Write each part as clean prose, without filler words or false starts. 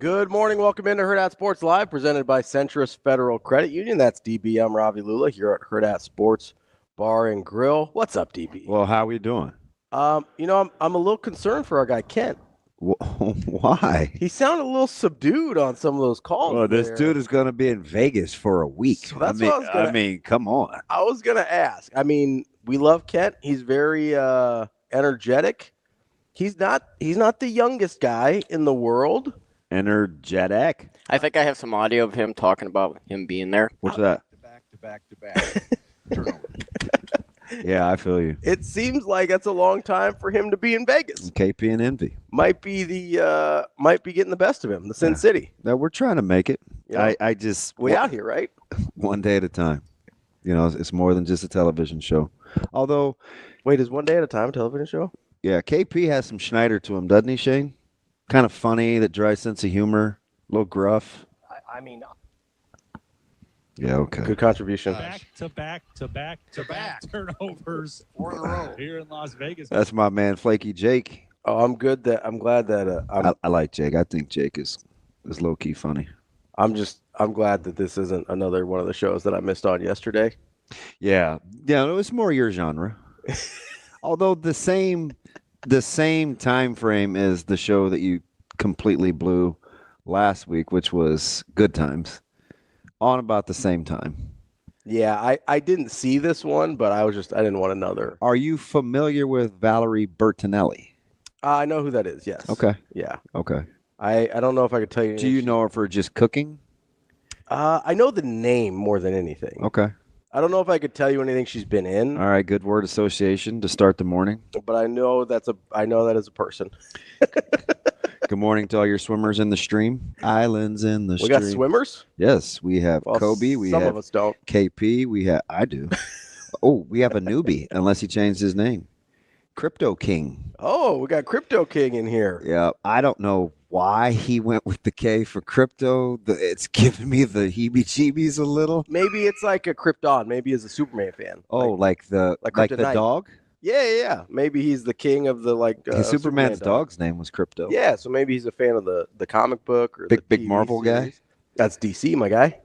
Good morning. Welcome into Hurrdat Sports Live, presented by Centris Federal Credit Union. That's DB. I'm Ravi Lulla here at Hurrdat Sports Bar and Grill. What's up, DB? Well, how we doing? I'm a little concerned for our guy Kent. Why? He sounded a little subdued on some of those calls. Well, this dude is going to be in Vegas for a week. So that's what I mean, come on. I was gonna ask. I mean, we love Kent. He's very energetic. He's not the youngest guy in the world. Energetic. I think I have some audio of him talking about him being there. What's that? Back. Yeah, I feel you. It seems like that's a long time for him to be in Vegas. KP and Envy. Might be getting the best of him. The Sin City. Now we're trying to make it. You know, I just we out here, right? one day at a time. You know, it's more than just a television show. Although, Wait, is One Day at a Time a television show? yeah, KP has some Schneider to him, doesn't he, Shane? Kind of funny, that dry sense of humor, a little gruff. I mean, Yeah, okay. good contribution. Back to back turnovers 4 in a row here in Las Vegas. That's my man, Flaky Jake. Oh, I'm glad that I like Jake. I think Jake is low key funny. I'm glad that this isn't another one of the shows that I missed on yesterday. Yeah, it's more your genre. Although the same time frame as the show that you completely blew last week, which was Good Times, on about the same time. Yeah, I didn't see this one, but I didn't want another. Are you familiar with Valerie Bertinelli? I know who that is. Yes. Okay. Yeah. Okay. I don't know if I could tell you. Do you know her for just cooking? I know the name more than anything. Okay. I don't know if I could tell you anything she's been in. All right. Good word association to start the morning. But I know that is a person. Good morning to all your swimmers in the stream. Islands in the We stream. got swimmers? Yes, we have Well, Kobe. We some have of us don't. KP. I do. Oh, we have a newbie, unless he changed his name. Crypto King. Oh, we got Crypto King in here. Yeah, I don't know why he went with the K for crypto. It's giving me the heebie-jeebies a little. Maybe it's like a Krypton. Maybe he's a Superman fan. Oh, like the Kryptonite. dog? Yeah. Maybe he's the king of the Superman's Superman dog. dog's name was Crypto. Yeah, so maybe he's a fan of the comic book or Big the TV Marvel series. guy? That's DC, my guy.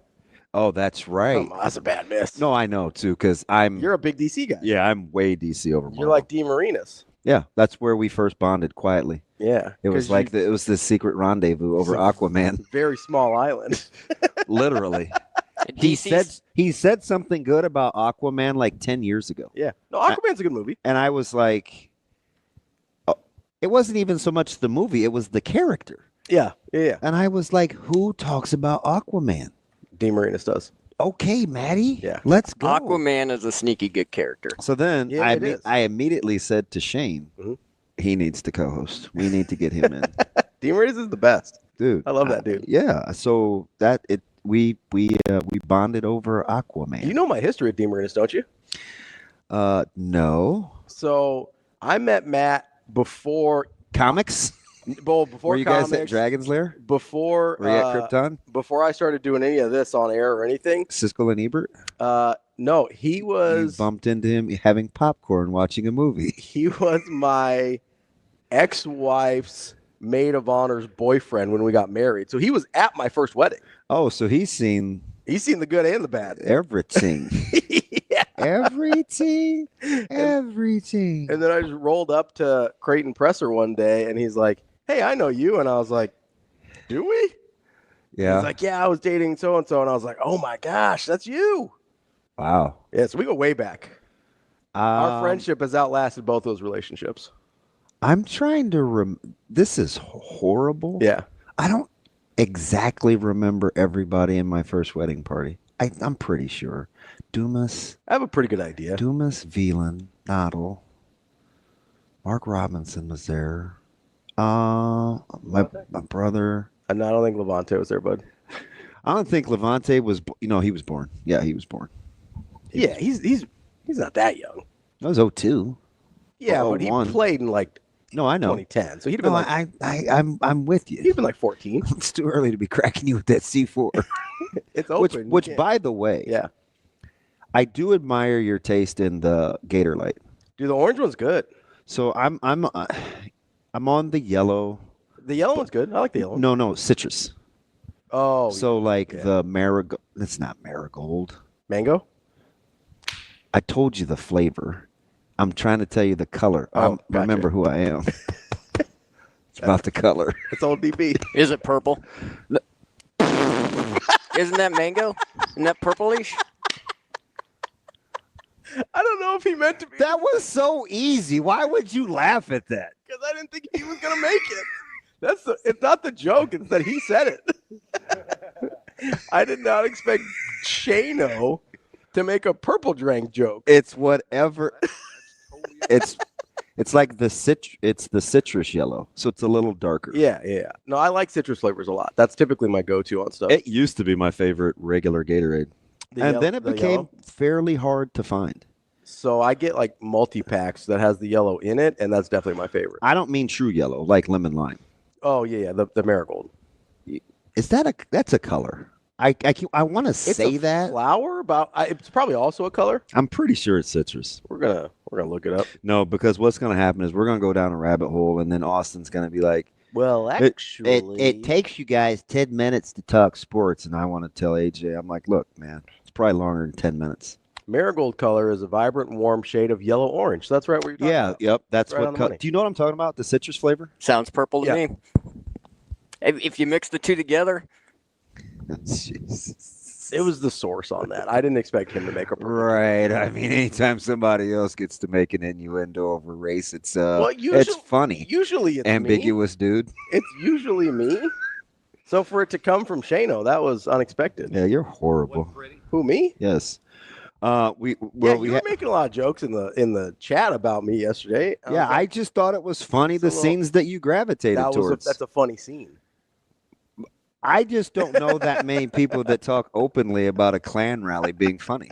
Oh, that's right. Come on, that's a bad miss. No, I know too, because You're a big DC guy. yeah, I'm way DC over Marvel. You're like D. Marinas. Yeah, that's where we first bonded quietly. Yeah. It was 'cause like it was this secret rendezvous over Aquaman. very small island. Literally. DC's He said something good about Aquaman like 10 years ago. Yeah. No, Aquaman's a good movie. And I was like, oh, it wasn't even so much the movie, it was the character. Yeah. And I was like, who talks about Aquaman? D. Marinas does. Okay, Maddie. Yeah. Let's go. Aquaman is a sneaky good character. So then Yeah, it is. I immediately said to Shane, Mhm. he needs to co-host. We need to get him in. D. Marinas is the best. Dude. I love that dude. Yeah. So we bonded over Aquaman. You know my history with D. Marinas, don't you? No. So I met Matt before Comics? before Were you guys comics, at Dragon's Lair? before Were you at Krypton? before I started doing any of this on air or anything. Siskel and Ebert? No, he You was bumped into him having popcorn watching a movie. he was my ex-wife's maid of honor's boyfriend when we got married. So he was at my first wedding. Oh, so he's seen He's seen the good and the bad. everything. Yeah. Everything. Everything. And then I just rolled up to Creighton Presser one day, and he's like, "Hey, I know you." And I was like, "Do we?" Yeah. He's like, "Yeah, I was dating so and so," and I was like, "Oh my gosh, that's you!" Wow. Yeah, so we go way back. Our friendship has outlasted both those relationships. I'm trying to this is horrible. Yeah. I don't exactly remember everybody in my first wedding party. I'm pretty sure. Dumas, I have a pretty good idea. Veland, Noddle, Mark Robinson was there. My brother. And I don't think Levante was there, bud. I don't think Levante was. He was born. Yeah, he was born. Yeah, he's not that young. That was 02. Yeah, Oh, but he 01. played in like No, I know. 2010, so he'd have been No, like I'm with you. he'd been like 14. It's too early to be cracking you with that C4. It's open. Which You can't- by the way, yeah, I do admire your taste in the Gator Light. dude, the orange one's good. So I'm on the yellow. The yellow one's good. I like the yellow one. No, citrus. Oh, So like yeah. the marigold. It's not marigold. mango? I told you the flavor. I'm trying to tell you the color. Oh, gotcha. Remember who I am. It's about the color. It's old DB. Is it purple? Isn't that mango? Isn't that purplish? I don't know if he meant to be. That was so easy. Why would you laugh at that? Because I didn't think he was going to make it. It's not the joke. It's that he said it. I did not expect Shano to make a purple drink joke. It's whatever. It's like the citrus yellow, so it's a little darker. Yeah. No, I like citrus flavors a lot. That's typically my go-to on stuff. It used to be my favorite regular Gatorade. Then it became fairly hard to find. So I get like multi-packs that has the yellow in it, and that's definitely my favorite. I don't mean true yellow, like lemon lime. Oh, yeah, the marigold. That's a color? I want to say that. Flower? It's probably also a color. I'm pretty sure it's citrus. We're gonna look it up. No, because what's going to happen is we're going to go down a rabbit hole, and then Austin's going to be like, Well, actually, it takes you guys 10 minutes to talk sports, and I want to tell AJ, I'm like, look, man, it's probably longer than 10 minutes. marigold color is a vibrant, warm shade of yellow-orange. So that's right what you're talking about. Yep. That's Right on the money. Do you know what I'm talking about? The citrus flavor? Sounds purple to Yeah. me. If you mix the two together, Jesus. It was the source on that. I didn't expect him to make a purple. Right. I mean, anytime somebody else gets to make an innuendo over race, it's usually, it's funny. Usually it's Ambiguous, dude. me. It's usually me. So for it to come from Shano, that was unexpected. Yeah, you're horrible. Who, me? Yes. We You were making a lot of jokes in the chat about me yesterday. I just thought it was funny It's the a little- scenes that you gravitated towards. That's a funny scene. I just don't know that many people that talk openly about a Klan rally being funny.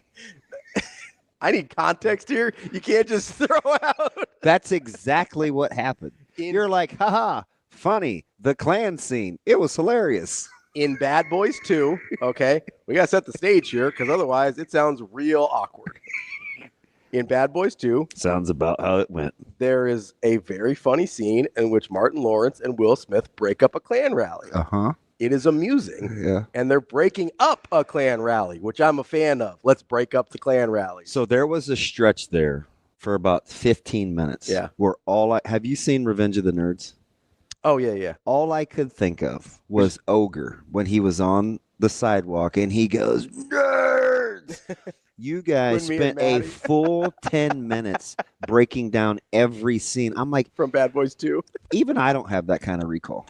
I need context here. You can't just throw out. That's exactly what happened. You're like, haha, funny. The Klan scene. It was hilarious. In Bad Boys 2, okay, we got to set the stage here because otherwise it sounds real awkward. In Bad Boys 2, Sounds about how it went. there is a very funny scene in which Martin Lawrence and Will Smith break up a Klan rally. Uh-huh. It is amusing. Yeah. And they're breaking up a Klan rally, which I'm a fan of. Let's break up the Klan rally. So there was a stretch there for about 15 minutes. Yeah. Where have you seen Revenge of the Nerds? Oh, yeah. All I could think of was Ogre when he was on the sidewalk and he goes, nerds! You guys When me and spent a Maddie- full 10 minutes breaking down every scene. I'm like, From Bad Boys 2. even I don't have that kind of recall.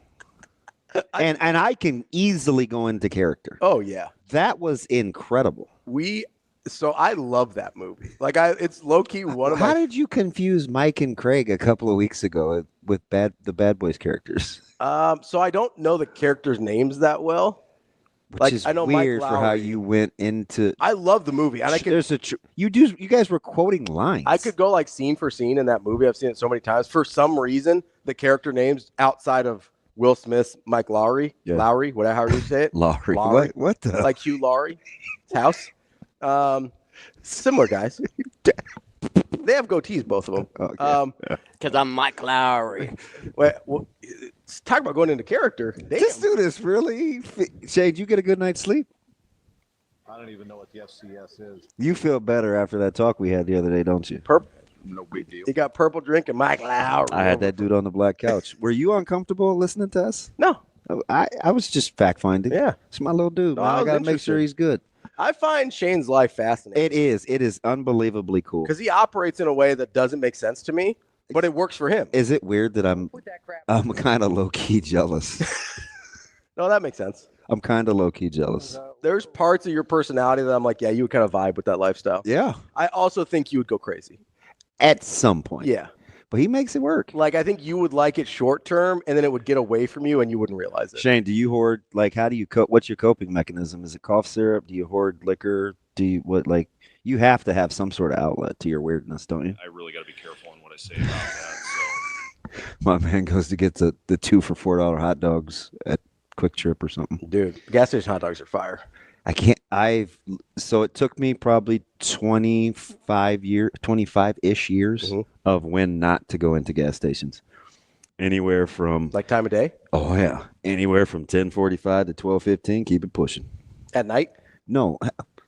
And I can easily go into character. Oh, yeah. That was incredible. So I love that movie. Like, it's low-key one of How my... did you confuse Mike and Craig a couple of weeks ago with the Bad Boys characters? So I don't know the characters' names that well. Which Like, is I know Mike weird for how Lowry. you went into. I love the movie. And You guys were quoting lines. I could go like scene for scene in that movie. I've seen it so many times. For some reason, the character names outside of Will Smith's Mike Lowry, Yeah. Lowry, whatever how you say it, Lowry. Lowry. What the? like Hugh Laurie, his house. Similar guys. They have goatees, both of them. Okay. because I'm Mike Lowry. Well, talk about going into character. This dude is really. Shane, did you get a good night's sleep? I don't even know what the FCS is. You feel better after that talk we had the other day, don't you? Purple. No big deal. You got purple drink and Mike Lowry. I had that dude on the black couch. Were you uncomfortable listening to us? No. I was just fact finding. Yeah. It's my little dude, No, man. I I was gotta make sure interested. he's good. I find Shane's life fascinating. It is unbelievably cool. Because he operates in a way that doesn't make sense to me, but it works for him. Is it weird that I'm kind of low key jealous? No, that makes sense. I'm kind of low key jealous. There's parts of your personality that I'm like, yeah, you would kind of vibe with that lifestyle. Yeah. I also think you would go crazy. At some point. Yeah. But he makes it work. Like, I think you would like it short term, and then it would get away from you, and you wouldn't realize it. Shane, do you hoard, like, how do you cope? What's your coping mechanism? Is it cough syrup? Do you hoard liquor? You have to have some sort of outlet to your weirdness, don't you? I really got to be careful on what I say about that. My man goes to get the 2 for $4 hot dogs at Quick Trip or something. Dude, gas station hot dogs are fire. So it took me probably 25-ish years Mhm. of when not to go into gas stations. Anywhere from, Like time of day? Oh yeah, anywhere from 10:45 to 12:15. Keep it pushing. At night? No,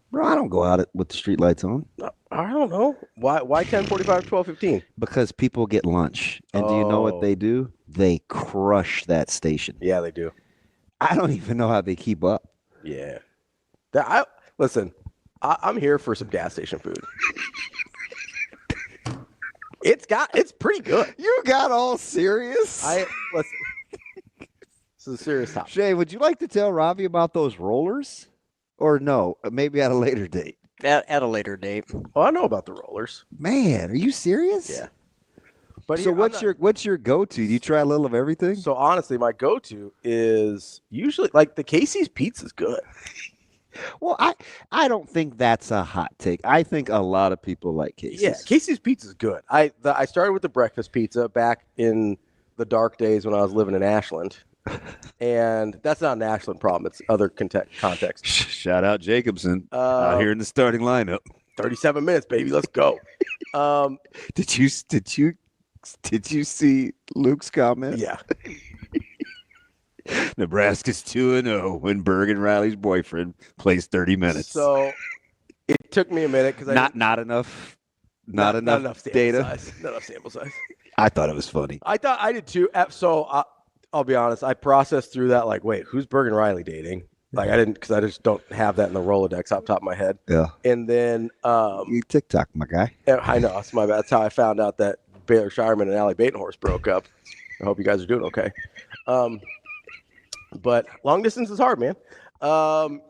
bro, I don't go out with the street lights on I don't know. Why 10:45, 12:15? because people get lunch, and do you know what Oh. they do? They crush that station. Yeah, they do. I don't even know how they keep up. Yeah. Listen, I'm here for some gas station food. It's pretty good. You got all serious? Listen. This is a serious topic. Shay, would you like to tell Ravi about those rollers? Or no, maybe at a later date. At a later date. Oh, I know about the rollers. Man, are you serious? Yeah. But So what's your go-to? Do you try a little of everything? So honestly, my go-to is usually like the Casey's pizza's good. Well, I don't think that's a hot take. I think a lot of people like Casey's. Yeah, Casey's pizza's good. I started with the breakfast pizza back in the dark days when I was living in Ashland. And that's not an Ashland problem. It's other context. Shout out Jacobson Uh, out here in the starting lineup. 37 minutes, baby. Let's go. Did you see Luke's comment? Yeah. Nebraska's 2-0 when Bergen Riley's boyfriend plays 30 minutes. So it took me a minute because not enough sample data. size. Not enough sample size. I thought it was funny. I thought I did too. So I'll be honest. I processed through that like, wait, who's Bergen Riley dating? Like I didn't because I just don't have that in the Rolodex off the top of my head. Yeah. And then You TikTok, my guy. I know it's my bad. That's how I found out that Baylor Shireman and Allie Batenhorst broke up. I hope you guys are doing okay. But long distance is hard, man.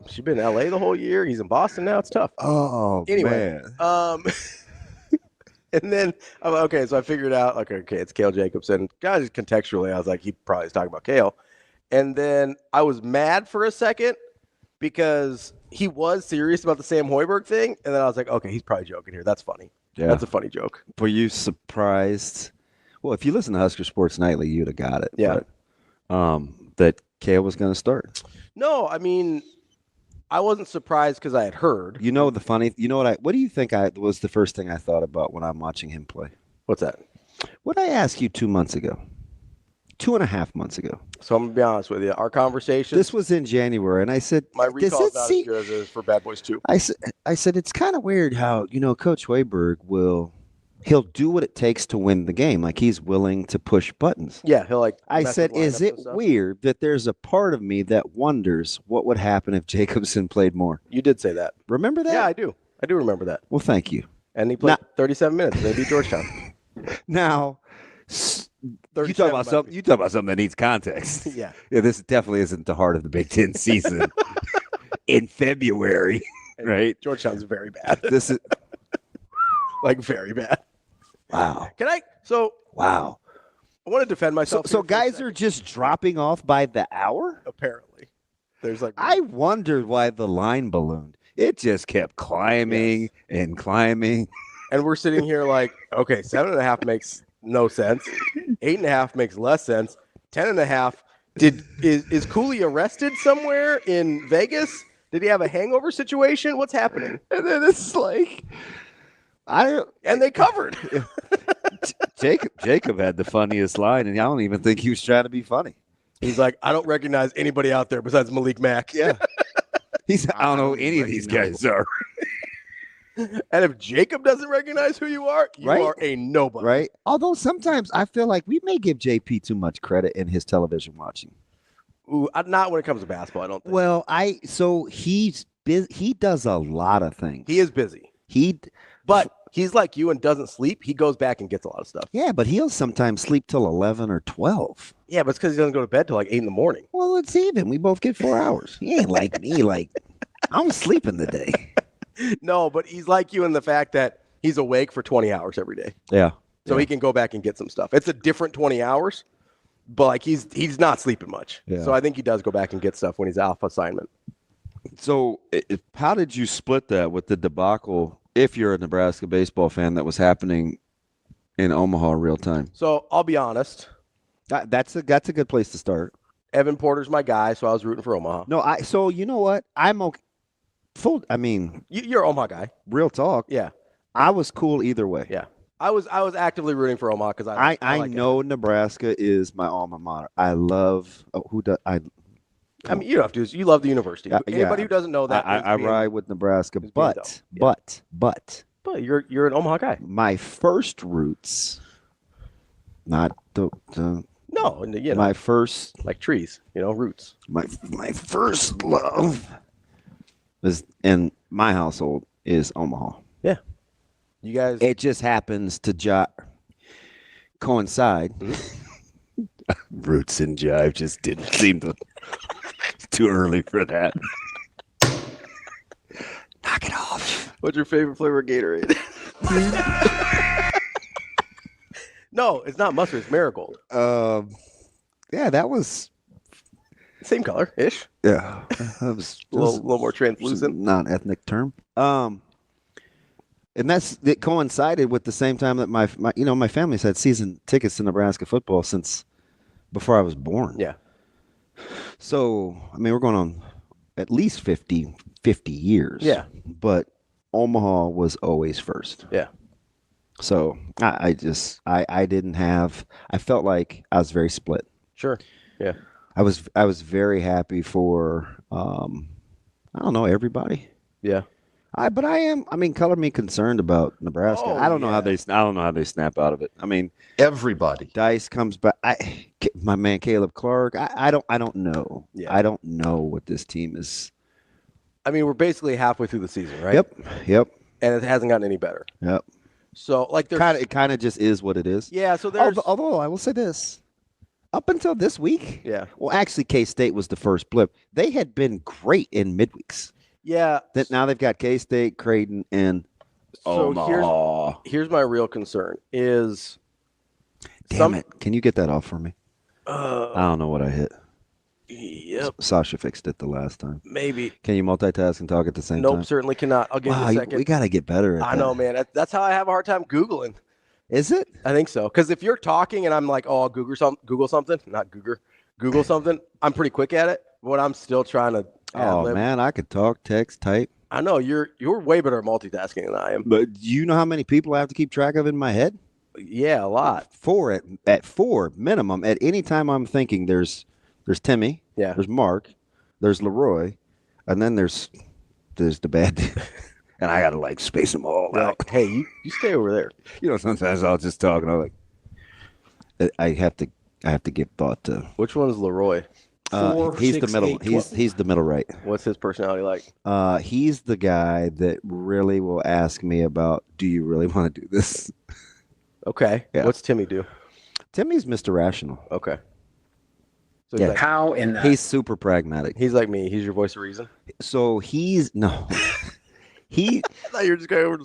She's been in LA the whole year. He's in Boston now. It's tough. Oh, Anyway, man. and then I'm like, okay, so I figured out like, okay, it's Cale Jacobson. Guys, contextually, I was like, he probably is talking about Cale. And then I was mad for a second because he was serious about the Sam Hoiberg thing, and then I was like, okay, he's probably joking here. That's funny. Yeah. That's a funny joke. Were you surprised? Well, if you listen to Husker Sports Nightly, you'd have got it. Yeah. But, that Cale was going to start. No, I mean, I wasn't surprised because I had heard. You know what do you think was the first thing I thought about when I'm watching him play? What's that? What did I ask you 2 months ago? 2.5 months ago. So I'm gonna be honest with you. Our conversation. This was in January, and I said, my does recall it is not as good as it is for Bad Boys 2. I said it's kind of weird how, Coach Hoiberg he'll do what it takes to win the game. Like he's willing to push buttons. Yeah, he'll like. I mess said, with is lineups it and stuff. weird that there's a part of me that wonders what would happen if Jacobson played more? You did say that. Remember that? Yeah, I do. I do remember that. Well, thank you. And he played 37 minutes. They beat Georgetown. Now, you talk about something that needs context. Yeah. Yeah, this definitely isn't the heart of the Big Ten season in February, right? Georgetown's very bad. This is Like very bad. wow. Wow. I want to defend myself. So here for a guys second. are just dropping off by the hour? apparently. There's like I wondered why the line ballooned. It just kept climbing and climbing. and we're sitting here like, okay, 7.5 makes no sense. 8.5 makes less sense. 10.5. Is Cooley arrested somewhere in Vegas? Did he have a hangover situation? What's happening? And then it's like And they covered. Jacob had the funniest line, and I don't even think he was trying to be funny. He's like, I don't recognize anybody out there besides Malik Mack. Yeah. I don't know who any of these guys are. And if Jacob doesn't recognize who you are Right. are a nobody. Right? Although sometimes I feel like we may give JP too much credit in his television watching. Ooh, not when it comes to basketball, I don't think. Well, he's busy. He does a lot of things. He is busy. But he's like you and doesn't sleep. He goes back and gets a lot of stuff. Yeah, but he'll sometimes sleep till 11 or 12. Yeah, but it's because he doesn't go to bed till like 8 in the morning. Well, it's even. We both get 4 hours. He ain't like me. Like, I'm sleeping the day. No, but he's like you in the fact that he's awake for 20 hours every day. Yeah. So he can go back and get some stuff. It's a different 20 hours, but like he's not sleeping much. Yeah. So I think he does go back and get stuff when he's off assignment. So how did you split that with the debacle, if you're a Nebraska baseball fan, that was happening in Omaha real time? So I'll be honest. That's a good place to start. Evan Porter's my guy, so I was rooting for Omaha. No, so you know what? I'm okay. You're an Omaha guy. Real talk. Yeah. I was cool either way. Yeah. I was actively rooting for Omaha because I like know Nebraska is my alma mater. I love who does I. I mean, you don't have to. You love the university. Yeah, Anybody who doesn't know that, I ride with Nebraska, is being dumb. but but you're an Omaha guy. my first roots, not the No, you know, my first like trees, roots. my first love is in my household is Omaha. Yeah, you guys. It just happens to coincide. Mm-hmm. Roots and jive just didn't seem to too early for that. Knock it off. What's your favorite flavor of Gatorade? No, it's not mustard. It's marigold. Yeah, that was Same color ish. yeah. That was A little more translucent. non-ethnic term. And it coincided with the same time that my family's had season tickets to Nebraska football since before I was born. Yeah. So, I mean, we're going on at least 50 years. Yeah. But Omaha was always first. Yeah. So I didn't have, I felt like I was very split. Sure. Yeah. I was very happy for, I don't know, everybody. Yeah. Color me concerned about Nebraska. Oh, I don't know how yeah. I don't know how they snap out of it. I mean, Everybody. Dice comes back. My man Caleb Clark. I don't know. Yeah. I don't know what this team is. I mean, we're basically halfway through the season, right? Yep. And it hasn't gotten any better. Yep. So, like, there's It kind of just is what it is. yeah. So there's Although I will say this, up until this week, yeah, well, actually, K-State was the first blip. They had been great in midweeks. yeah. That now they've got K-State, Creighton, and So Omaha. here's my real concern is Damn it! Can you get that off for me? I don't know what I hit. Yep, Sasha fixed it the last time. maybe. Can you multitask and talk at the same Nope, time? certainly cannot. I'll give you a second. We got to get better at that. I know, man. That's how I have a hard time Googling. Is it? I think so. Because if you're talking and I'm like, oh, I'll Google something, not Google something, I'm pretty quick at it. But I'm still trying to ad-lib. Man, I could talk, text, type. I know you're way better at multitasking than I am. But do you know how many people I have to keep track of in my head? Yeah, a lot. At four minimum. At any time I'm thinking there's Timmy, Yeah. there's Mark, there's Leroy, and then there's the bad dude. And I gotta space them all You're out. like, hey, you stay over there. Sometimes I'll just talk and I'm like, I have to give thought to. Which one's Leroy? He's the middle. He's the middle right. What's his personality like? He's the guy that really will ask me about, do you really want to do this? Okay. Yeah. What's Timmy do? Timmy's Mr. Rational. Okay. So Yeah. he's, How in that? He's super pragmatic. he's like me. He's your voice of reason. So he I thought you were just going over to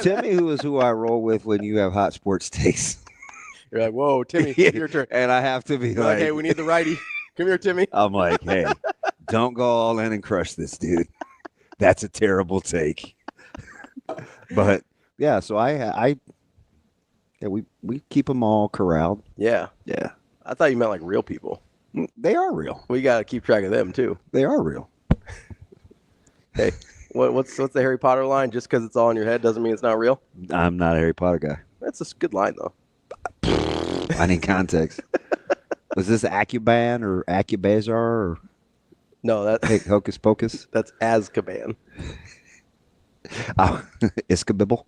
Timmy who is who I roll with when you have hot sports taste. You're like, whoa, Timmy, Yeah. your turn. And I have to be You're like, hey, we need the righty. Come here, Timmy. I'm like, hey, don't go all in and crush this dude. That's a terrible take. But yeah, so we keep them all corralled. Yeah. Yeah, I thought you meant like real people. they are real. We got to keep track of them too. They are real. Hey, what's the Harry Potter line? Just because it's all in your head doesn't mean it's not real. I'm not a Harry Potter guy. That's a good line though. I need context. Was this Acuban or Acubazar or No, Hocus Pocus? that's Azkaban. Iskabibble?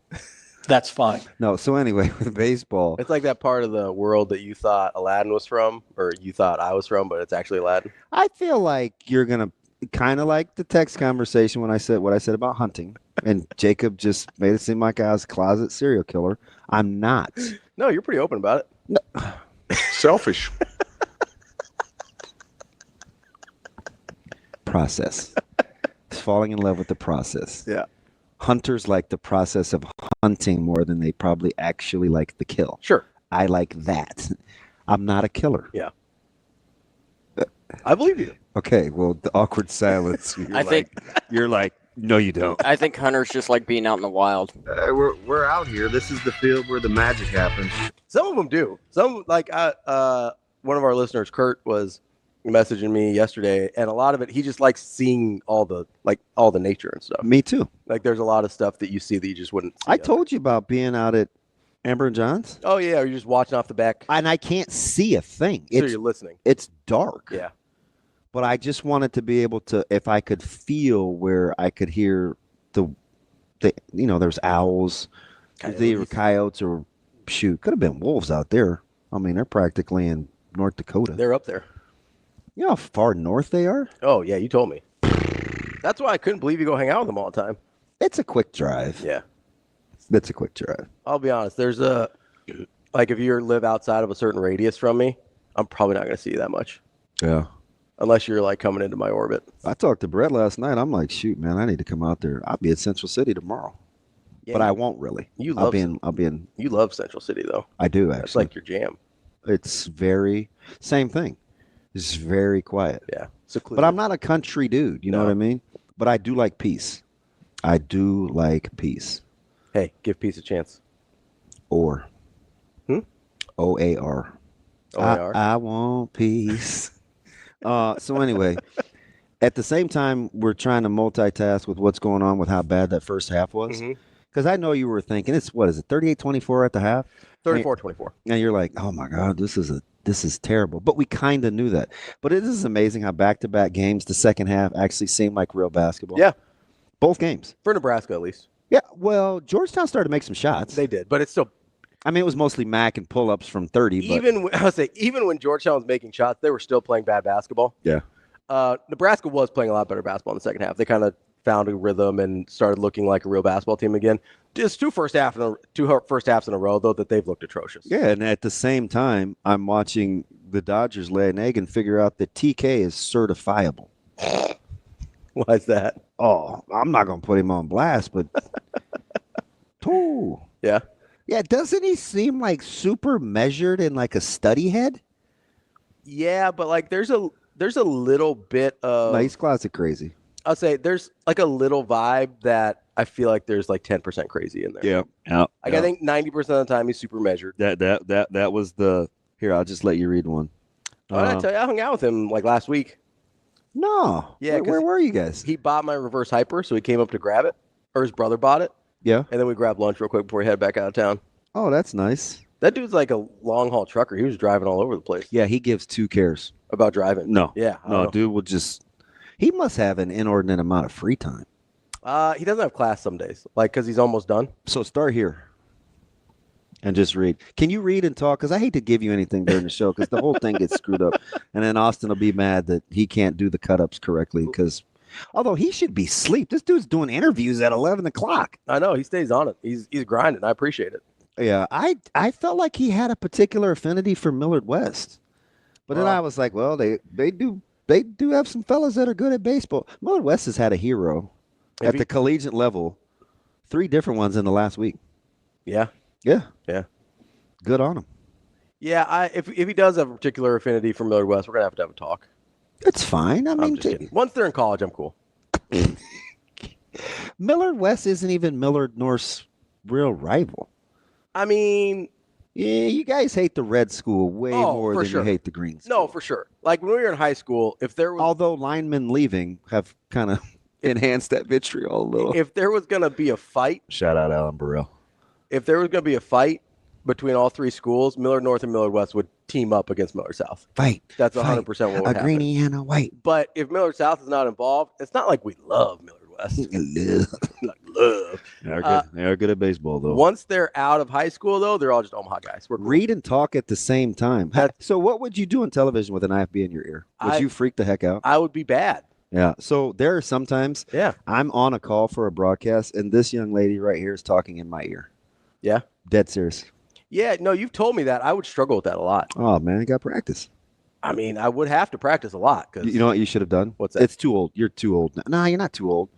That's fine. No, so anyway, with baseball, It's like that part of the world that you thought Aladdin was from, or you thought I was from, but it's actually Aladdin. I feel like you're going to kind of like the text conversation when I said what I said about hunting, and Jacob just made it seem like I was a closet serial killer. I'm not. No, you're pretty open about it. Selfish. Process. Falling in love with the process. Yeah. Hunters like the process of hunting more than they probably actually like the kill. Sure. I like that. I'm not a killer. Yeah. I believe you. Okay, well, the awkward silence. You're like, no, you don't. I think hunters just like being out in the wild. We're out here. This is the field where the magic happens. Some of them do. Some like one of our listeners, Kurt, was messaging me yesterday, and a lot of it he just likes seeing all the nature and stuff. Me too. Like there's a lot of stuff that you see that you just wouldn't see. I told you about being out at Amber and Johns? Oh yeah, you're just watching off the back. And I can't see a thing. So you're listening. It's dark. Yeah. But I just wanted to be able to, if I could feel where I could hear the there's owls, they were coyotes, or shoot, could have been wolves out there. I mean, they're practically in North Dakota. They're up there. You know how far north they are? Oh yeah, you told me. That's why I couldn't believe you go hang out with them all the time. It's a quick drive. Yeah. It's a quick drive. I'll be honest. There's if you live outside of a certain radius from me, I'm probably not going to see you that much. Yeah. Unless you're like coming into my orbit. I talked to Brett last night. I'm like, shoot, man, I need to come out there. I'll be at Central City tomorrow. Yeah, but I won't really. You love Central City though. I do, actually. That's like your jam. It's same thing. It's very quiet. Yeah. Secluded. But I'm not a country dude. You know what I mean? But I do like peace. I do like peace. Hey, give peace a chance. Or. OAR. OAR. I want peace. So anyway, at the same time, we're trying to multitask with what's going on with how bad that first half was. Because I know you were thinking, it's 38-24 at the half? 34-24. And you're like, oh my God, this is terrible. But we kind of knew that. But it is amazing how back-to-back games, the second half actually seemed like real basketball. Yeah. Both games. For Nebraska, at least. Yeah, well, Georgetown started to make some shots. They did, but it's still. I mean, it was mostly Mac and pull-ups from 30. Even when Georgetown was making shots, they were still playing bad basketball. Yeah. Nebraska was playing a lot better basketball in the second half. They kind of found a rhythm and started looking like a real basketball team again. Just two first halves in a row, though, that they've looked atrocious. Yeah, and at the same time, I'm watching the Dodgers lay an egg and figure out that TK is certifiable. Why is that? Oh, I'm not going to put him on blast, but yeah. Yeah, doesn't he seem like super measured and like a study head? Yeah, but like there's a little bit of No, he's classic crazy. I'll say there's like a little vibe that I feel like there's like 10% crazy in there. Yeah. Like I think 90% of the time he's super measured. That was the here, I'll just let you read one. What did I tell you? I hung out with him like last week. No. Yeah, where were you guys? He bought my reverse hyper, so he came up to grab it. Or his brother bought it. Yeah. And then we grabbed lunch real quick before he headed back out of town. Oh, that's nice. That dude's like a long haul trucker. He was driving all over the place. Yeah, he gives 2 cares about driving. No. Yeah. No, dude will just he must have an inordinate amount of free time. He doesn't have class some days, like because he's almost done. So start here and just read. Can you read and talk? Because I hate to give you anything during the show because the whole thing gets screwed up. And then Austin will be mad that he can't do the cut-ups correctly because although he should be asleep. This dude's doing interviews at 11 o'clock. I know. He stays on it. He's grinding. I appreciate it. Yeah, I felt like he had a particular affinity for Millard West. But then I was like, well, they do have some fellas that are good at baseball. Millard West has had a hero at the collegiate level, 3 different ones in the last week. Yeah. Yeah. Yeah. Good on him. Yeah, if he does have a particular affinity for Millard West, we're going to have a talk. It's fine. I mean, once they're in college, I'm cool. Millard West isn't even Millard North's real rival. I mean, yeah, you guys hate the red school way more than you hate the green school. No, for sure. Like when we were in high school, if there was although linemen leaving have kind of enhanced that vitriol a little. If there was going to be a fight, shout out Alan Burrell. If there was going to be a fight between all 3 schools, Millard North and Millard West would team up against Millard South. Fight. That's 100% what would happen. A greenie and a white. But if Millard South is not involved, it's not like we love Millard West. Love. They're good at baseball, though. Once they're out of high school, though, they're all just Omaha guys. We're cool. Read and talk at the same time. So what would you do on television with an IFB in your ear? Would you freak the heck out? I would be bad. Yeah. So there are sometimes I'm on a call for a broadcast, and this young lady right here is talking in my ear. Yeah. Dead serious. Yeah. No, you've told me that. I would struggle with that a lot. Oh, man, you got practice. I mean, I would have to practice a lot. Cause you know what you should have done? What's that? It's too old. You're too old. No, you're not too old.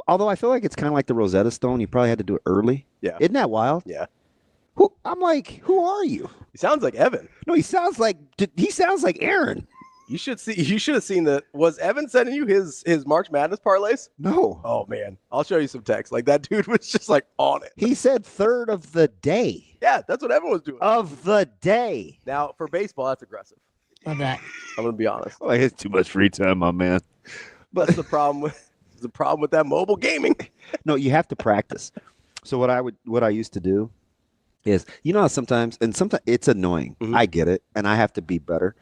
Although I feel like it's kind of like the Rosetta Stone. You probably had to do it early. Yeah. Isn't that wild? Yeah. I'm like, who are you? He sounds like Evan. No, he sounds like Aaron. You should have seen that. Was Evan sending you his March Madness parlays? No. Oh man, I'll show you some text. Like that dude was just like on it. He said third of the day. Yeah, that's what Evan was doing. Of the day. Now for baseball, that's aggressive. Love that. I'm gonna be honest. Oh, he has too much free time, my man. But that's the problem with that mobile gaming. No, you have to practice. So what I used to do is, how sometimes it's annoying. Mhm. I get it, and I have to be better.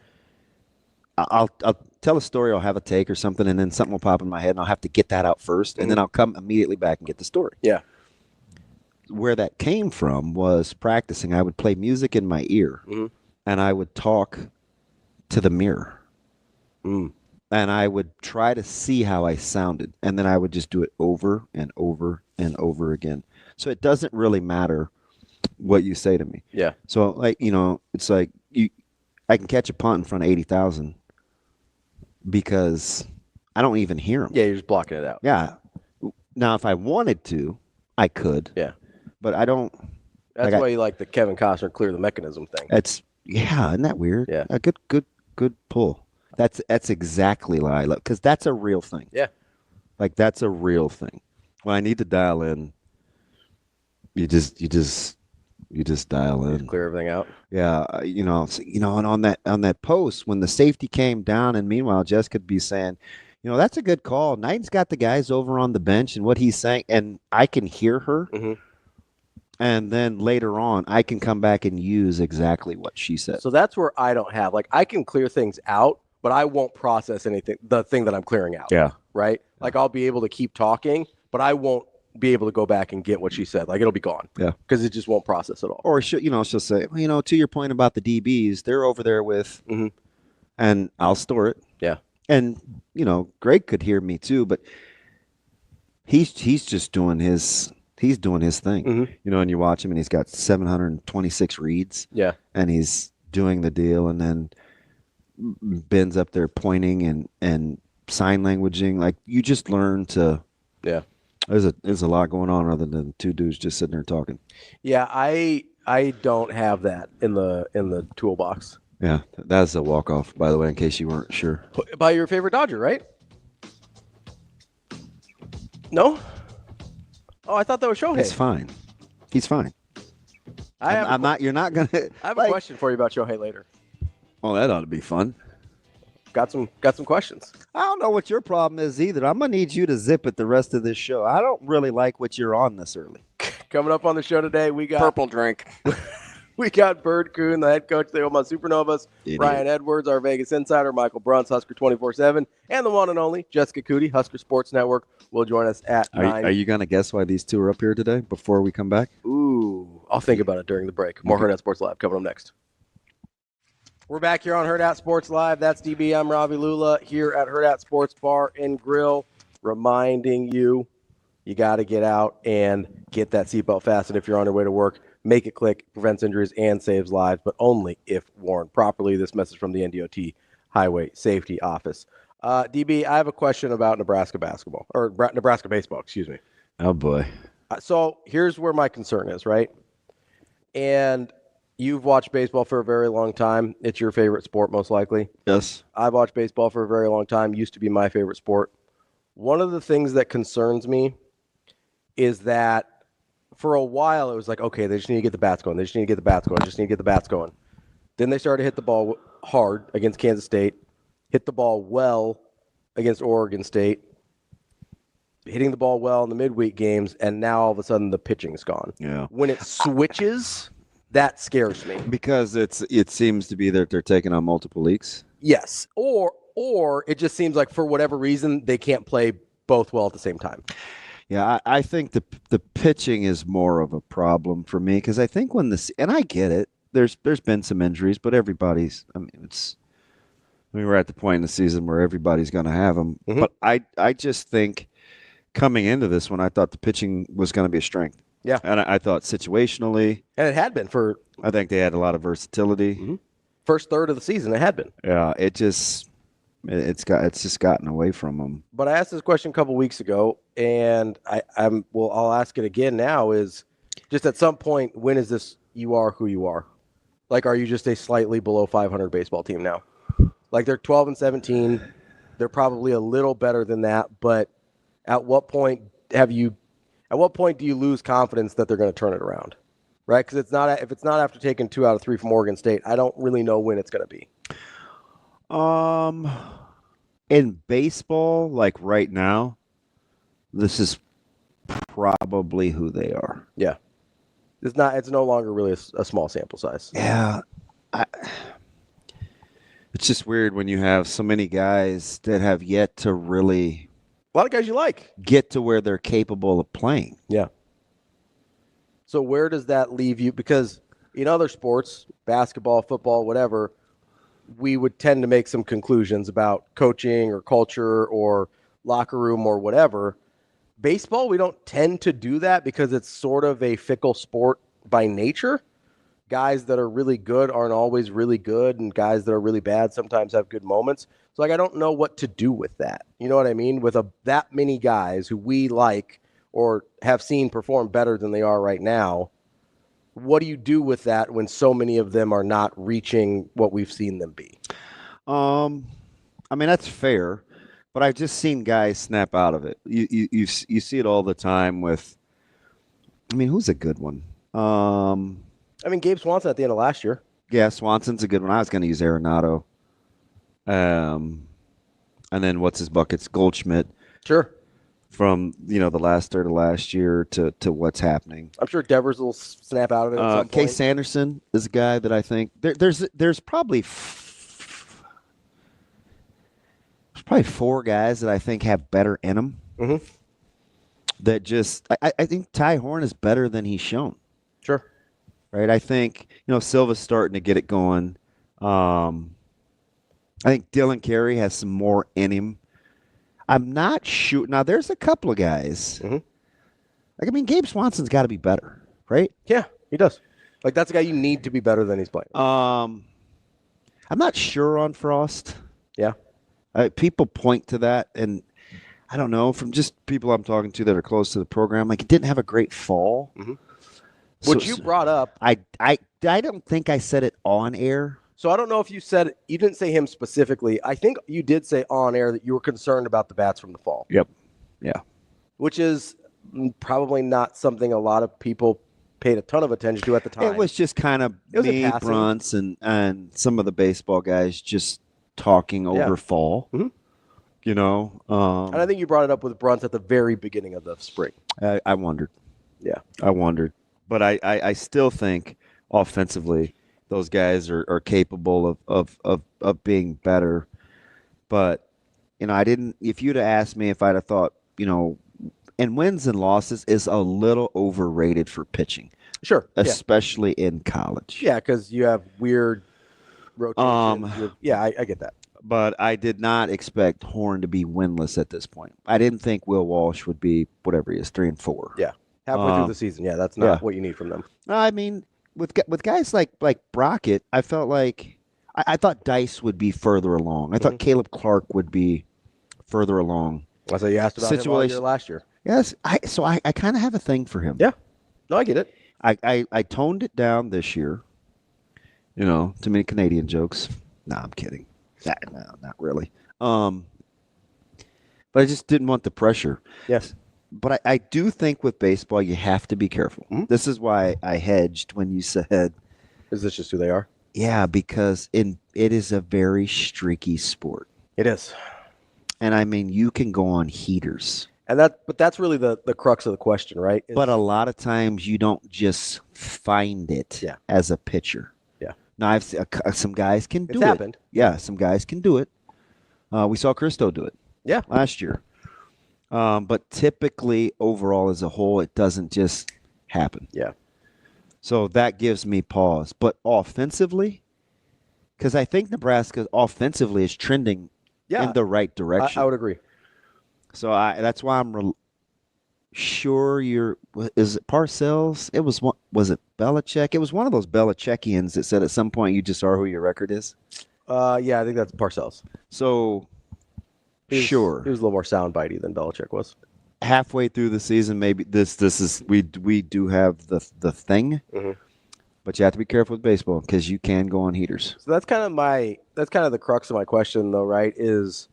I'll tell a story, I'll have a take or something, and then something will pop in my head, and I'll have to get that out first, and then I'll come immediately back and get the story. Yeah. Where that came from was practicing. I would play music in my ear, and I would talk to the mirror. Mm. And I would try to see how I sounded, and then I would just do it over and over and over again. So it doesn't really matter what you say to me. Yeah. So it's like I can catch a punt in front of 80,000 because I don't even hear them. Yeah, you're just blocking it out. Yeah. Now, if I wanted to, I could. Yeah. But I don't. That's why you like the Kevin Costner clear the mechanism thing. Isn't that weird? Yeah. A good pull. That's exactly what I love, because that's a real thing. Yeah. Like, that's a real thing. When I need to dial in, you just dial in. Clear everything out. Yeah, and on that post when the safety came down, and meanwhile Jess could be saying, that's a good call. Knighton's got the guys over on the bench, and what he's saying, and I can hear her. Mm-hmm. And then later on, I can come back and use exactly what she said. So that's where I don't have, like, I can clear things out, but I won't process the thing that I'm clearing out. Yeah. Right? Like, I'll be able to keep talking, but I won't be able to go back and get what she said. Like, it'll be gone. Yeah. Because it just won't process at all. Or she'll say, to your point about the DBs, they're over there with, and I'll store it. Yeah. And, Greg could hear me too, but he's just doing his thing. And you watch him, and he's got 726 reads. Yeah. And he's doing the deal, and then Ben's up there pointing and sign languaging. Like, you just learn to. Yeah. There's a lot going on other than two dudes just sitting there talking. Yeah, I don't have that in the toolbox. Yeah, that's a walk-off, by the way, in case you weren't sure. By your favorite Dodger, right? No? Oh, I thought that was Shohei. He's fine. He's fine. You're not going to. I have a question for you about Shohei later. Oh, that ought to be fun. Got some questions. I don't know what your problem is either. I'm going to need you to zip it the rest of this show. I don't really like what you're on this early. Coming up on the show today, we got Purple drink. we got Bird Kuhn, the head coach of the Omaha Supernovas, Idiot. Brian Edwards, our Vegas insider, Michael Bruntz, Husker 24/7, and the one and only Jessica Coody, Husker Sports Network, will join us at 9. Are you going to guess why these two are up here today before we come back? Ooh, I'll think about it during the break. More Hurrdat Sports Live coming up next. We're back here on Hurrdat Sports Live. That's DB. I'm Ravi Lulla here at Hurrdat Sports Bar and Grill, reminding you got to get out and get that seatbelt fastened if you're on your way to work. Make it click, prevents injuries and saves lives, but only if worn properly. This message from the NDOT Highway Safety Office. DB, I have a question about Nebraska basketball, or Nebraska baseball, excuse me. Oh, boy. So here's where my concern is, right? And you've watched baseball for a very long time. It's your favorite sport, most likely. Yes. I've watched baseball for a very long time. Used to be my favorite sport. One of the things that concerns me is that for a while it was like, okay, they just need to get the bats going. They just need to get the bats going. Just need to get the bats going. Then they started to hit the ball hard against Kansas State, hit the ball well against Oregon State, hitting the ball well in the midweek games, and now all of a sudden the pitching's gone. Yeah. When it switches, that scares me. Because it seems to be that they're taking on multiple leagues. Yes. Or it just seems like for whatever reason they can't play both well at the same time. Yeah, I think the pitching is more of a problem for me, because I think and I get it, there's been some injuries, but everybody's, we're at the point in the season where everybody's going to have them. Mm-hmm. But I just think coming into this one, I thought the pitching was going to be a strength. Yeah. And I thought situationally, And it had been for I think they had a lot of versatility. first third of the season. It had been. Yeah, it's just gotten away from them. But I asked this question a couple weeks ago, and I'll ask it again now, is just at some point, when is this you are who you are? Like, are you just a slightly below 500 baseball team now? Like, they're 12-17. They're probably a little better than that, but at what point do you lose confidence that they're going to turn it around? Right? Because if it's not after taking 2 out of 3 from Oregon State, I don't really know when it's going to be. In baseball, like right now, this is probably who they are. Yeah. It's no longer really a small sample size. Yeah. It's just weird when you have so many guys that have yet to really A lot of guys you like. get to where they're capable of playing. Yeah. So where does that leave you? Because in other sports, basketball, football, whatever, we would tend to make some conclusions about coaching or culture or locker room or whatever. Baseball, we don't tend to do that because it's sort of a fickle sport by nature. Guys that are really good aren't always really good, and guys that are really bad sometimes have good moments. So, I don't know what to do with that. You know what I mean? With that many guys who we like or have seen perform better than they are right now, what do you do with that when so many of them are not reaching what we've seen them be? I mean, that's fair, but I've just seen guys snap out of it. You see it all the time with, I mean, who's a good one? Gabe Swanson at the end of last year. Yeah, Swanson's a good one. I was going to use Arenado. And then what's his buckets? Goldschmidt. Sure. From, the last third of last year to what's happening. I'm sure Devers will snap out of it at some point. Case Sanderson is a guy that I think there's probably four guys that I think have better in them. Mm-hmm. That just I think Ty Horn is better than he's shown. Sure. Right. I think Silva's starting to get it going. I think Dylan Carey has some more in him. I'm not sure. Now, there's a couple of guys. Mm-hmm. Gabe Swanson's got to be better, right? Yeah, he does. That's a guy you need to be better than he's playing. I'm not sure on Frost. Yeah. People point to that, and I don't know, from just people I'm talking to that are close to the program, he didn't have a great fall. Mm-hmm. Which you brought up. I don't think I said it on air. So I don't know if you didn't say him specifically. I think you did say on air that you were concerned about the bats from the fall. Yep. Yeah. Which is probably not something a lot of people paid a ton of attention to at the time. It was just kind of me, Bruntz, and some of the baseball guys just talking over fall. Mm-hmm. And I think you brought it up with Bruntz at the very beginning of the spring. I wondered. Yeah. I wondered. But I still think offensively those guys are capable of being better. But, I didn't – if you'd have asked me if I'd have thought, and wins and losses is a little overrated for pitching. Sure. Especially in college. Yeah, because you have weird rotations. I get that. But I did not expect Horn to be winless at this point. I didn't think Will Walsh would be whatever he is, 3-4. Yeah, halfway through the season. Yeah, that's not what you need from them. With guys like Brockett, I felt like I thought Dice would be further along. I thought Caleb Clark would be further along. So you asked about him all year last year. Yes, I kind of have a thing for him. Yeah, no, I get it. I toned it down this year. Too many Canadian jokes. No, I'm kidding. No, not really. But I just didn't want the pressure. Yes. But I do think with baseball, you have to be careful. Mm-hmm. This is why I hedged when you said... Is this just who they are? Yeah, because it is a very streaky sport. It is. And, you can go on heaters. But that's really the crux of the question, right? But a lot of times you don't just find it as a pitcher. Yeah. Now, some guys can do it. It's happened. Yeah, some guys can do it. We saw Christo do it. Yeah. Last year. But typically, overall, as a whole, it doesn't just happen. Yeah. So that gives me pause. But offensively, because I think Nebraska offensively is trending in the right direction. I would agree. So that's why I'm sure is it Parcells? Was it Belichick? It was one of those Belichickians that said at some point you just are who your record is. Yeah, I think that's Parcells. So... Sure, he was a little more soundbitey than Belichick was. Halfway through the season, maybe this is we do have the thing, but you have to be careful with baseball because you can go on heaters. So that's kind of the crux of my question, though, right? Is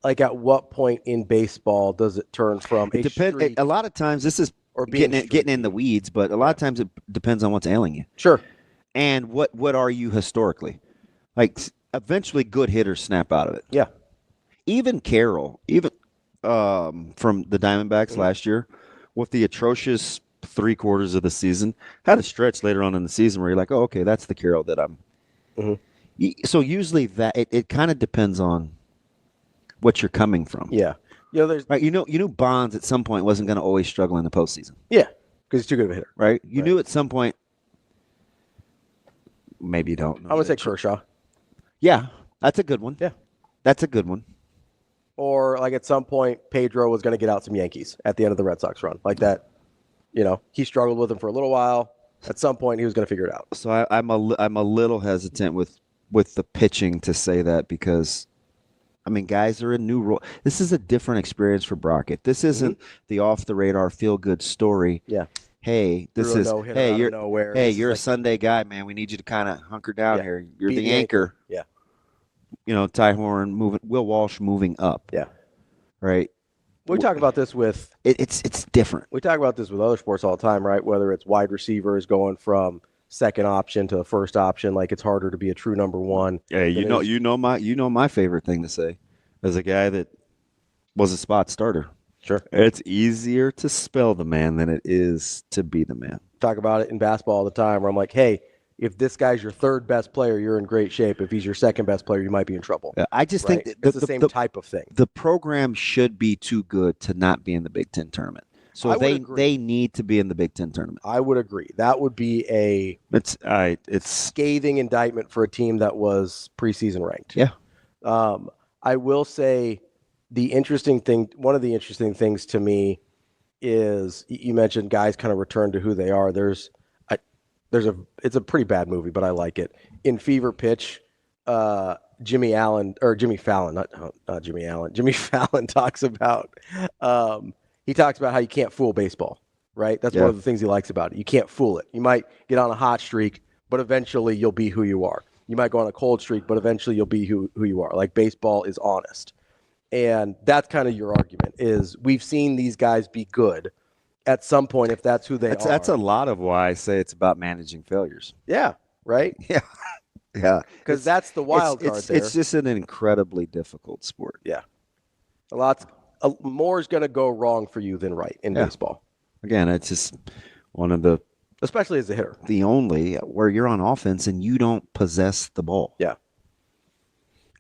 at what point in baseball does it turn from a streak? A lot of times this is getting in the weeds, but a lot of times it depends on what's ailing you. Sure. And what are you historically? Eventually, good hitters snap out of it. Yeah. Even Carroll, from the Diamondbacks last year, with the atrocious 3/4 of the season. Had a stretch later on in the season where you're like, oh, okay, that's the Carroll that I'm. So usually that it kind of depends on what you're coming from. Yeah. There's Right. You knew Bonds at some point wasn't going to always struggle in the postseason. yeah, because he's too good of a hitter. Right. You knew at some point. Maybe you don't know. I'm gonna say Kershaw. Yeah, that's a good one. Yeah. That's a good one. Or like at some point, Pedro was going to get out some Yankees at the end of the Red Sox run, like that. He struggled with him for a little while. At some point, he was going to figure it out. So I'm a little hesitant with the pitching to say that because, I mean, guys are in new role. This is a different experience for Brockett. This isn't the off the radar feel good story. Yeah. Hey, Threw a no-hitter out of nowhere. Hey, This is you're a like- Sunday guy, man. We need you to kind of hunker down Yeah. here. You're Be the the anchor. Yeah. Ty Horn moving, Will Walsh moving up. Yeah. Right. We talk about this with It's different. we talk about this with other sports all the time, right? Whether it's wide receivers going from second option to the first option, like it's harder to be a true number one. Yeah, you know my favorite thing to say as a guy that was a spot starter. Sure. It's easier to spell the man than it is to be the man. Talk about it in basketball all the time where I'm like, hey, if this guy's your third best player, you're in great shape. If he's your second best player, you might be in trouble. I just Right? think It's the same type of thing. The program should be too good to not be in the Big Ten tournament. So I would agree. they need to be in the Big Ten tournament. I would agree. That would be a It's scathing indictment for a team that was preseason ranked. Yeah. I will say one of the interesting things to me is you mentioned guys kind of return to who they are. It's a pretty bad movie, but I like it. In Fever Pitch, Jimmy Fallon talks about how you can't fool baseball, right? That's one of the things he likes about it. You can't fool it. You might get on a hot streak, but eventually you'll be who you are. You might go on a cold streak, but eventually you'll be who you are. Like baseball is honest. And that's kind of your argument is we've seen these guys be good at some point if that's who they are. That's a lot of why I say it's about managing failures. Yeah, right? Yeah. Yeah. Because that's the wild card there. It's just an incredibly difficult sport. Yeah. More is going to go wrong for you than right in baseball. Again, it's just one of the especially as a hitter. The only where you're on offense and you don't possess the ball. Yeah.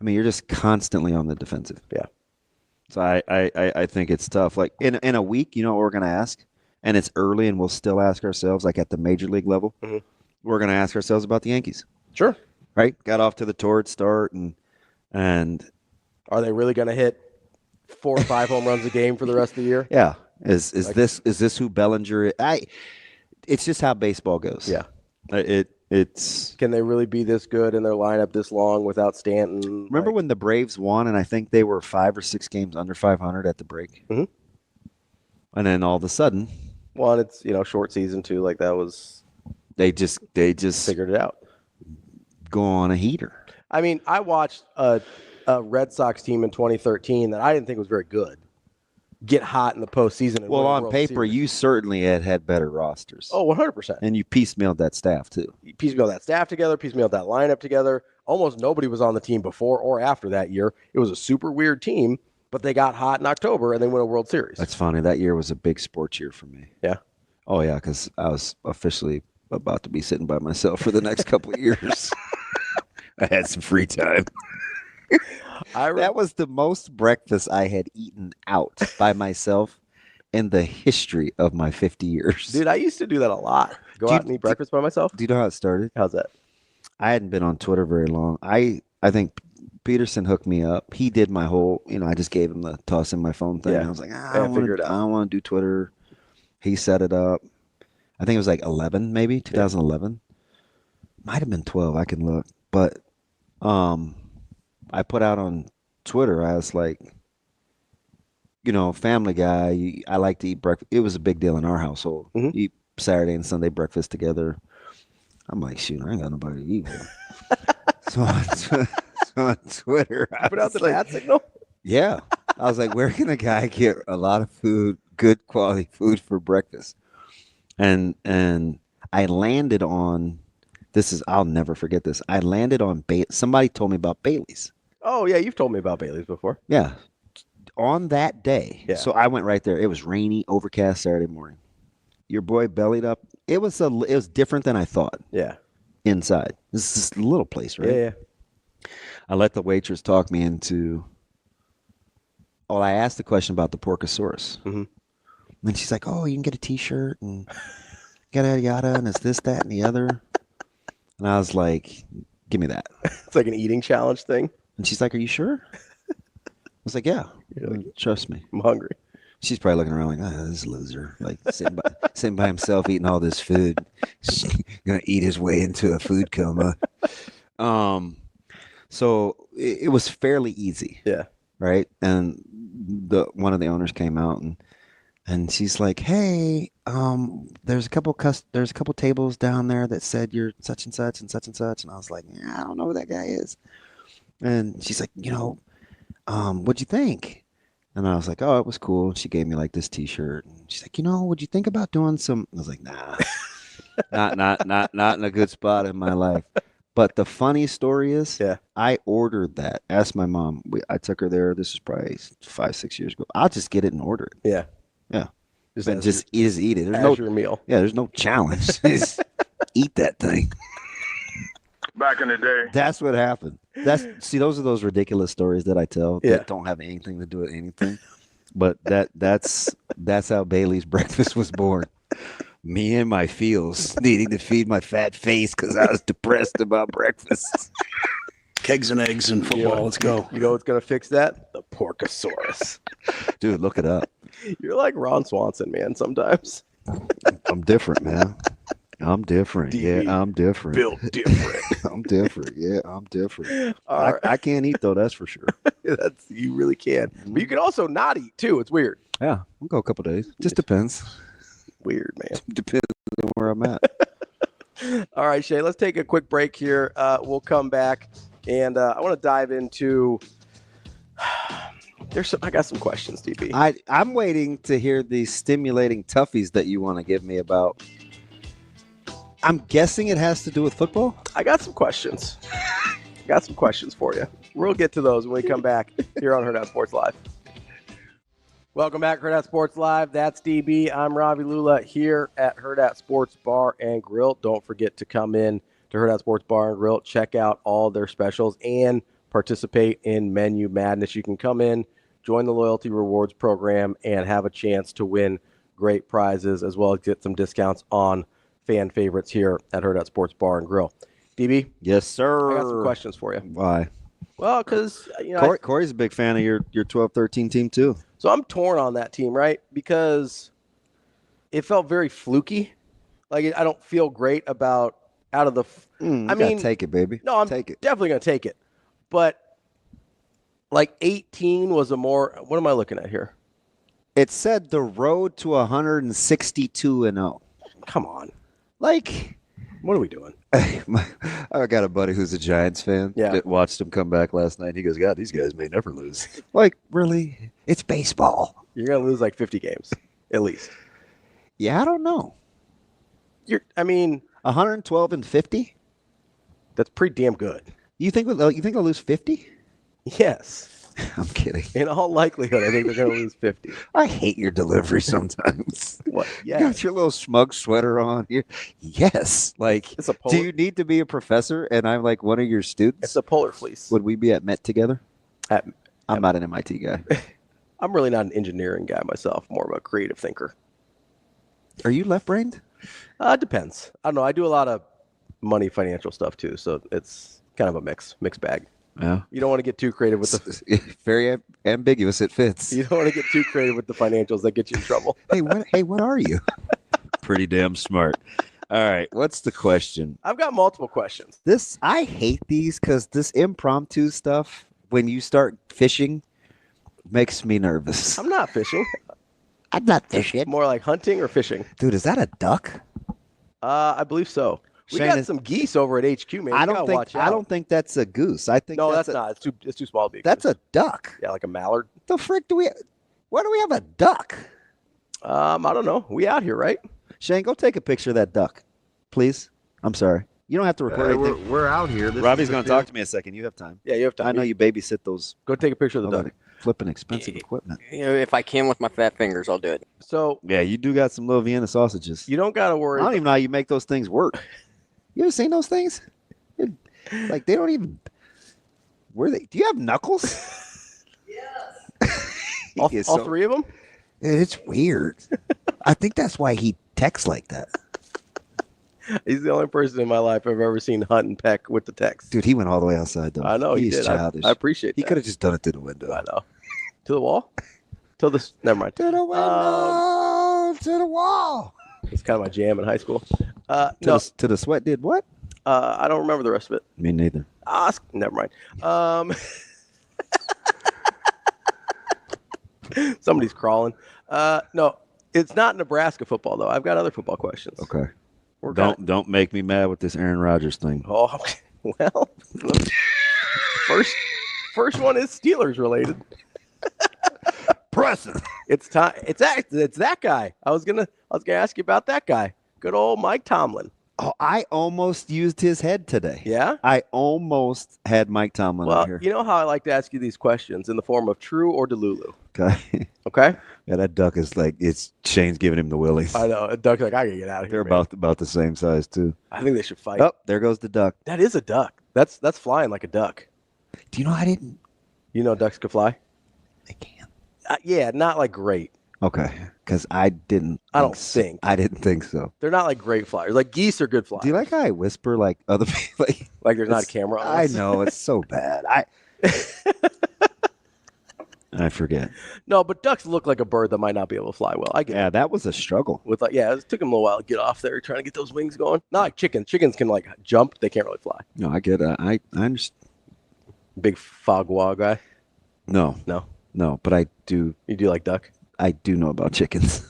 I mean, you're just constantly on the defensive. Yeah. So I think it's tough. Like in a week, you know what we're going to ask? And it's early and we'll still ask ourselves, like at the major league level, we're going to ask ourselves about the Yankees. Sure. Right? Got off to the torrid start and are they really going to hit 4 or 5 home runs a game for the rest of the year? Yeah. Is this who Bellinger is? It's just how baseball goes. Yeah. It's can they really be this good in their lineup this long without Stanton? Remember when the Braves won and I think they were 5 or 6 games under 500 at the break? Mm-hmm. And then all of a sudden, well, it's short season too. Like that was they just figured it out. Go on a heater. I mean, I watched a Red Sox team in 2013 that I didn't think was very good get hot in the postseason. And well, win a on World paper, Series. you certainly had better rosters. Oh, 100%. And you piecemealed that staff too. You piecemealed that staff together, piecemealed that lineup together. Almost nobody was on the team before or after that year. It was a super weird team, but they got hot in October and they won a World Series. That's funny. That year was a big sports year for me. Yeah. Oh yeah, because I was officially about to be sitting by myself for the next couple of years. I had some free time. That was the most breakfast I had eaten out by myself in the history of my 50 years. Dude, I used to do that a lot. Go out and eat breakfast by myself. Do you know how it started? How's that? I hadn't been on Twitter very long. I think Peterson hooked me up. He did my whole, I just gave him the toss in my phone thing. Yeah. I was like, I Yeah, don't figure it out. want to do Twitter. He set it up. I think it was like 11, maybe 2011. Might have been 12. I can look. But I put out on Twitter, I was like, Family Guy, I like to eat breakfast. It was a big deal in our household. Mm-hmm. Eat Saturday and Sunday breakfast together. I'm like, shoot, I ain't got nobody to eat with. So on Twitter, I Put out the was like, bat signal? yeah. I was like, where can a guy get a lot of food, good quality food for breakfast? And I landed on, I'll never forget this. I landed on, somebody told me about Bailey's. Oh, yeah, you've told me about Bailey's before. Yeah. On that day. Yeah. So I went right there. It was rainy, overcast Saturday morning. your boy bellied up. It was different than I thought. Yeah. Inside, this is a little place, right? Yeah. I let the waitress talk me into. Oh, I asked the question about the Porkosaurus. Mm-hmm. And she's like, "Oh, you can get a T-shirt and yada yada, and it's this, that, and the other." And I was like, "Give me that." It's like an eating challenge thing. And she's like, "Are you sure?" I was like, "Yeah, trust me." I'm hungry. She's probably looking around like, "Oh, this loser, like sitting by himself eating all this food, gonna eat his way into a food coma." So it was fairly easy. Yeah. Right. And one of the owners came out and she's like, "Hey, there's a couple tables down there that said you're such and such and such and such." And I was like, "Yeah, I don't know who that guy is." And she's like, "What'd you think?" And I was like, "Oh, it was cool." And she gave me like this T-shirt. And she's like, "Would you think about doing some?" I was like, "Nah, not in a good spot in my life." But the funny story is, I ordered that. Asked my mom. I took her there. This was probably 5-6 years ago. I'll just get it and order it. Yeah. Yeah. Just eat it. There's your meal. Yeah, there's no challenge. Just eat that thing. Back in the day. That's what happened. Those are those ridiculous stories that I tell that don't have anything to do with anything. But that's how Bailey's breakfast was born. Me and my feels needing to feed my fat face because I was depressed about breakfast. Kegs and eggs and football. Let's go. You know what's going to fix that? The Porkosaurus. Dude, look it up. You're like Ron Swanson, man, sometimes. I'm different, man. I'm different. DB, yeah, I'm different. Built different. I'm different. Yeah, I'm different. All right. I can't eat, though, that's for sure. You really can. But you can also not eat, too. It's weird. Yeah, we'll go a couple days. Just depends. Weird, man. Depends on where I'm at. All right, Shay, let's take a quick break here. We'll come back, and I want to dive into I got some questions, DB. I'm waiting to hear these stimulating toughies that you want to give me about. I'm guessing it has to do with football? I got some questions. Got some questions for you. We'll get to those when we come back here on Hurrdat Sports Live. Welcome back, Hurrdat Sports Live. That's DB. I'm Ravi Lulla here at Hurrdat Sports Bar and Grill. Don't forget to come in to Hurrdat Sports Bar and Grill. Check out all their specials and participate in Menu Madness. You can come in, join the Loyalty Rewards program, and have a chance to win great prizes as well as get some discounts on fan favorites here at Hurrdat Sports Bar and Grill. DB? Yes, sir. I got some questions for you. Why? Well, because Corey's a big fan of your 12-13 team, too. So I'm torn on that team, right? Because it felt very fluky. Like I don't feel great about out of the. I mean, take it, baby. No, I'm take it. Definitely gonna take it. But like 18 was a more. What am I looking at here? It said the road to 162-0. Come on. Like, what are we doing? I got a buddy who's a Giants fan that watched him come back last night. He goes, "God, these guys may never lose." Like, really? It's baseball. You're gonna lose like 50 games, at least. Yeah, I don't know. 112-50. That's pretty damn good. You think they'll lose 50? Yes. I'm kidding. In all likelihood, I think they're going to lose 50. I hate your delivery sometimes. What? Yeah. You got your little smug sweater on here. Yes. Like, it's a do you need to be a professor and I'm like one of your students? It's a polar fleece. Would we be at Met together? I'm not an MIT guy. I'm really not an engineering guy myself, more of a creative thinker. Are you left-brained? It depends. I don't know. I do a lot of money financial stuff too, so it's kind of a mixed bag. Yeah. You don't want to get too creative with the very ambiguous. It fits. You don't want to get too creative with the financials that get you in trouble. What are you? Pretty damn smart. All right, what's the question? I've got multiple questions. I hate these because this impromptu stuff, when you start fishing, makes me nervous. I'm not fishing. I'm not fishing. More like hunting or fishing. Dude, is that a duck? I believe so. We Shane, got some geese over at HQ, man. I don't think that's a goose. I think that's not. It's too small to be. That's a duck. Yeah, like a mallard. The frick why do we have a duck? I don't know. We out here, right? Shane, go take a picture of that duck, please. I'm sorry. You don't have to record anything. We're out here. Robbie's going to talk to me a second. You have time. Yeah, you have time. I know you babysit those. Go take a picture of the duck. flipping expensive equipment. If I can with my fat fingers, I'll do it. So Yeah, you do got some little Vienna sausages. you don't got to I worry. don't even know how you make those things work. You ever seen those things? Like they don't even. Where they? Do you have knuckles? all three of them? It's weird. I think that's why he texts like that. He's the only person in my life I've ever seen hunt and peck with the text. Dude, he went all the way outside though. I know he He's did. childish. I appreciate He that. could have just done it through the window. I know. To the wall? To the never mind. To the window, to the wall. It's kind of my jam in high school. To the sweat did what? I don't remember the rest of it. Me neither. Never mind. Somebody's crawling. No, it's not Nebraska football though. I've got other football questions. Okay. We're Don't make me mad with this Aaron Rodgers thing. Oh well. First one is Steelers related. Pressing. It's time. It's that guy. I was gonna ask you about that guy. Good old Mike Tomlin. Oh, I almost used his head today. Yeah. I almost had Mike Tomlin Well, on here. you know how I like to ask you these questions in the form of true or Delulu. Okay. Okay. Yeah, that duck is like Shane's giving him the willies. I know. Duck's like, I gotta get out of here. They're man. about the same size too. I think they should fight. Oh, there goes the duck. That is a duck. That's flying like a duck. Do you know I didn't? You know ducks can fly? They can. Yeah, not like great. Okay, because I didn't. I don't think. I didn't think so. They're not like great flyers. Like geese are good flyers. Do you like how I whisper like other people? Like there's not a camera on I us? know it's so bad. I forget. No, but ducks look like a bird that might not be able to fly well. I get it. Yeah, that was a struggle. It took them a little while to get off there, trying to get those wings going. Not like chickens. Chickens can like jump. They can't really fly. No, I get it. I understand. Big fogwa guy. No, but I do. You do like duck? I do know about chickens.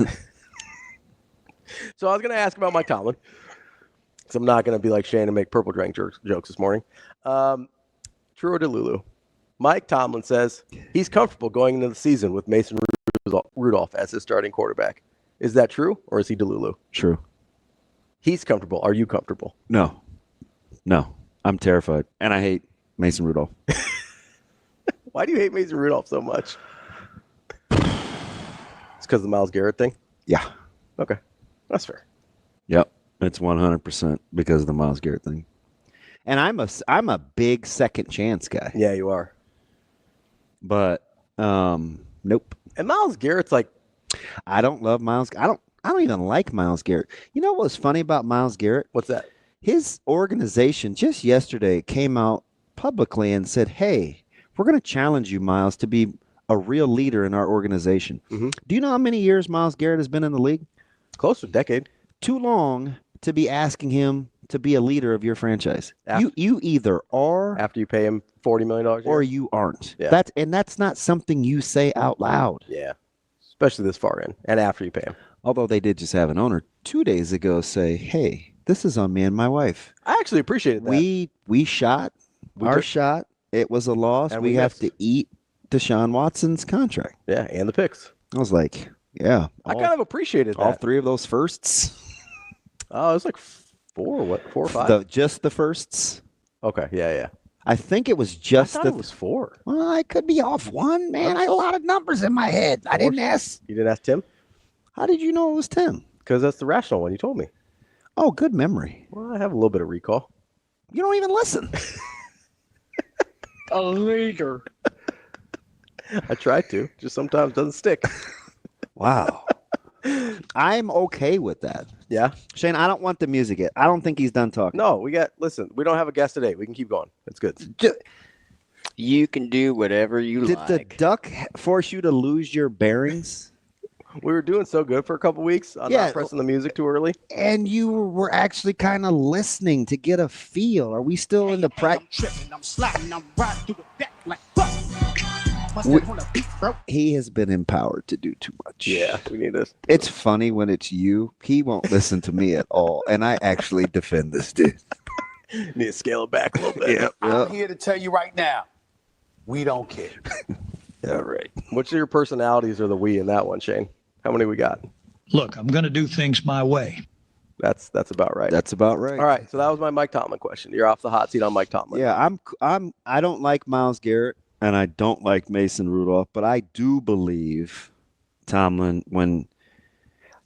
So I was going to ask about Mike Tomlin. So I'm not going to be like Shane and make purple drink jokes this morning. True or Delulu? Mike Tomlin says he's comfortable going into the season with Mason Rudolph as his starting quarterback. Is that true or is he Delulu? True. He's comfortable. Are you comfortable? No. I'm terrified, and I hate Mason Rudolph. Why do you hate Mason Rudolph so much? It's because of the Myles Garrett thing? Yeah. Okay. That's fair. Yep. It's 100% because of the Myles Garrett thing. And I'm a big second chance guy. Yeah, you are. But nope. And Myles Garrett's like, I don't love Myles. I don't even like Myles Garrett. You know what was funny about Myles Garrett? what's that? His organization just yesterday came out publicly and said, "Hey, we're going to challenge you, Myles, to be a real leader in our organization." Mm-hmm. Do you know how many years Myles Garrett has been in the league? Close to a decade. Too long to be asking him to be a leader of your franchise. After- You either are After you pay him $40 million a year? or you aren't. Yeah. That's not something you say out loud. Yeah. Especially this far in and after you pay him. Although they did just have an owner 2 days ago say, "Hey, this is on me and my wife. I actually appreciated that. We shot our took- shot. It was a loss. And we we have missed. to eat Deshaun Watson's contract." Yeah, and the picks. I was like, yeah. I kind of appreciated all that. three of those firsts. Oh, it was like four or five? Just the firsts. Okay, yeah. I think it was I just thought it was four. Well, I could be off one, man. I had a lot of numbers in my head. I didn't ask. You didn't ask Tim? How did you know it was 10? Because that's the rational one. You told me. Oh, good memory. Well, I have a little bit of recall. You don't even listen. A leader. I try to. Just sometimes doesn't stick. Wow. I'm okay with that. Yeah? Shane, I don't want the music yet. I don't think he's done talking. No, listen, we don't have a guest today. We can keep going. It's good. You can do whatever you Did the like. duck force you to lose your bearings? We were doing so good for a couple weeks. I'm Yeah. not pressing the music too early. And you were actually kind of listening to get a feel. Are we still in the practice? He has been empowered to do too much. Yeah, we need this. It's funny when it's you. He won't listen to me at all. And I actually defend this dude. Need to scale it back a little bit. Yeah. I'm here to tell you right now, we don't care. All right. Which of your personalities are the we in that one, Shane? How many we got? Look, I'm going to do things my way. That's about right. That's about right. All right, so that was my Mike Tomlin question. You're off the hot seat on Mike Tomlin. Yeah, I don't like Myles Garrett. and I don't like Mason Rudolph, but I do believe Tomlin when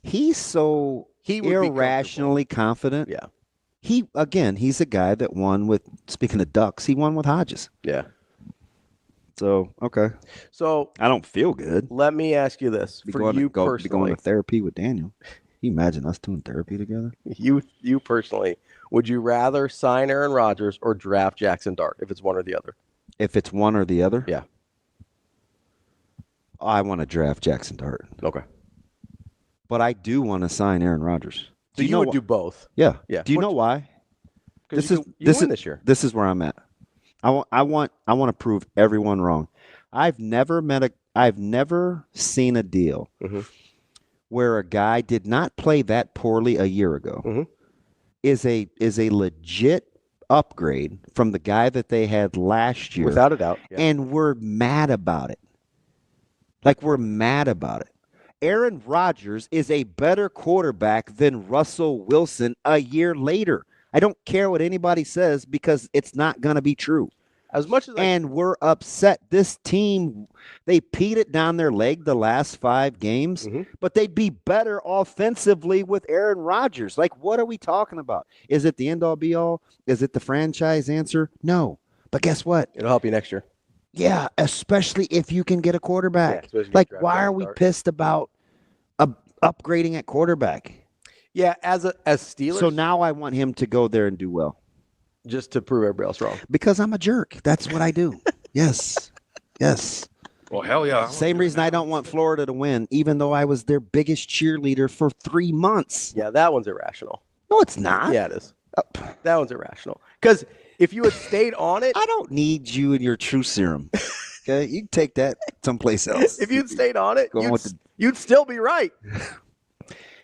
he's so He would be irrationally confident. Yeah. He's a guy that won with, speaking of Ducks, he won with Hodges. Yeah. So, okay. So I don't feel good. let me ask you this. Be For going, you be going personally, to therapy with Daniel. Can you imagine us doing therapy together? you personally, would you rather sign Aaron Rodgers or draft Jackson Dart if it's one or the other? If it's one or the other? Yeah. I want to draft Jackson Dart. Okay. But I do want to sign Aaron Rodgers. So you would do both. Yeah. Yeah. Do you know why? This This is is this this year. This is where I'm at. I want to prove everyone wrong. I've never seen a deal Mhm. where a guy did not play that poorly a year ago. Mhm. Is a legit upgrade from the guy that they had last year. Without a doubt. Yeah. And we're mad about it. Like, we're mad about it. Aaron Rodgers is a better quarterback than Russell Wilson a year later. I don't care what anybody says because it's not going to be true. As much as And we're upset. This team, they peed it down their leg the last 5 games, Mhm. but they'd be better offensively with Aaron Rodgers. Like, what are we talking about? Is it the end-all, be-all? Is it the franchise answer? No. But guess what? it'll help you next year. Yeah, especially if you can get a quarterback. especially if you Like, draft why Jackson are we Dart. pissed about upgrading at quarterback? Yeah, as Steelers, So now I want him to go there and do well. just to prove everybody else wrong. Because I'm a jerk. That's what I do. Yes. Yes. Well, hell yeah. Same reason I don't want Florida to win, even though I was their biggest cheerleader for 3 months. Yeah, that one's irrational. No, it's not. Yeah, it is. That one's irrational. Because if you had stayed on it, I don't need you and your true serum. Okay? You can take that someplace else. if you'd stayed on it, Go on with you'd still be right.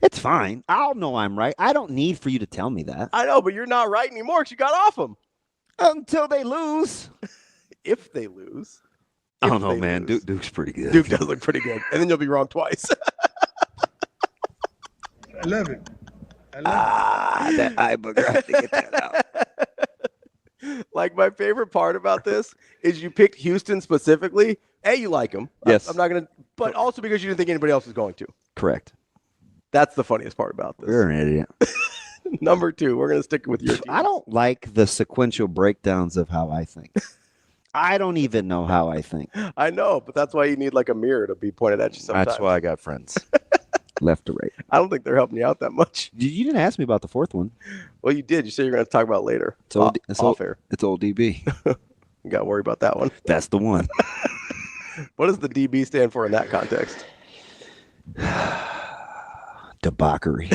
It's fine. I'll know I'm right. I don't need for you to tell me that. I know, but you're not right anymore because you got off them. Until they lose. If they lose. I don't If know, they man. lose. Duke's pretty good. Duke does look pretty good. And then you'll be wrong twice. I love it. That eye booger. I have to get that out. Like, my favorite part about this is you picked Houston specifically. A, you like him. Yes. I'm not going to, but also because you didn't think anybody else was going to. Correct. That's the funniest part about this. You're an idiot. Number 2, we're going to stick with your team. I don't like the sequential breakdowns of how I think. I don't even know how I think. I know, but that's why you need like a mirror to be pointed at you sometimes. That's why I got friends. Left to right. I don't think they're helping you out that much. You didn't ask me about the 4th one. Well, you did. You said you're going to talk about it later. It's old, Off air. It's old DB. You got to worry about that one. That's the one. What does the DB stand for in that context? Debauchery.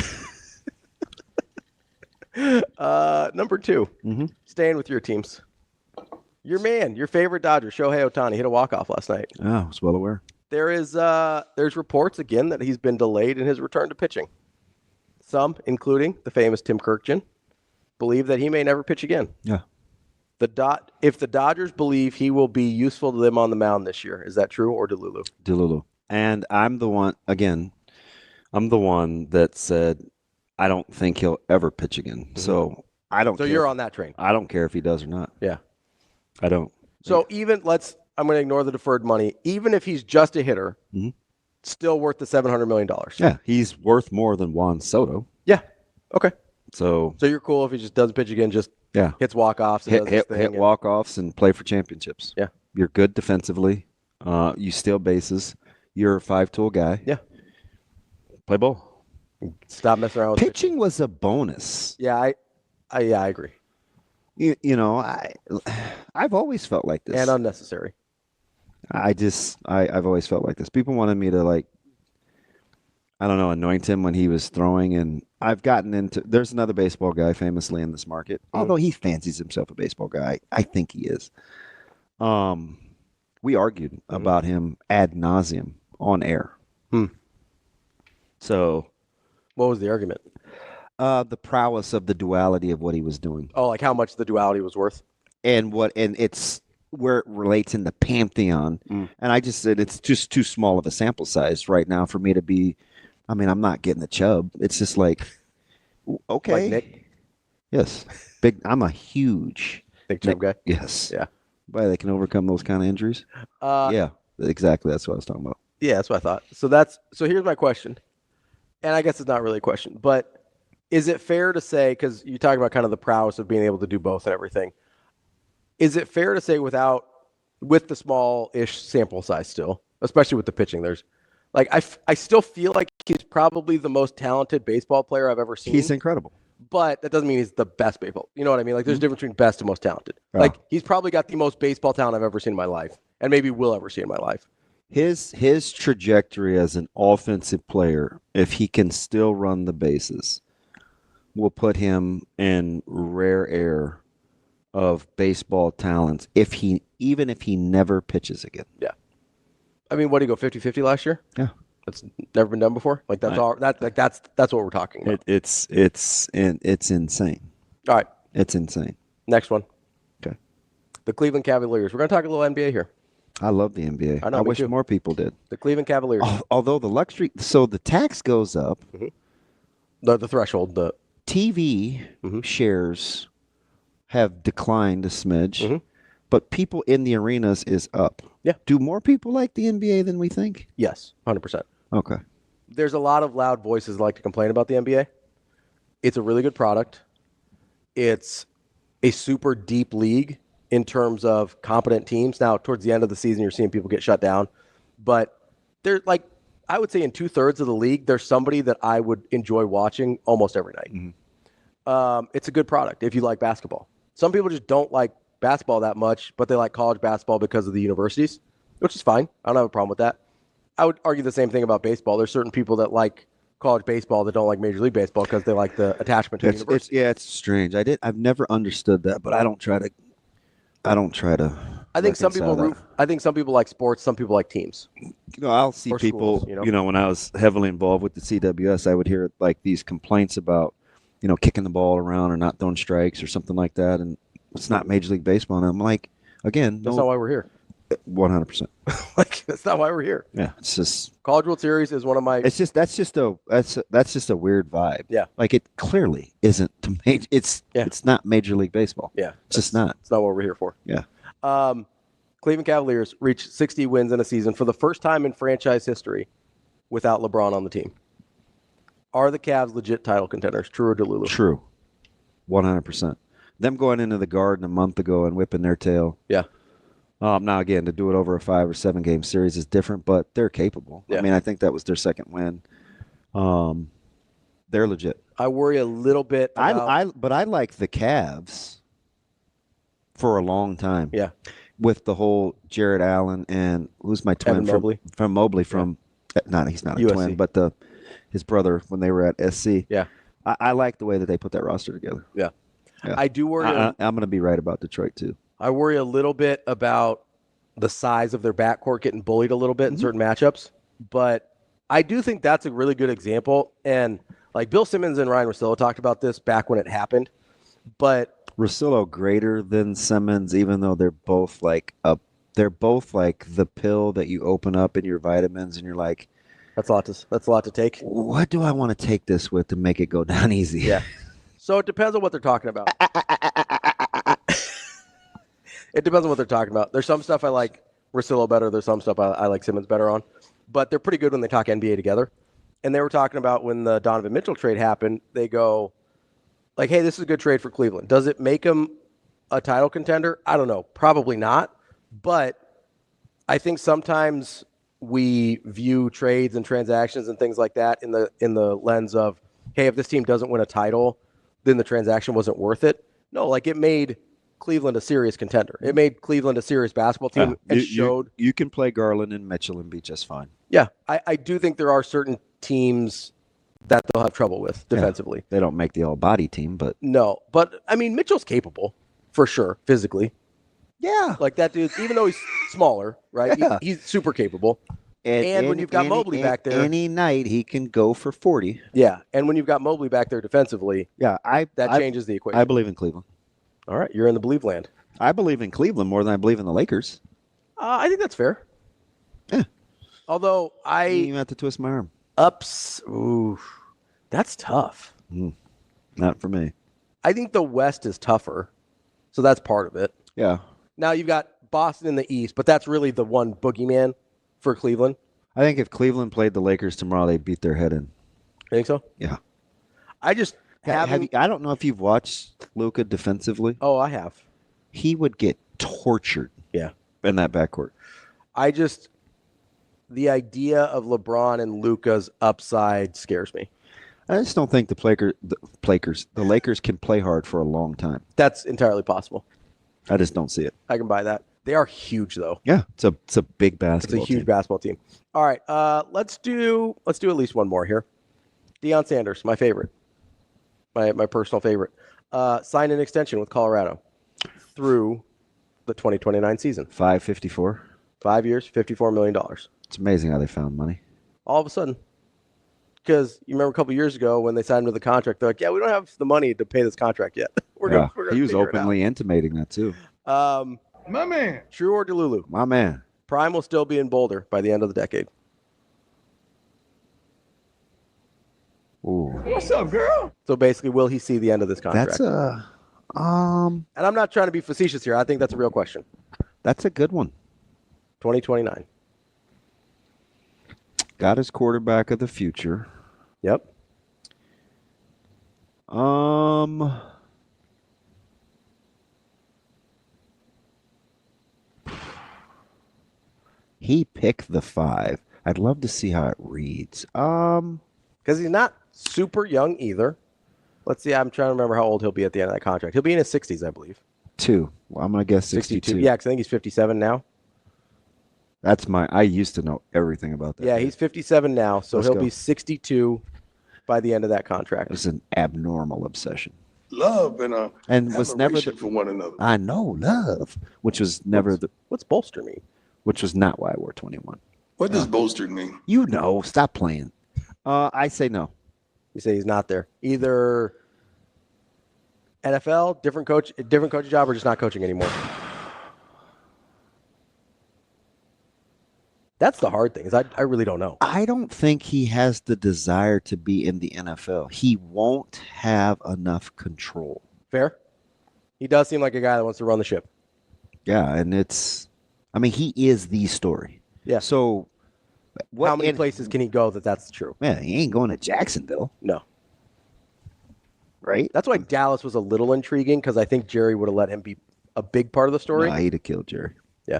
Number 2, Mhm. staying with your teams. Your man, your favorite Dodger, Shohei Ohtani, hit a walk-off last night. Oh, I was well aware. There's reports again that he's been delayed in his return to pitching. Some, including the famous Tim Kirkjian, believe that he may never pitch again. Yeah. If the Dodgers believe he will be useful to them on the mound this year, is that true or Delulu? Delulu. And I'm the one that said I don't think he'll ever pitch again. So I don't So care. you're on that train. I don't care if he does or not. Yeah. I don't. So I'm going to ignore the deferred money. Even if he's just a hitter, Mhm. still worth the $700 million. Yeah, he's worth more than Juan Soto. Yeah. Okay. So So you're cool if he just doesn't pitch again, just yeah, hits walk-offs and does his hit thing and- walk-offs and play for championships. Yeah. You're good defensively. You steal bases. You're a 5-tool guy. Yeah. Play ball. Stop messing around with Pitching was a bonus. Yeah, I agree. You know, I've always felt like this. And unnecessary. I've always felt like this. People wanted me to, like, I don't know, anoint him when he was throwing, and I've gotten into. There's another baseball guy famously in this market, although he fancies himself a baseball guy. I think he is. We argued about him ad nauseum on air. So, What was the argument? the prowess of the duality of what he was doing, Oh, like how much the duality was worth? and it's where it relates in the pantheon. And I just said it's just too small of a sample size right now for me to be. I mean, I'm not getting the chub. It's just like, okay, Like Nick, yes, big. I'm a huge Nick Chubb guy. Yes, Yeah. Why they can overcome those kind of injuries? Yeah. Yeah, exactly. That's what I was talking about. Yeah, that's what I thought. So here's my question, and I guess it's not really a question, but is it fair to say, because you talk about kind of the prowess of being able to do both and everything, is it fair to say with the small-ish sample size still, especially with the pitching, there's like I still feel like he's probably the most talented baseball player I've ever seen. He's incredible. But that doesn't mean he's the best baseball. You know what I mean? Like there's a difference between best and most talented. Yeah. Like he's probably got the most baseball talent I've ever seen in my life, and maybe will ever see in my life. His trajectory as an offensive player, if he can still run the bases, will put him in rare air of baseball talents even if he never pitches again. Yeah. I mean, what did he go 50-50 last year? Yeah. That's never been done before. Like that's what we're talking about. It's insane. All right. It's insane. Next one. Okay. The Cleveland Cavaliers. We're going to talk a little NBA here. I love the NBA. I know, I me wish too. more people did. The Cleveland Cavaliers. Although the luxury, so the tax goes up. The threshold. The TV shares have declined a smidge, but people in the arenas is up. Yeah. Do more people like the NBA than we think? yes, 100%. Okay. There's a lot of loud voices that like to complain about the NBA. It's a really good product. It's a super deep league in terms of competent teams. Now, towards the end of the season, you're seeing people get shut down. But they're like, I would say in 2/3 of the league, there's somebody that I would enjoy watching almost every night. It's a good product if you like basketball. Some people just don't like basketball that much, but they like college basketball because of the universities, which is fine. I don't have a problem with that. I would argue the same thing about baseball. There's certain people that like college baseball that don't like Major League Baseball because they like the attachment to the university. It's strange. I've never understood that, but I don't try to. I think some people reconcile that. I think some people like sports, some people like teams. I'll see Or people, schools, you know? when I was heavily involved with the CWS, I would hear like these complaints about, kicking the ball around or not throwing strikes or something like that. And it's not Major League Baseball. And I'm like, again, That's not why we're here. 100%. Like that's not why we're here. Yeah. It's just, College World Series is one of my. that's just a weird vibe. Yeah. Like it clearly isn't it's not Major League Baseball. Yeah, It's just not. It's not what we're here for. Yeah. Cleveland Cavaliers reached 60 wins in a season for the first time in franchise history without LeBron on the team. Are the Cavs legit title contenders? True or Delulu? True. 100%. Them going into the Garden a month ago and whipping their tail. Yeah. Now, again, to do it over a 5 or 7 game series is different, but they're capable. Yeah. I mean, I think that was their second win. They're legit. I worry a little bit about. But I like the Cavs for a long time. Yeah. With the whole Jared Allen and who's my twin Evan from Mobley. From Mobley from he's not a USC. twin, but his brother when they were at SC. Yeah. I like the way that they put that roster together. Yeah. Yeah. I do worry. I'm going to be right about Detroit too. I worry a little bit about the size of their backcourt getting bullied a little bit in certain matchups, but I do think that's a really good example. And like Bill Simmons and Ryan Russillo talked about this back when it happened, but Russillo greater than Simmons, even though they're both like the pill that you open up in your vitamins, and you're like, that's a lot to take. what do I want to take this with to make it go down easy? Yeah. So it depends on what they're talking about. It depends on what they're talking about. There's some stuff I like Russillo better. There's some stuff I like Simmons better on. But they're pretty good when they talk NBA together. And they were talking about when the Donovan Mitchell trade happened, they go, like, hey, this is a good trade for Cleveland. Does it make them a title contender? I don't know. Probably not. But I think sometimes we view trades and transactions and things like that in the lens of, hey, if this team doesn't win a title, then the transaction wasn't worth it. No, like it made Cleveland a serious contender. It made Cleveland a serious basketball team and showed. You can play Garland and Mitchell and be just fine. Yeah, I do think there are certain teams that they'll have trouble with defensively. Yeah, they don't make the all-body team, but no. But, I mean, Mitchell's capable for sure physically. yeah. Like that dude, even though he's smaller, right? Yeah. He's super capable. And when you've got Mobley back there. Any night he can go for 40. Yeah, and when you've got Mobley back there defensively, Yeah, that changes the equation. I believe in Cleveland. All right, you're in the believe land. I believe in Cleveland more than I believe in the Lakers. I think that's fair. Yeah. Although You even have to twist my arm. ooh, that's tough. Not for me. I think the West is tougher, so that's part of it. Yeah. Now you've got Boston in the East, but that's really the one boogeyman for Cleveland. I think if Cleveland played the Lakers tomorrow, they'd beat their head in. You think so? Yeah. I just I don't know if you've watched Luka defensively. Oh, I have. He would get tortured. Yeah. In that backcourt. The idea of LeBron and Luka's upside scares me. I just don't think the Lakers can play hard for a long time. That's entirely possible. I just don't see it. I can buy that. They are huge, though. Yeah, it's a big basketball. It's a huge basketball team. All right, let's do at least one more here. Deion Sanders, my favorite, my personal favorite, signed an extension with Colorado through the 2029 season. 554. 5 years, $54 million. It's amazing how they found money. All of a sudden, because you remember a couple years ago when they signed him to the contract, they're like, "Yeah, we don't have the money to pay this contract yet." We're gonna he was figure it out. openly intimating that too. My man. True or Delulu? My man. Prime will still be in Boulder by the end of the decade. Ooh. What's up, girl? So basically, will he see the end of this contract? That's a And I'm not trying to be facetious here. I think that's a real question. that's a good one. 2029. Got his quarterback of the future. Yep. He picked the 5. I'd love to see how it reads. Because he's not super young either. Let's see. I'm trying to remember how old he'll be at the end of that contract. He'll be in his 60s, I believe. 2. Well, I'm gonna guess 62. Yeah, because I think he's 57 now. That's I used to know everything about that. Yeah, he's 57 now, so Let's he'll go. be 62 by the end of that contract. It's an abnormal obsession. Love and Was never admiration for one another. I know love, which was never What's bolster mean? which was not why I wore 21. What does bolstered mean? You know, stop playing. I say no. You say he's not there. Either NFL, different coaching job, or just not coaching anymore. That's the hard thing. Is I really don't know. I don't think he has the desire to be in the NFL. He won't have enough control. Fair. He does seem like a guy that wants to run the ship. Yeah, and he is the story. Yeah. So How many places can he go that's true? Man, he ain't going to Jacksonville, No. right? That's why Dallas was a little intriguing, because I think Jerry would have let him be a big part of the story. No, he'd have killed Jerry. Yeah.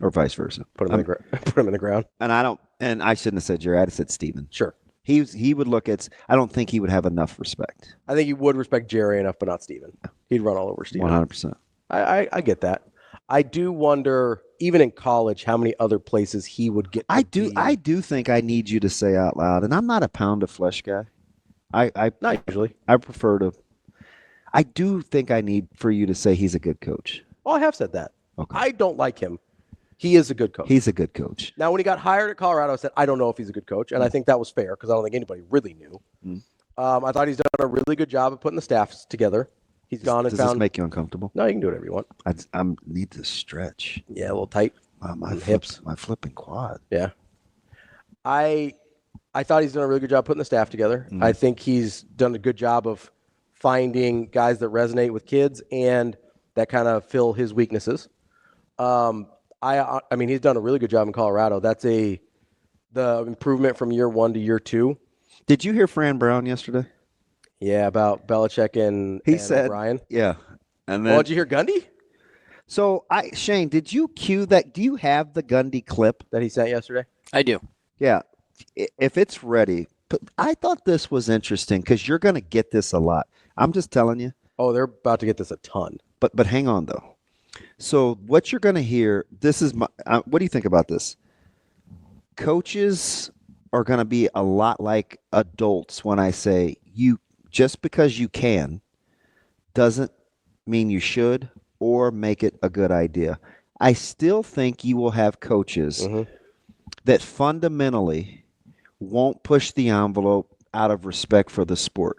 Or vice versa. Put him in the ground. And I shouldn't have said Jerry. I'd have said Steven. Sure. He would look at. I don't think he would have enough respect. I think he would respect Jerry enough, but not Steven. He'd run all over Steven. 100%. I get that. I do wonder, even in college, how many other places he would get. I do think I need you to say out loud, and I'm not a pound of flesh guy. Not usually. I prefer to. I do think I need for you to say he's a good coach. Oh, I have said that. Okay. I don't like him. He is a good coach. He's a good coach. Now, when he got hired at Colorado, I said, I don't know if he's a good coach. And I think that was fair, because I don't think anybody really knew. I thought he's done a really good job of putting the staffs together. He's gone and Does found. this make you uncomfortable? No, you can do whatever you want. I need to stretch. Yeah, a little tight. My hips. My flipping quad. Yeah. I thought he's done a really good job putting the staff together. I think he's done a good job of finding guys that resonate with kids and that kind of fill his weaknesses. I mean, he's done a really good job in Colorado. That's the improvement from year 1 to year 2. Did you hear Fran Brown yesterday? Yeah, about Belichick and said, O'Brien. Yeah. And then, Oh, did you hear Gundy so Shane, did you cue that? Do you have the Gundy clip? that he sent yesterday? I do. Yeah. If it's ready, but I thought this was interesting because you're going to get this a lot. I'm just telling you. Oh, they're about to get this a ton. But hang on though. So what you're going to hear, this is my. What do you think about this? Coaches are going to be a lot like adults when I say you just because you can doesn't mean you should or make it a good idea. I still think you will have coaches that fundamentally won't push the envelope out of respect for the sport.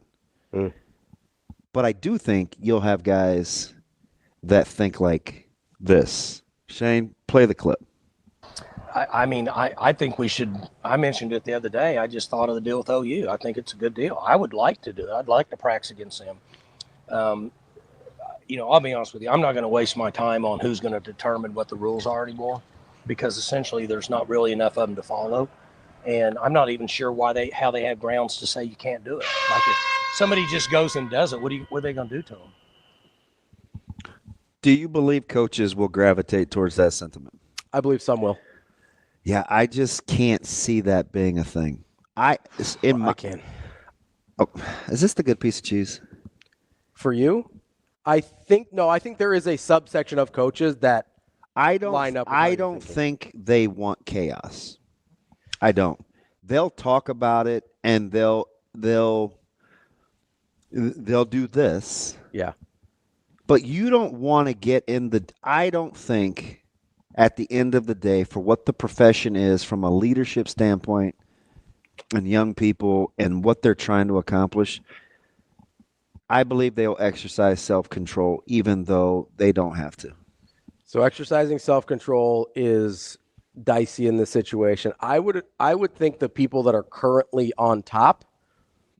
But I do think you'll have guys that think like this. Shane, play the clip. I think we should. I mentioned it the other day. I just thought of the deal with OU. I think it's a good deal. I would like to do it. I'd like to practice against them. I'll be honest with you. I'm not going to waste my time on who's going to determine what the rules are anymore, because essentially there's not really enough of them to follow. And I'm not even sure how they have grounds to say you can't do it. Like if somebody just goes and does it, what are they going to do to them? Do you believe coaches will gravitate towards that sentiment? I believe some will. Yeah, I just can't see that being a thing. I can. Oh, is this the good piece of cheese? For you? I think there is a subsection of coaches that line up. I don't think they want chaos. I don't. They'll talk about it and they'll do this. Yeah. But you don't want to get I don't think at the end of the day, for what the profession is from a leadership standpoint and young people and what they're trying to accomplish, I believe they'll exercise self-control even though they don't have to. So exercising self-control is dicey in this situation. I would think the people that are currently on top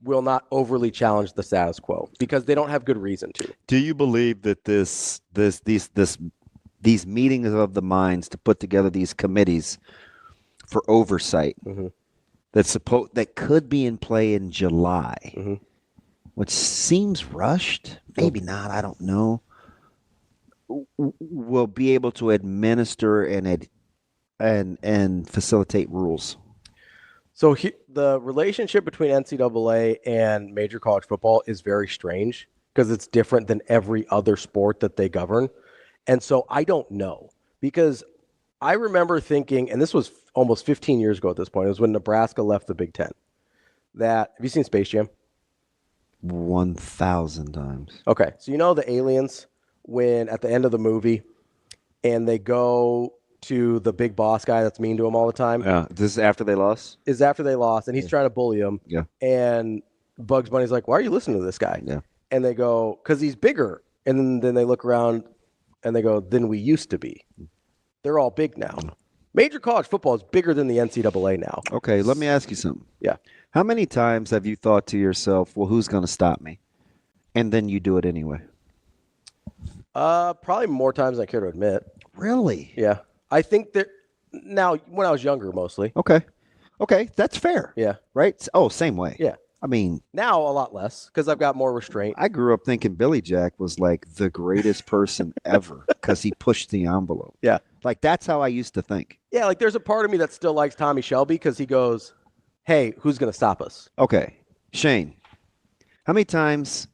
will not overly challenge the status quo because they don't have good reason to. Do you believe that these meetings of the minds to put together these committees for oversight that could be in play in July, which seems rushed, maybe not, I don't know, will be able to administer and facilitate rules? So the relationship between NCAA and major college football is very strange because it's different than every other sport that they govern. And so I don't know, because I remember thinking, and this was almost 15 years ago at this point, it was when Nebraska left the Big Ten, have you seen Space Jam? 1,000 times. Okay. So the aliens, when at the end of the movie and they go to the big boss guy that's mean to him all the time. Yeah. This is after they lost? Is after they lost, and he's trying to bully him. Yeah. And Bugs Bunny's like, why are you listening to this guy? Yeah. And they go, because he's bigger. And then they look around and they go, then we used to be. They're all big now. Major college football is bigger than the NCAA now. Okay, let me ask you something. Yeah. How many times have you thought to yourself, well, who's going to stop me? And then you do it anyway? Probably more times than I care to admit. Really? Yeah. I think that now, when I was younger, mostly. Okay, that's fair. Yeah. Right? Oh, same way. Yeah. I mean, now a lot less because I've got more restraint. I grew up thinking Billy Jack was like the greatest person ever because he pushed the envelope. Yeah. Like that's how I used to think. Yeah, like there's a part of me that still likes Tommy Shelby because he goes, hey, who's going to stop us? Okay. Shane, how many times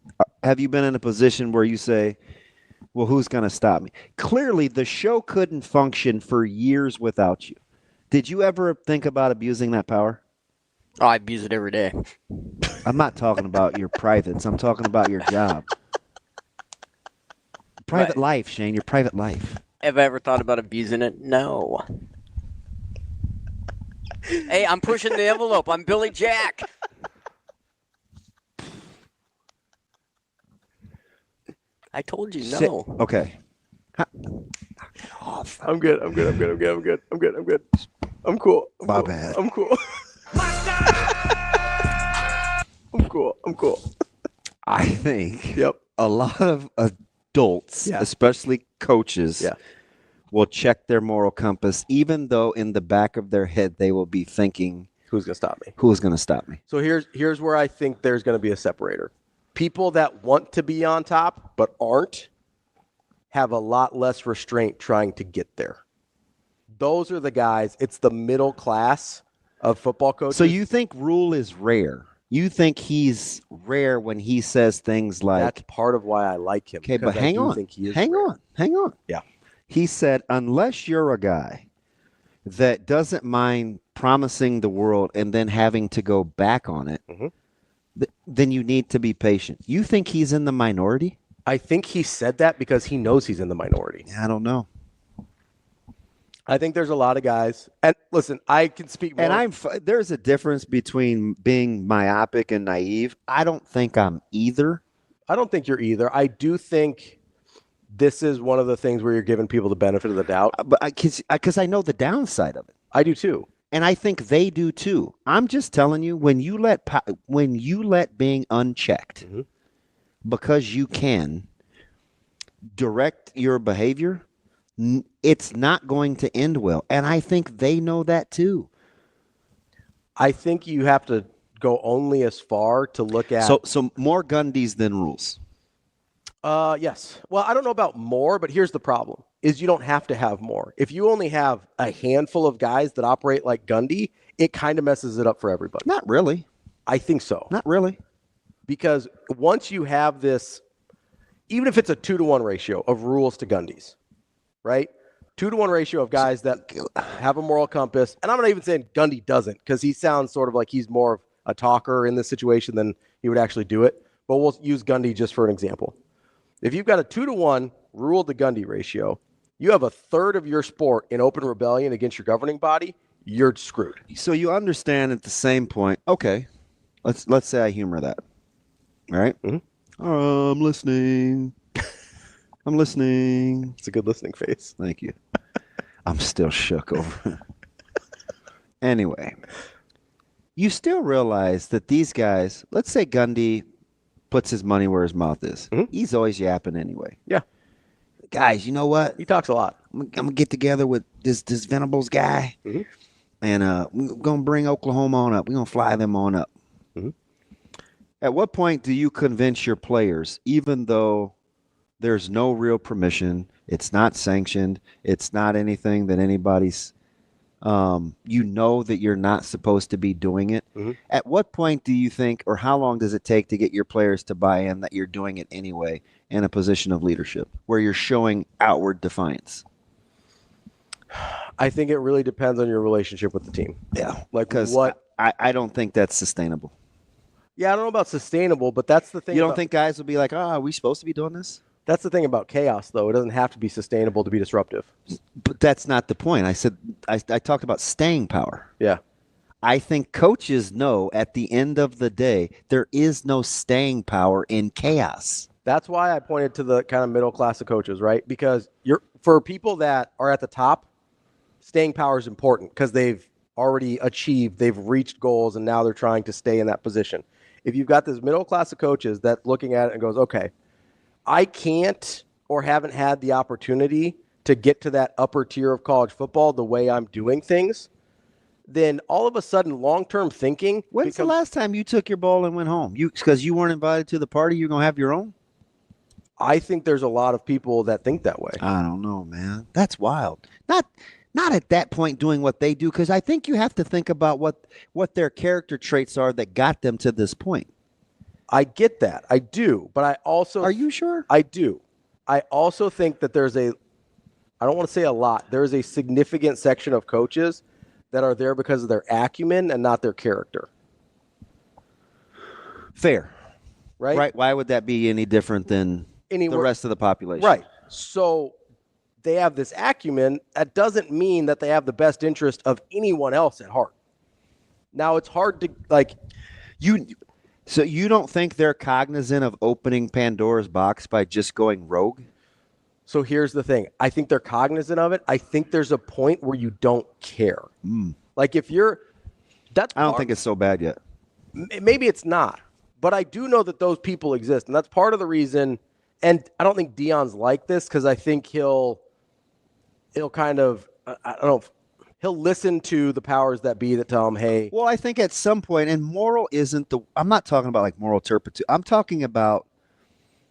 have you been in a position where you say, well, who's going to stop me? Clearly, the show couldn't function for years without you. Did you ever think about abusing that power? Oh, I abuse it every day. I'm not talking about your privates. I'm talking about your job. Private life, Shane, your private life. Have I ever thought about abusing it? No. Hey, I'm pushing the envelope. I'm Billy Jack. I told you no. Okay. I'm good. I'm cool. My bad. I'm cool. I'm cool. I think Yep. a lot of adults, especially coaches, will check their moral compass, even though in the back of their head they will be thinking, Who's going to stop me? who's going to stop me? So here's where I think there's going to be a separator. People that want to be on top but aren't have a lot less restraint trying to get there. Those are the guys. It's the middle class of football coaches. So you think Rule is rare? You think he's rare when he says things like... That's part of why I like him. Okay, but hang on. Hang on. Yeah. He said, unless you're a guy that doesn't mind promising the world and then having to go back on it, then you need to be patient. You think he's in the minority? I think he said that because he knows he's in the minority. I don't know. I think there's a lot of guys. And listen, I can speak more. And there's a difference between being myopic and naive. I don't think I'm either. I don't think you're either. I do think this is one of the things where you're giving people the benefit of the doubt. But because I know the downside of it. I do too. And I think they do too. I'm just telling you, when you let being unchecked, because you can, direct your behavior, it's not going to end well. And I think they know that too. I think you have to go only as far to look at. So more Gundys than rules. Yes. Well, I don't know about more, but here's the problem: is you don't have to have more. If you only have a handful of guys that operate like Gundy, it kind of messes it up for everybody. Not really. I think so. Not really. Because once you have this, even if it's a 2-to-1 ratio of rules to Gundys, right? 2-to-1 ratio of guys that have a moral compass. And I'm not even saying Gundy doesn't, because he sounds sort of like he's more of a talker in this situation than he would actually do it. But we'll use Gundy just for an example. If you've got a 2-to-1 rule to Gundy ratio, you have a third of your sport in open rebellion against your governing body, you're screwed. So you understand at the same point, okay, let's say I humor that. All right? Mm-hmm. I'm listening. I'm listening. It's a good listening face. Thank you. I'm still shook over it. Anyway, you still realize that these guys, let's say Gundy puts his money where his mouth is. Mm-hmm. He's always yapping anyway. Yeah. Guys, you know what? He talks a lot. I'm going to get together with this Venables guy, mm-hmm. and we're going to bring Oklahoma on up. We're going to fly them on up. Mm-hmm. At what point do you convince your players, even though there's no real permission, it's not sanctioned, it's not anything that anybody's, you know that you're not supposed to be doing it. Mm-hmm. At what point do you think, or how long does it take to get your players to buy in that you're doing it anyway in a position of leadership where you're showing outward defiance? I think it really depends on your relationship with the team. Yeah. Like because what? I don't think that's sustainable. Yeah, I don't know about sustainable, but that's the thing. You don't think guys will be like, are we supposed to be doing this? That's the thing about chaos, though. It doesn't have to be sustainable to be disruptive. But that's not the point. I said I talked about staying power. Yeah. I think coaches know at the end of the day there is no staying power in chaos. That's why I pointed to the kind of middle class of coaches, right? Because for people that are at the top, staying power is important because they've already achieved, they've reached goals, and now they're trying to stay in that position. If you've got this middle class of coaches that looking at it and goes, okay, I can't or haven't had the opportunity to get to that upper tier of college football the way I'm doing things, then all of a sudden long-term thinking. When's the last time you took your ball and went home? Because you weren't invited to the party, you're going to have your own? I think there's a lot of people that think that way. I don't know, man. That's wild. Not at that point doing what they do, because I think you have to think about what their character traits are that got them to this point. I get that. I do. But I also... Are you sure? I do. I also think that there's I don't want to say a lot. There's a significant section of coaches that are there because of their acumen and not their character. Fair. Right? Why would that be any different than the rest of the population? Right. So they have this acumen. That doesn't mean that they have the best interest of anyone else at heart. Now, it's hard to, So you don't think they're cognizant of opening Pandora's box by just going rogue? So here's the thing. I think they're cognizant of it. I think there's a point where you don't care. Like if you're... I don't think it's so bad yet. Maybe it's not. But I do know that those people exist. And that's part of the reason. And I don't think Deion's like this because I think he'll kind of... I don't know. He'll listen to the powers that be that tell him, hey... Well, I think at some point, and moral isn't the... I'm not talking about like moral turpitude. I'm talking about...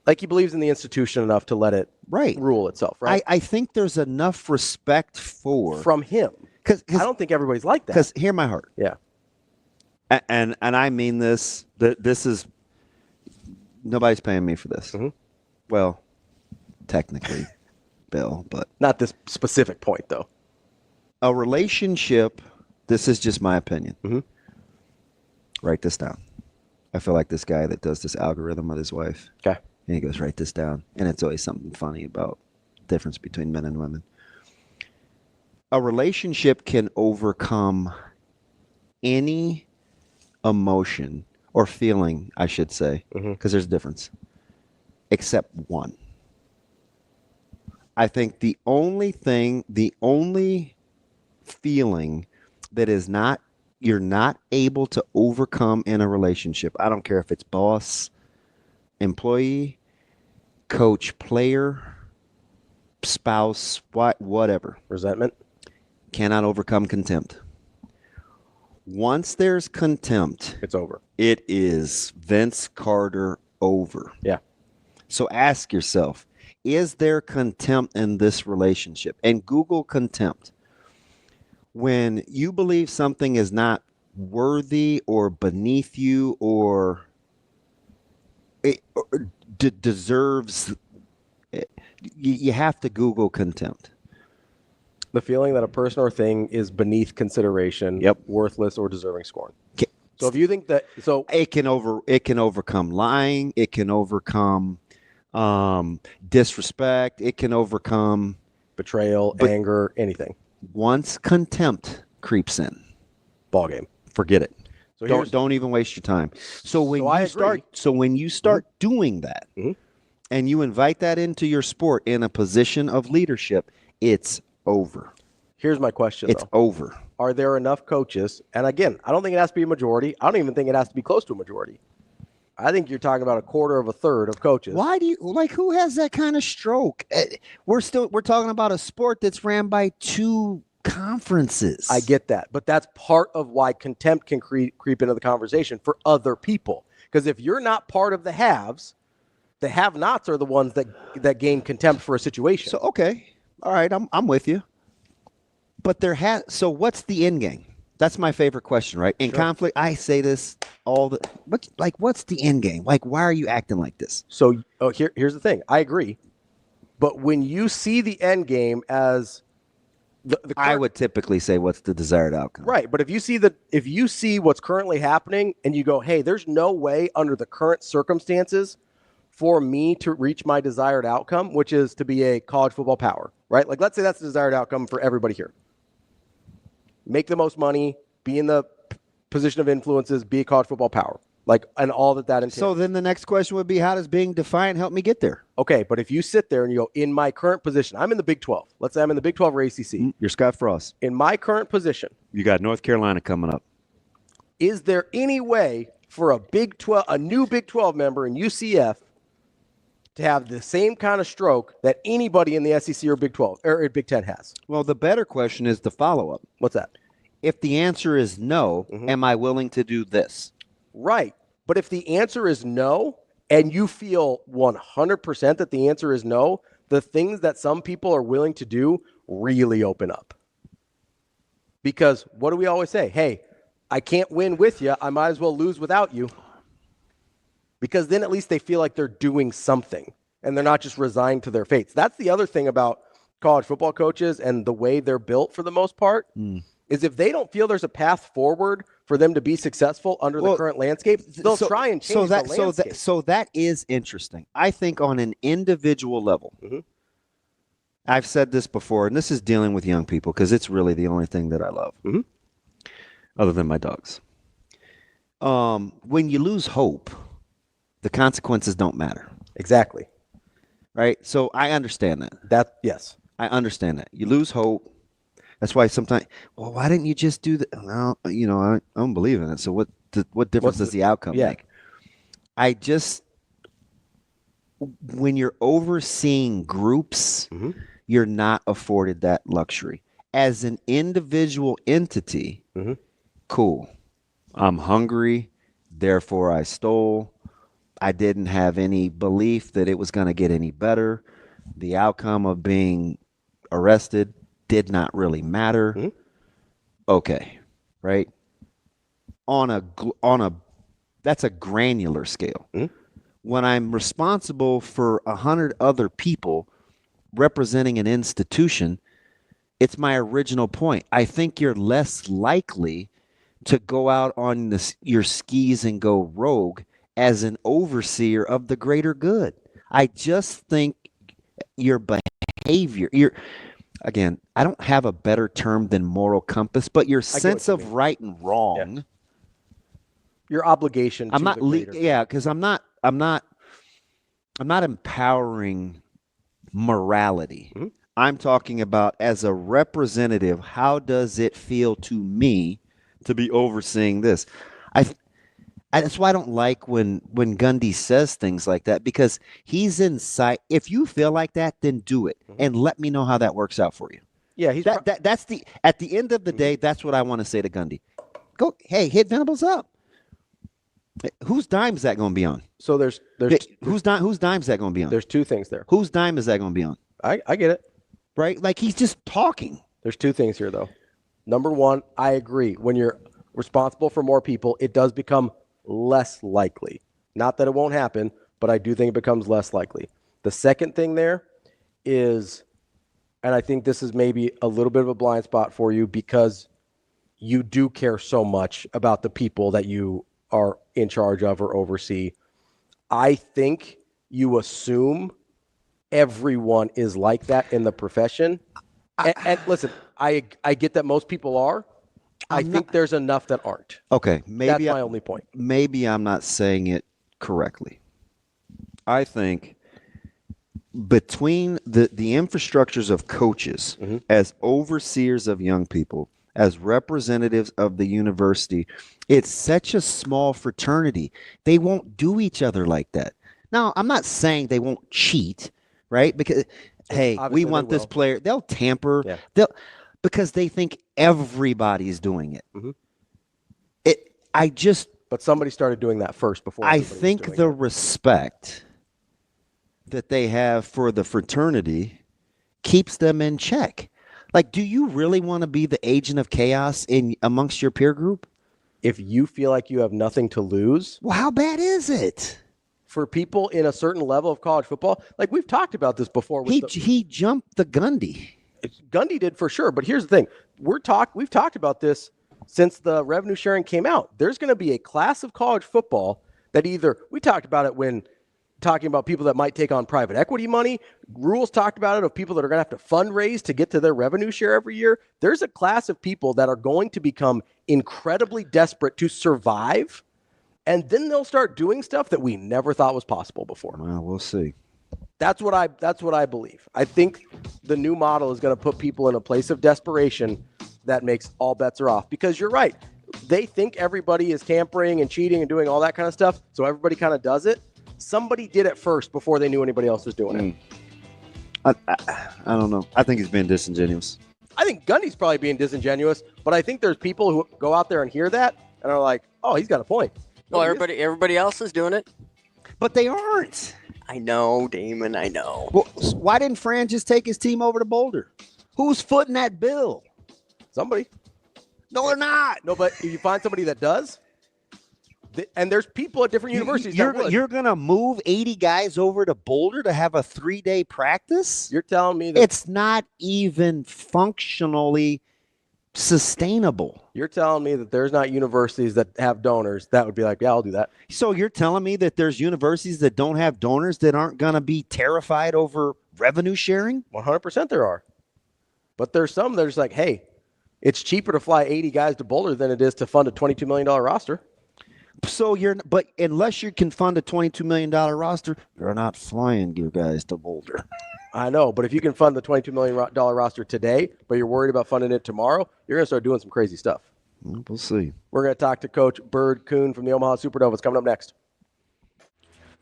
Like he believes in the institution enough to let it rule itself, right? I think there's enough respect from him. Because I don't think everybody's like that. Because hear my heart. Yeah. And I mean this. This is... Nobody's paying me for this. Mm-hmm. Well, technically, Bill, but... Not this specific point, though. A relationship, this is just my opinion. Mm-hmm. Write this down. I feel like this guy that does this algorithm with his wife. Okay. And he goes, write this down. And it's always something funny about the difference between men and women. A relationship can overcome any emotion or feeling, I should say, because there's a difference, except one. I think the only feeling that is not, you're not able to overcome in a relationship, I don't care if it's boss, employee, coach, player, spouse, whatever. Resentment. Cannot overcome contempt. Once there's contempt, It's over. it is Vince Carter over. Yeah. So ask yourself, is there contempt in this relationship? And Google contempt. When you believe something is not worthy or beneath you or it deserves, you have to Google contempt. The feeling that a person or thing is beneath consideration, worthless, or deserving scorn. So if you think that, it can overcome lying, it can overcome disrespect, it can overcome betrayal, anger, anything. Once contempt creeps in, ball game. Forget it. So don't even waste your time. So when you start doing that, and you invite that into your sport in a position of leadership, it's over. Here's my question. It's over. Are there enough coaches? And again, I don't think it has to be a majority. I don't even think it has to be close to a majority. I think you're talking about a quarter of a third of coaches. Why do you who has that kind of stroke? We're talking about a sport that's ran by 2 conferences. I get that, but that's part of why contempt can creep into the conversation for other people. Because if you're not part of the haves, the have-nots are the ones that gain contempt for a situation. So okay, all right, I'm with you. But so what's the end game? That's my favorite question, right? In conflict, I say this what's the end game? Like, why are you acting like this? So here's the thing. I agree. But when you see the end game as I would typically say what's the desired outcome. Right, but if you see what's currently happening and you go, hey, there's no way under the current circumstances for me to reach my desired outcome, which is to be a college football power, right? Like, let's say that's the desired outcome for everybody here. Make the most money, be in the position of influences, be a college football power, and all that entails. So then the next question would be, how does being defiant help me get there? Okay, but if you sit there and you go, in my current position, I'm in the Big 12. Let's say I'm in the Big 12 or ACC. You're Scott Frost. In my current position. You got North Carolina coming up. Is there any way for a new Big 12 member in UCF to have the same kind of stroke that anybody in the SEC or Big 12 or Big 10 has? Well, the better question is the follow-up. What's that? If the answer is no, am I willing to do this? Right. But if the answer is no, and you feel 100% that the answer is no, the things that some people are willing to do really open up. Because what do we always say? Hey, I can't win with you. I might as well lose without you. Because then at least they feel like they're doing something and they're not just resigned to their fates. That's the other thing about college football coaches and the way they're built for the most part, is if they don't feel there's a path forward for them to be successful under the current landscape, they'll try and change the landscape. So that is interesting. I think on an individual level, I've said this before, and this is dealing with young people because it's really the only thing that I love, other than my dogs. When you lose hope, the consequences don't matter. Exactly. Right? So I understand that. Yes. I understand that. You lose hope. That's why sometimes, well, why didn't you just do that? Well, I don't believe in it. So what difference does the outcome make? When you're overseeing groups, you're not afforded that luxury. As an individual entity, cool. I'm hungry, therefore I stole. I didn't have any belief that it was going to get any better. The outcome of being arrested did not really matter. Okay, right? That's a granular scale. When I'm responsible for 100 other people representing an institution, it's my original point. I think you're less likely to go out on your skis and go rogue as an overseer of the greater good. I just think your behavior, again, I don't have a better term than moral compass, but your sense of right and wrong. Yeah. Your obligation. I'm not, because I'm not empowering morality. I'm talking about as a representative, how does it feel to me to be overseeing this? That's why I don't like when Gundy says things like that, because he's inside. If you feel like that, then do it and let me know how that works out for you. Yeah, he's that's the at the end of the day. That's what I want to say to Gundy. Go, hey, hit Venables up. Whose dime is that going to be on? So there's whose dime is that going to be on? There's two things there. Whose dime is that going to be on? I get it. Right? Like he's just talking. There's two things here, though. Number one, I agree. When you're responsible for more people, it does become less likely. Not that it won't happen, but I do think it becomes less likely. The second thing there is, and I think this is maybe a little bit of a blind spot for you because you do care so much about the people that you are in charge of or oversee. I think you assume everyone is like that in the profession. And listen, I get that most people are. I think there's enough that aren't. Okay, maybe that's my only point. Maybe I'm not saying it correctly. I think between the infrastructures of coaches as overseers of young people, as representatives of the university, it's such a small fraternity. They won't do each other like that. Now, I'm not saying they won't cheat, right? Because, hey, obviously we want they this will. player. They'll tamper. Yeah. Because they think everybody's doing it. But somebody started doing that first before. I everybody was think doing the it. respect that they have for the fraternity keeps them in check. Like, do you really want to be the agent of chaos amongst your peer group? If you feel like you have nothing to lose, well, how bad is it? For people in a certain level of college football, like we've talked about this before. He jumped the Gundy. Gundy did for sure, but here's the thing: we've talked about this since the revenue sharing came out. There's going to be a class of college football that we talked about it when talking about people that might take on private equity money. Rules talked about it of people that are going to have to fundraise to get to their revenue share every year. There's a class of people that are going to become incredibly desperate to survive, and then they'll start doing stuff that we never thought was possible before. Well, we'll see. That's what I believe. I think the new model is going to put people in a place of desperation that makes all bets are off. Because you're right. They think everybody is tampering and cheating and doing all that kind of stuff, so everybody kind of does it. Somebody did it first before they knew anybody else was doing it. I don't know. I think he's being disingenuous. I think Gundy's probably being disingenuous, but I think there's people who go out there and hear that and are like, oh, he's got a point. Well, everybody else is doing it. But they aren't. I know, Damon, I know. Well, why didn't Fran just take his team over to Boulder? Who's footing that bill? Somebody. No, they're not. No, but if you find somebody that does, and there's people at different universities that would. You're going to move 80 guys over to Boulder to have a 3-day practice? You're telling me that it's not even functionally sustainable. You're telling me that there's not universities that have donors that would be like, yeah, I'll do that. So you're telling me that there's universities that don't have donors that aren't going to be terrified over revenue sharing? 100% there are. But there's some that are just like, hey, it's cheaper to fly 80 guys to Boulder than it is to fund a $22 million roster. So but unless you can fund a $22 million roster, you're not flying you guys to Boulder. I know, but if you can fund the $22 million roster today, but you're worried about funding it tomorrow, you're going to start doing some crazy stuff. We'll see. We're going to talk to Coach Bird Kuhn from the Omaha Supernovas coming up next.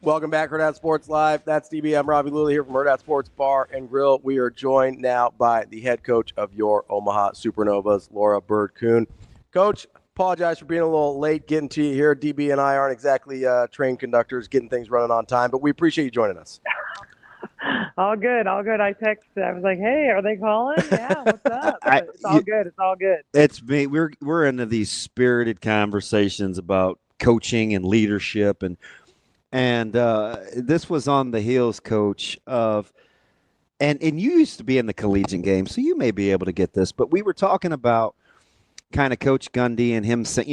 Welcome back, Hurrdat Sports Live. That's DB. I'm Ravi Lulla here from Hurrdat Sports Bar and Grill. We are joined now by the head coach of your Omaha Supernovas, Laura Bird Kuhn. Coach, apologize for being a little late getting to you here. DB and I aren't exactly train conductors getting things running on time, but we appreciate you joining us. All good. I texted. I was like, "Hey, are they calling? Yeah, what's up?" It's all good. It's me. We're into these spirited conversations about coaching and leadership, and this was on the heels, Coach, of and you used to be in the collegiate game, so you may be able to get this. But we were talking about kind of Coach Gundy and him, this not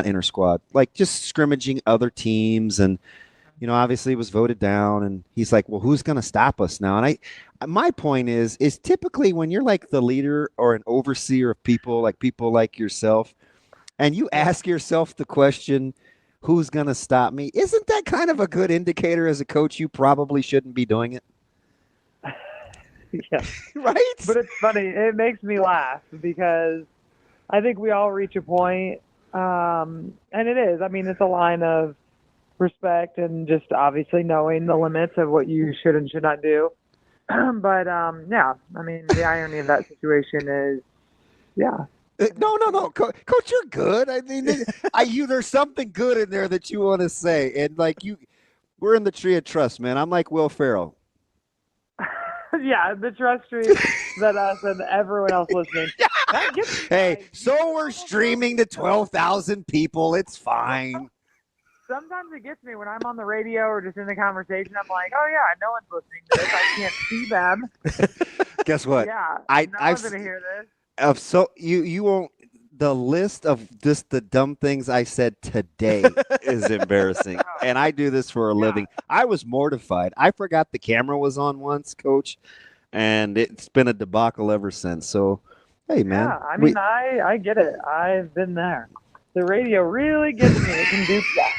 inter squad, like just scrimmaging other teams and. Obviously it was voted down, and he's like, well, who's going to stop us now? And my point is typically when you're like the leader or an overseer of people like yourself, and you ask yourself the question, who's going to stop me? Isn't that kind of a good indicator as a coach you probably shouldn't be doing it? Yeah. Right? But it's funny. It makes me laugh because I think we all reach a point And it is. I mean, it's a line of respect and just obviously knowing the limits of what you should and should not do. But yeah, I mean, the irony of that situation is, yeah. No, Coach, you're good. I mean, there's something good in there that you want to say, and we're in the tree of trust, man. I'm like Will Ferrell. Yeah, the trust tree that us and everyone else listening. That gets me, Hey, guys. so we're streaming to 12,000 people. It's fine. Sometimes it gets me when I'm on the radio or just in the conversation. I'm like, oh yeah, no one's listening to this. I can't see them. Guess what? Yeah, I've one's gonna hear this. So you won't. The list of just the dumb things I said today is embarrassing, and I do this for a living. I was mortified. I forgot the camera was on once, Coach, and it's been a debacle ever since. So, hey, man. Yeah, I mean, I get it. I've been there. The radio really gets me. It can do that.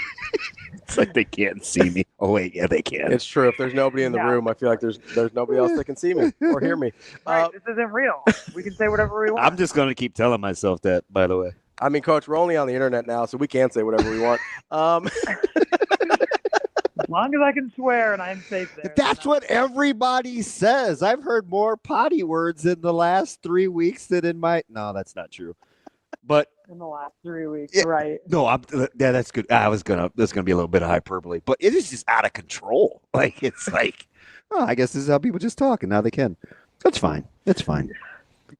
It's like they can't see me. Oh wait, yeah, they can. It's true. If there's nobody in the room, I feel like there's nobody else that can see me or hear me. Right, this isn't real. We can say whatever we want. I'm just gonna keep telling myself that. By the way, I mean, Coach, we're only on the internet now, so we can say whatever we want. As long as I can swear and I'm safe there. That's what everybody says. I've heard more potty words in the last 3 weeks than in my. No, that's not true. But in the last 3 weeks, yeah, right? No, that's good. There's gonna be a little bit of hyperbole, but it is just out of control. Like it's like, oh, I guess this is how people just talk, and now they can. That's fine. It's fine.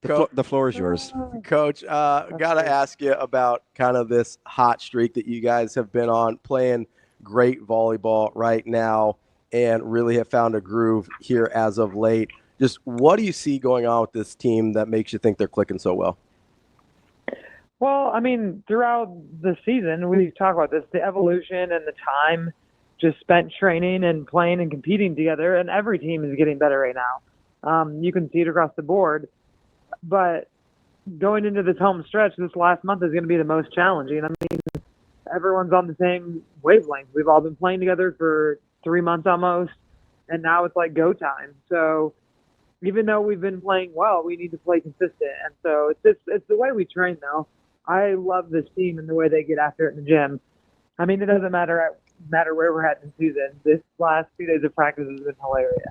The floor is yours, Coach. Gotta ask you about kind of this hot streak that you guys have been on, playing great volleyball right now, and really have found a groove here as of late. Just what do you see going on with this team that makes you think they're clicking so well? Well, I mean, throughout the season, we talk about this, the evolution and the time just spent training and playing and competing together, and every team is getting better right now. You can see it across the board. But going into this home stretch, this last month is going to be the most challenging. I mean, everyone's on the same wavelength. We've all been playing together for 3 months almost, and now it's like go time. So even though we've been playing well, we need to play consistent. And so it's the way we train, though. I love this team and the way they get after it in the gym. I mean, it doesn't matter where we're at in the season. This last 2 days of practice has been hilarious.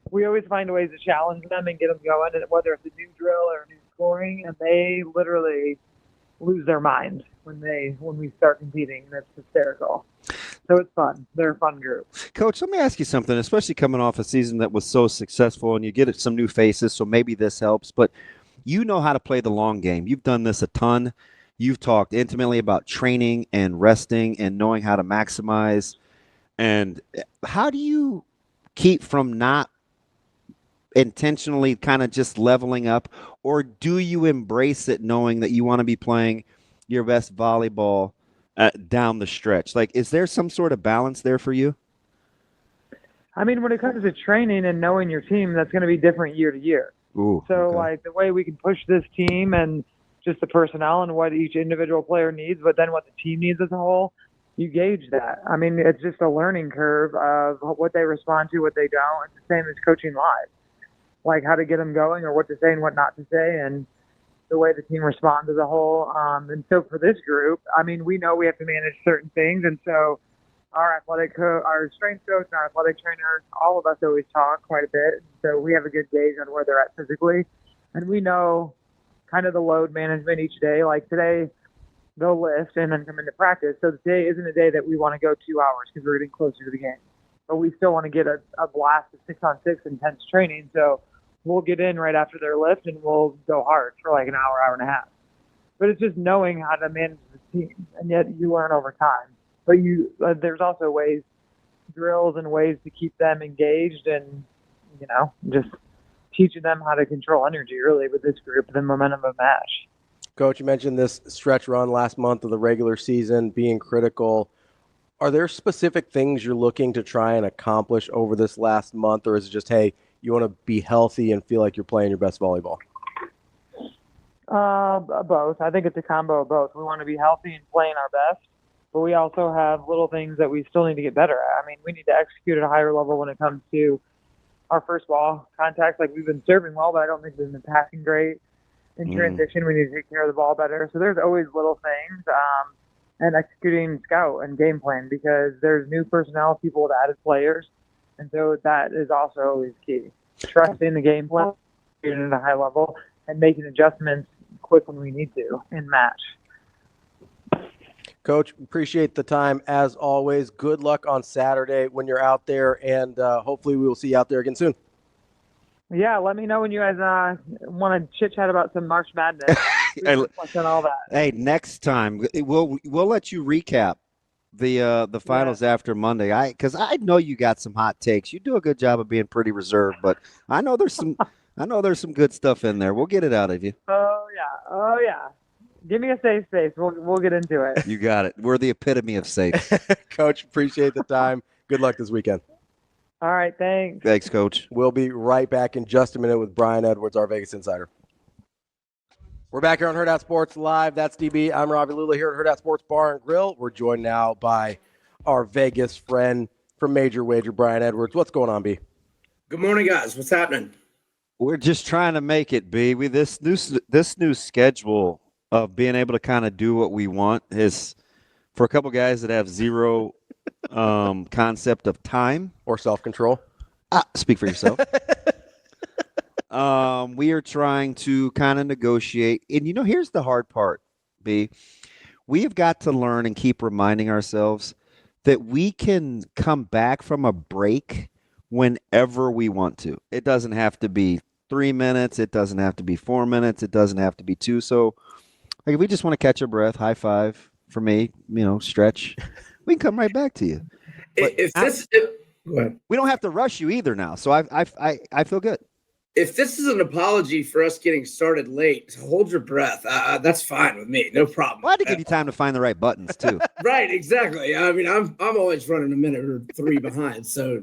We always find ways to challenge them and get them going, and whether it's a new drill or a new scoring, and they literally lose their mind when we start competing. That's hysterical. So it's fun. They're a fun group. Coach, let me ask you something, especially coming off a season that was so successful, and you get some new faces, so maybe this helps, but you know how to play the long game. You've done this a ton. You've talked intimately about training and resting and knowing how to maximize. And how do you keep from not intentionally kind of just leveling up, or do you embrace it knowing that you want to be playing your best volleyball down the stretch? Like, is there some sort of balance there for you? I mean, when it comes to training and knowing your team, that's going to be different year to year. Ooh, so, okay. like, the way we can push this team and just the personnel and what each individual player needs, but then what the team needs as a whole, you gauge that. I mean, it's just a learning curve of what they respond to, what they don't. It's the same as coaching live, like how to get them going or what to say and what not to say, and the way the team responds as a whole. And so for this group, I mean, we know we have to manage certain things, and so our strength coach and our athletic trainer, all of us always talk quite a bit. So we have a good gauge on where they're at physically. And we know kind of the load management each day. Like today, they'll lift and then come into practice. So today isn't a day that we want to go 2 hours because we're getting closer to the game. But we still want to get a blast of 6-on-6 intense training. So we'll get in right after their lift and we'll go hard for like an hour, hour and a half. But it's just knowing how to manage the team. And yet you learn over time. But there's also drills and ways to keep them engaged and, just teaching them how to control energy really with this group, the momentum of MASH. Coach, you mentioned this stretch run last month of the regular season being critical. Are there specific things you're looking to try and accomplish over this last month, or is it just, hey, you want to be healthy and feel like you're playing your best volleyball? Both. I think it's a combo of both. We want to be healthy and playing our best, but we also have little things that we still need to get better at. I mean, we need to execute at a higher level when it comes to our first ball contacts. Like, we've been serving well, but I don't think we've been passing great. in transition, we need to take care of the ball better. So there's always little things, and executing scout and game plan because there's new personnel, people with added players, and so that is also always key. Trusting the game plan, getting at a high level, and making adjustments quick when we need to in match. Coach, appreciate the time as always. Good luck on Saturday when you're out there, and hopefully we will see you out there again soon. Yeah, let me know when you guys want to chit-chat about some March Madness. And all that. Hey, next time we'll let you recap the finals after Monday. Because I know you got some hot takes. You do a good job of being pretty reserved, but I know there's some good stuff in there. We'll get it out of you. Oh yeah. Give me a safe space. We'll get into it. You got it. We're the epitome of safe. Coach, appreciate the time. Good luck this weekend. All right, thanks. Thanks, Coach. We'll be right back in just a minute with Brian Edwards, our Vegas Insider. We're back here on Hurrdat Sports Live. That's DB. I'm Ravi Lulla here at Hurrdat Sports Bar and Grill. We're joined now by our Vegas friend from Major Wager, Brian Edwards. What's going on, B? Good morning, guys. What's happening? We're just trying to make it, B. This new schedule of being able to kind of do what we want is for a couple guys that have zero concept of time or self-control. Speak for yourself. We are trying to kind of negotiate. And, here's the hard part, B. We have got to learn and keep reminding ourselves that we can come back from a break whenever we want to. It doesn't have to be 3 minutes. It doesn't have to be 4 minutes. It doesn't have to be 2. So, if we just want to catch our breath, high five for me, stretch, we can come right back to you. We don't have to rush you either now. So I feel good. If this is an apology for us getting started late, hold your breath. That's fine with me. No problem. Well, I had to give you time to find the right buttons too. Right, exactly. I mean, I'm always running a minute or 3 behind, so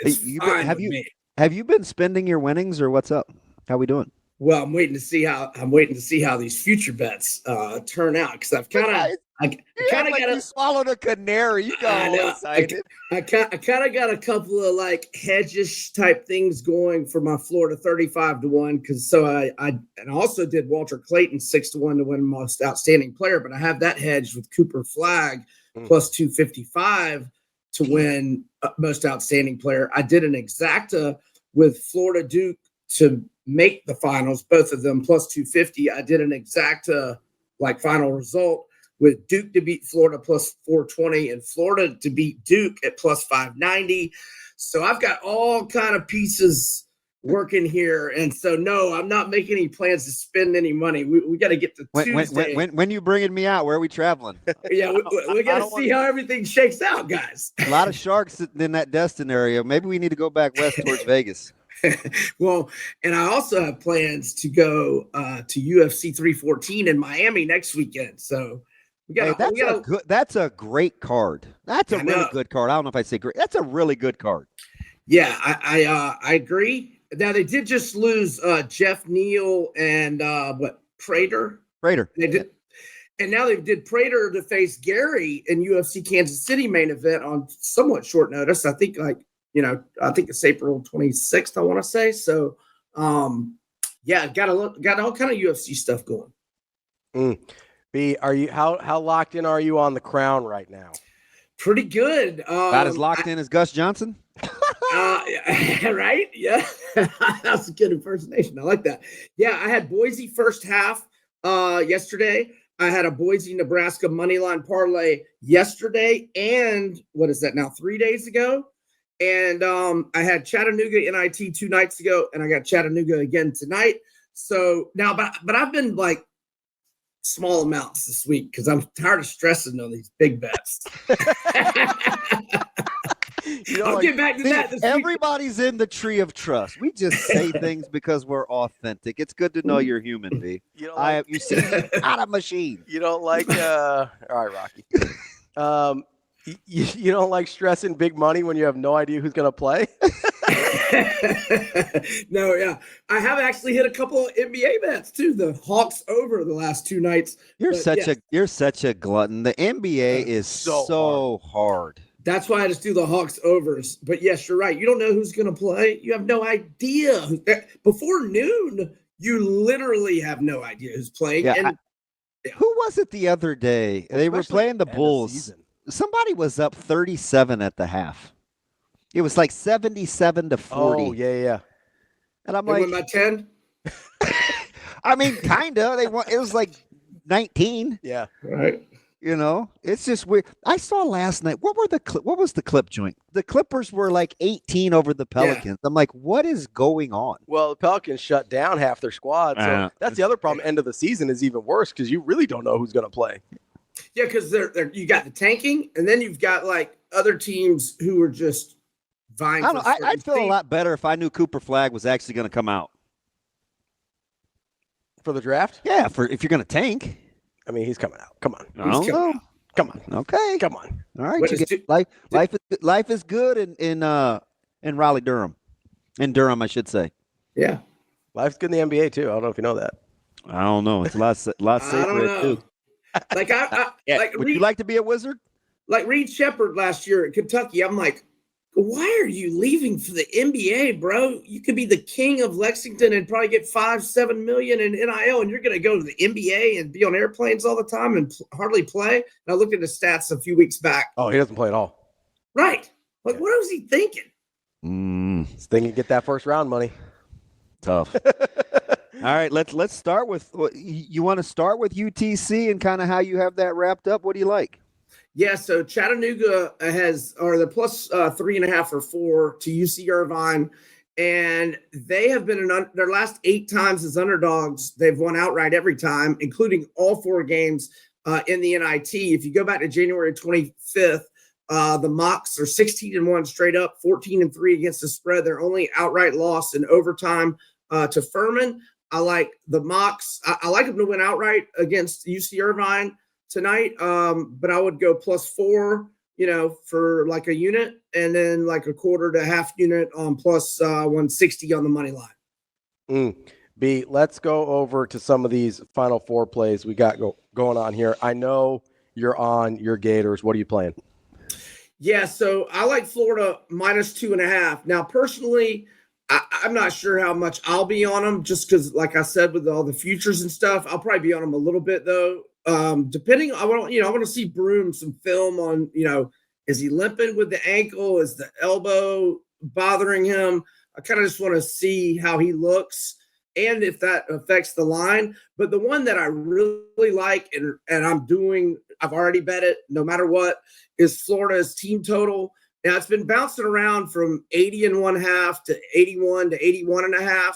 it's fine with me. Have you been spending your winnings, or what's up? How we doing? Well, I'm waiting to see how these future bets turn out because I've kind of you swallowed a canary. You got all excited. I kind of got a couple of like hedgish type things going for my Florida 35-1 because I also did Walter Clayton 6-1 to win most outstanding player, but I have that hedged with Cooper Flagg plus 255 to win most outstanding player. I did an exacta with Florida Duke to make the finals, both of them plus 250. I did an exacta final result with Duke to beat Florida plus 420 and Florida to beat Duke at plus 590. So I've got all kind of pieces working here. And so, no, I'm not making any plans to spend any money. We got to get to Tuesday. When you bringing me out, where are we traveling? Yeah, we got to see how everything shakes out, guys. A lot of sharks in that Destin area. Maybe we need to go back west towards Vegas. Well, and I also have plans to go to UFC 314 in Miami next weekend. So that's a great card. That's a really good card. I don't know if I'd say great. That's a really good card. Yeah, I agree. Now they did just lose Jeff Neal and Prater. They did, and now they did Prater to face Gary in UFC Kansas City main event on somewhat short notice. I think I think it's April 26th, I want to say. So, got all kind of UFC stuff going. B, are you how locked in are you on the crown right now? Pretty good. About as locked in as Gus Johnson? Right? Yeah. That's a good impersonation. I like that. Yeah, I had Boise first half yesterday. I had a Boise, Nebraska moneyline parlay yesterday. And what is that now? 3 days ago. And I had Chattanooga NIT 2 nights ago, and I got Chattanooga again tonight. So now, but I've been like small amounts this week because I'm tired of stressing on these big bets. I'll get back to that this everybody's week. In the tree of trust. We just say things because we're authentic. It's good to know you're human, B. You see, not a machine. You don't like all right, Rocky. You don't like stressing big money when you have no idea who's going to play? No, yeah. I have actually hit a couple of NBA bets too. The Hawks over the last 2 nights. You're such a glutton. The NBA is so hard. That's why I just do the Hawks overs. But yes, you're right. You don't know who's going to play. You have no idea. Before noon, you literally have no idea who's playing. Yeah, And who was it the other day? They were especially playing the end of Bulls. season. Somebody was up 37 at the half. It was like 77 to 40. Oh, yeah. And I'm they like, won by 10. I mean, kind of. They won. It was like 19. Yeah. Right. You know, it's just weird. I saw last night. What was the clip joint? The Clippers were like 18 over the Pelicans. I'm like, what is going on? Well, the Pelicans shut down half their squad. So that's the other problem. End of the season is even worse because you really don't know who's going to play. Yeah, because you got the tanking, and then you've got like other teams who are just vying. I don't know. I'd feel a lot better if I knew Cooper Flagg was actually going to come out For the draft? Yeah, if you're going to tank. I mean, he's coming out. Come on. I don't know. Come on. Okay. Come on. All right. Life is good in Raleigh, Durham. In Durham, I should say. Yeah. Life's good in the NBA, too. I don't know if you know that. I don't know. It's a lot safer, too. Like, would you like to be a Wizard? Like Reed Shepherd last year at Kentucky. I'm like, why are you leaving for the NBA, bro? You could be the king of Lexington and probably get $5-7 million in NIL, and you're going to go to the NBA and be on airplanes all the time and hardly play. And I looked at his stats a few weeks back. Oh, he doesn't play at all. Right. Like, what was he thinking? He's thinking get that first round money. Tough. All right, let's start with. You want to start with UTC and kind of how you have that wrapped up? What do you like? Yeah, so Chattanooga they're plus 3.5 or 4 to UC Irvine, and they have been their last 8 times as underdogs. They've won outright every time, including all 4 games in the NIT. If you go back to January 25th, the Mocs are 16-1 straight up, 14-3 against the spread. Their only outright loss in overtime to Furman. I like the Mocs. I like them to win outright against UC Irvine tonight, but I would go plus 4, for like a unit, and then like a quarter to half unit on plus 160 on the money line. B, let's go over to some of these Final Four plays we got going on here. I know you're on your Gators. What are you playing? Yeah, so I like Florida minus 2.5. Now, personally, I'm not sure how much I'll be on them, just because, like I said, with all the futures and stuff, I'll probably be on them a little bit though. Depending, I want to see Broom some film on, is he limping with the ankle? Is the elbow bothering him? I kind of just want to see how he looks and if that affects the line. But the one that I really like, and I've already bet it no matter what, is Florida's team total. Now, it's been bouncing around from 80.5 to 81 to 81.5.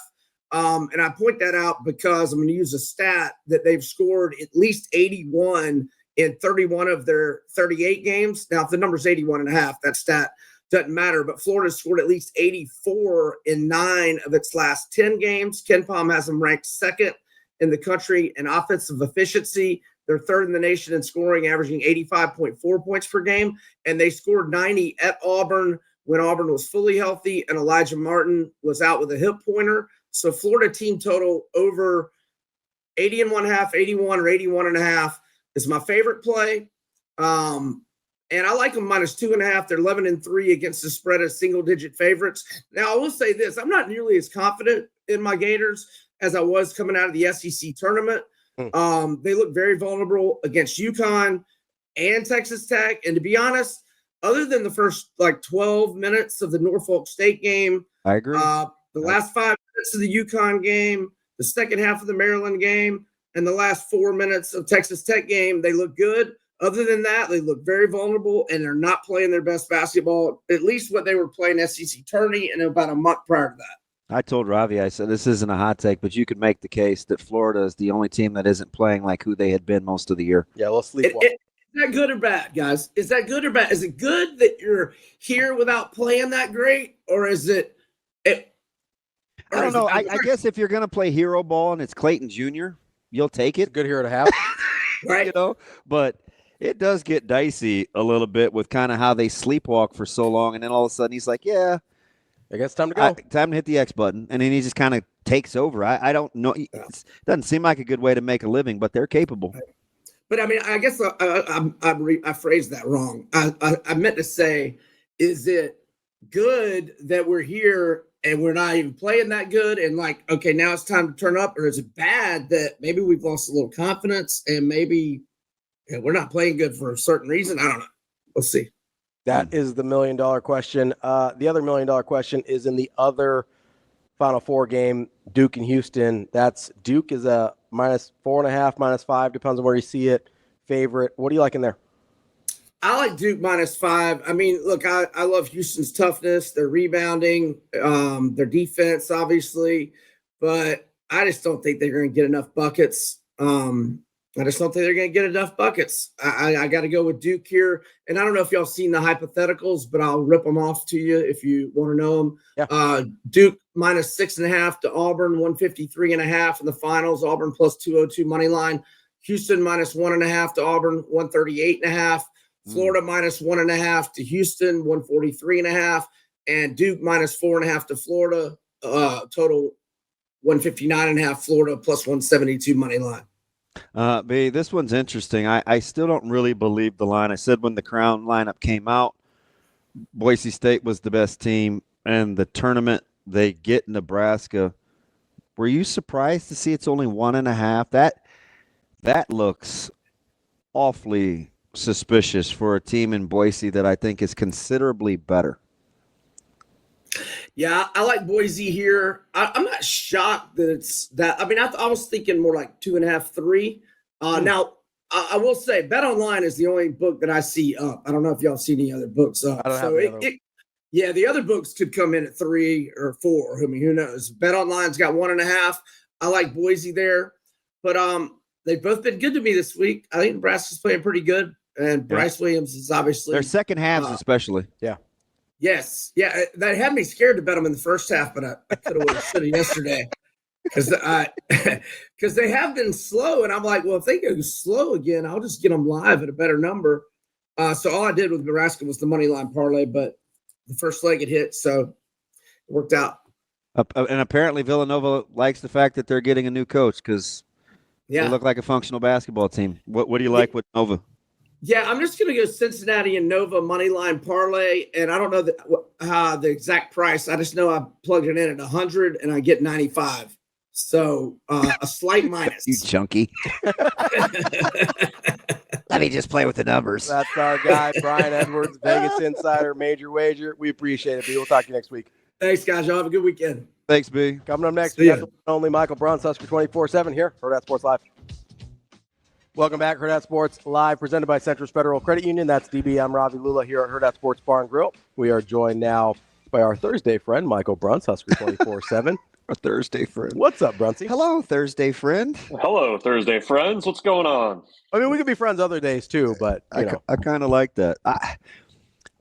And I point that out because I'm going to use a stat that they've scored at least 81 in 31 of their 38 games. Now, if the number's 81.5, that stat doesn't matter. But Florida scored at least 84 in 9 of its last 10 games. Ken Pom has them ranked second in the country in offensive efficiency. They're third in the nation in scoring, averaging 85.4 points per game. And they scored 90 at Auburn when Auburn was fully healthy and Elijah Martin was out with a hip pointer. So Florida team total over 80.5, 81 or 81.5 is my favorite play. And I like them minus 2.5. They're 11-3 against the spread as single-digit favorites. Now, I will say this. I'm not nearly as confident in my Gators as I was coming out of the SEC tournament. They look very vulnerable against UConn and Texas Tech. And to be honest, other than the first 12 minutes of the Norfolk State game, I agree. The last 5 minutes of the UConn game, the second half of the Maryland game, and the last 4 minutes of Texas Tech game, they look good. Other than that, they look very vulnerable, and they're not playing their best basketball, at least what they were playing SEC tourney in about a month prior to that. I told Ravi, I said, this isn't a hot take, but you could make the case that Florida is the only team that isn't playing like who they had been most of the year. Yeah, let's sleep. Is that good or bad, guys? Is that good or bad? Is it good that you're here without playing that great, or is it I don't know. I guess if you're going to play hero ball and it's Clayton Jr., you'll take it. Good hero to have. Right. But it does get dicey a little bit with kind of how they sleepwalk for so long. And then all of a sudden he's like, yeah, I guess time to go. Time to hit the X button. And then he just kind of takes over. I don't know. It doesn't seem like a good way to make a living, but they're capable. But I mean, I guess I phrased that wrong. I meant to say, is it good that we're here and we're not even playing that good, and like, okay, now it's time to turn up, or is it bad that maybe we've lost a little confidence and maybe we're not playing good for a certain reason? I don't know. We'll see. That is the $1 million question. The other $1 million question is in the other Final Four game, Duke and Houston. Duke is a -4.5, -5, depends on where you see it. Favorite. What do you like in there? I like Duke -5. I mean, look, I love Houston's toughness, their rebounding, their defense, obviously, but I just don't think they're going to get enough buckets. I just don't think they're going to get enough buckets. I got to go with Duke here. And I don't know if y'all seen the hypotheticals, but I'll rip them off to you if you want to know them. Yeah. Duke -6.5 to Auburn, 153.5 in the finals. Auburn +202 money line. Houston -1.5 to Auburn, 138.5. Florida -1.5 to Houston, 143.5. And Duke -4.5 to Florida. Total 159.5. Florida +172 money line. B, this one's interesting. I still don't really believe the line. I said when the Crown lineup came out, Boise State was the best team, and the tournament they get Nebraska. Were you surprised to see it's only 1.5? That looks awfully suspicious for a team in Boise that I think is considerably better. Yeah, I like Boise here. I'm not shocked that it's that. I mean, I was thinking more like 2.5, 3. Now, I will say Bet Online is the only book that I see up. I don't know if y'all see any other books up. I don't have yeah, the other books could come in at 3 or 4. I mean, who knows? Bet Online's got 1.5. I like Boise there, but they've both been good to me this week. I think Nebraska's playing pretty good, and Bryce Williams is obviously their second halves, especially. Yeah. Yes. Yeah. That had me scared to bet them in the first half, but I could have should have yesterday because they have been slow. And I'm like, well, if they go slow again, I'll just get them live at a better number. So all I did with Nebraska was the money line parlay, but the first leg it hit. So it worked out. And apparently Villanova likes the fact that they're getting a new coach because they look like a functional basketball team. What do you like with Nova? Yeah, I'm just going to go Cincinnati and Nova money line parlay, and I don't know the exact price. I just know I plugged it in at 100 and I get 95. So a slight minus. You chunky. Let me just play with the numbers. That's our guy, Brian Edwards, Vegas Insider, Major Wager. We appreciate it, B. We'll talk to you next week. Thanks, guys. Y'all have a good weekend. Thanks, B. Coming up next, we got the only Michael Bruntz, Husker 24/7 here, Hurrdat Sports Live. Welcome back, Hurrdat Sports Live, presented by Central Federal Credit Union. That's DB. I'm Ravi Lulla here at Hurrdat Sports Bar and Grill. We are joined now by our Thursday friend, Michael Bruntz, Husker 24/7. Our Thursday friend. What's up, Bruntsy? Hello, Thursday friend. Hello, Thursday friends. What's going on? I mean, we could be friends other days too, but I kind of like that.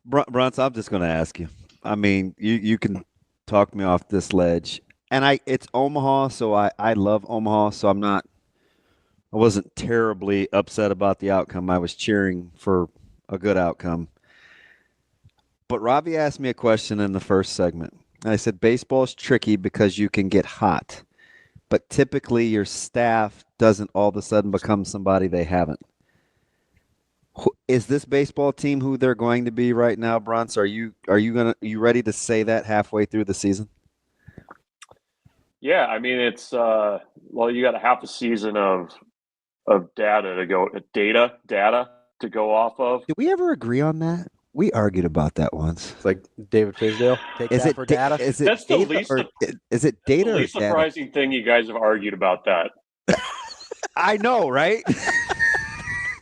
Bruntz, I'm just going to ask you. I mean, you can talk me off this ledge, and it's Omaha, so I love Omaha, so I wasn't terribly upset about the outcome. I was cheering for a good outcome. But Ravi asked me a question in the first segment. I said, baseball's tricky because you can get hot, but typically your staff doesn't all of a sudden become somebody they haven't. Is this baseball team who they're going to be right now, Bruntz? Are you ready to say that halfway through the season? Yeah, I mean it's you got a half a season of data to go off of. Did we ever agree on that? We argued about that once. It's like David Fisdale. For data. Is it That's the data least. Is it data the or least data? surprising thing you guys have argued about that. I know, right?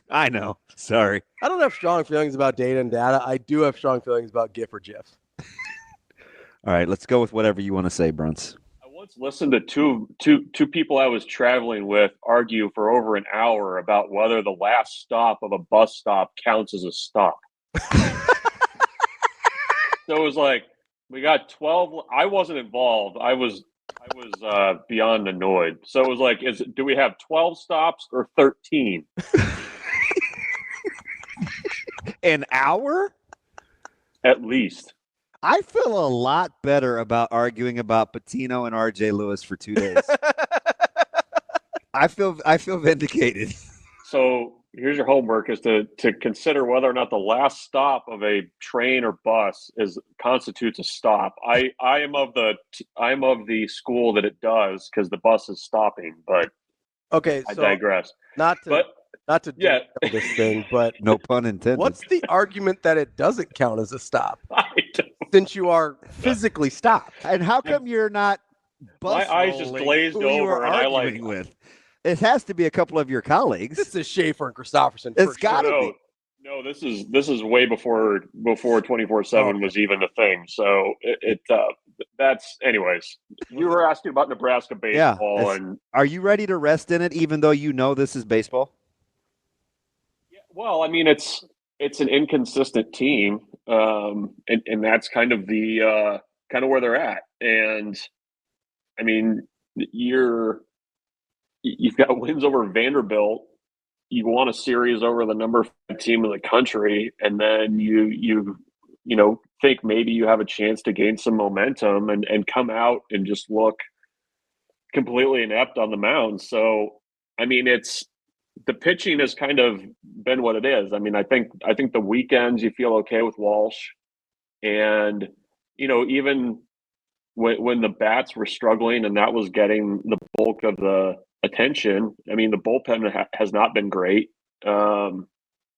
I know. Sorry. I don't have strong feelings about data and data. I do have strong feelings about GIF or GIF. All right, let's go with whatever you want to say, Bruntz. I once listened to two people I was traveling with argue for over an hour about whether the last stop of a bus stop counts as a stop. So it was like we got 12. I wasn't involved. I was beyond annoyed. So it was like, do we have 12 stops or 13? An hour? At least. I feel a lot better about arguing about Patino and RJ Lewis for 2 days. I feel vindicated. So here's your homework: is to consider whether or not the last stop of a train or bus constitutes a stop. I am of the school that it does, because the bus is stopping. But okay, I so digress. not to Yeah. derail this thing, but No pun intended. what's the argument that it doesn't count as a stop I don't- since you are physically stopped? And how come you're not bus My eyes just rolling glazed who you were over, and I arguing with? It has to be a couple of your colleagues. This is Schaefer and Christopherson. It's for got to sure. be. No, this is way before 24/7 was even a thing. So that's anyways. You were asking about Nebraska baseball, and Are you ready to rest in it, even though you know this is baseball? well, I mean, it's an inconsistent team, and that's kind of the kind of where they're at. And I mean, you've got wins over Vanderbilt. You won a series over the number 5 team in the country, and then you think maybe you have a chance to gain some momentum and come out and just look completely inept on the mound. So, I mean, the pitching has kind of been what it is. I mean, I think the weekends you feel okay with Walsh, and even when the bats were struggling and that was getting the bulk of the attention. I mean, the bullpen has not been great. The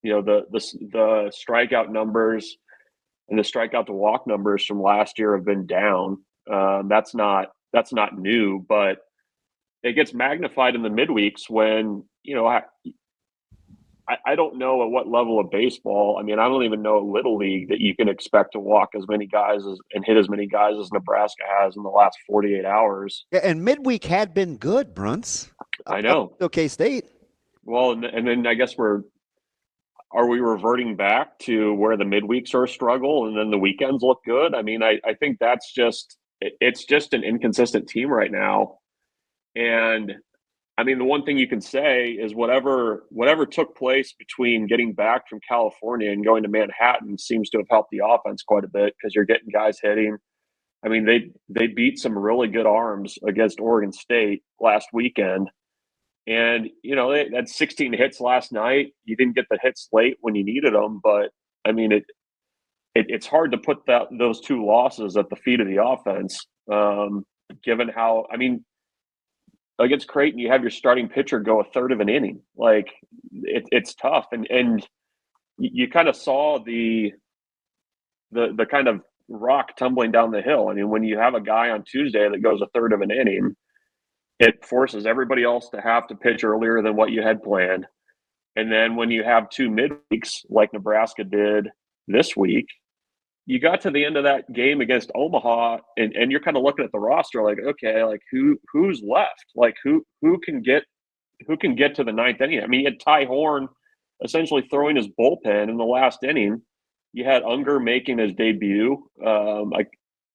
strikeout numbers and the strikeout to walk numbers from last year have been down. That's not new, but it gets magnified in the midweeks when I don't know at what level of baseball. I mean, I don't even know at Little League that you can expect to walk as many guys and hit as many guys as Nebraska has in the last 48 hours. Yeah, and midweek had been good, Bruntz. I know. Okay, State. Well, and then I guess are we reverting back to where the midweeks are a struggle and then the weekends look good? I mean, I think it's just an inconsistent team right now. And I mean, the one thing you can say is whatever took place between getting back from California and going to Manhattan seems to have helped the offense quite a bit, because you're getting guys hitting. I mean, they beat some really good arms against Oregon State last weekend. And, they had 16 hits last night. You didn't get the hits late when you needed them. But, I mean, it's hard to put those 2 losses at the feet of the offense, given how – I mean, against Creighton, you have your starting pitcher go a third of an inning. Like, it's tough. And you kind of saw the kind of rock tumbling down the hill. I mean, when you have a guy on Tuesday that goes a third of an inning, it forces everybody else to have to pitch earlier than what you had planned. And then when you have 2 midweeks like Nebraska did this week, you got to the end of that game against Omaha, and you're kind of looking at the roster like, okay, like who's left? Like who can get to the 9th inning? I mean, you had Ty Horn essentially throwing his bullpen in the last inning. You had Unger making his debut. Like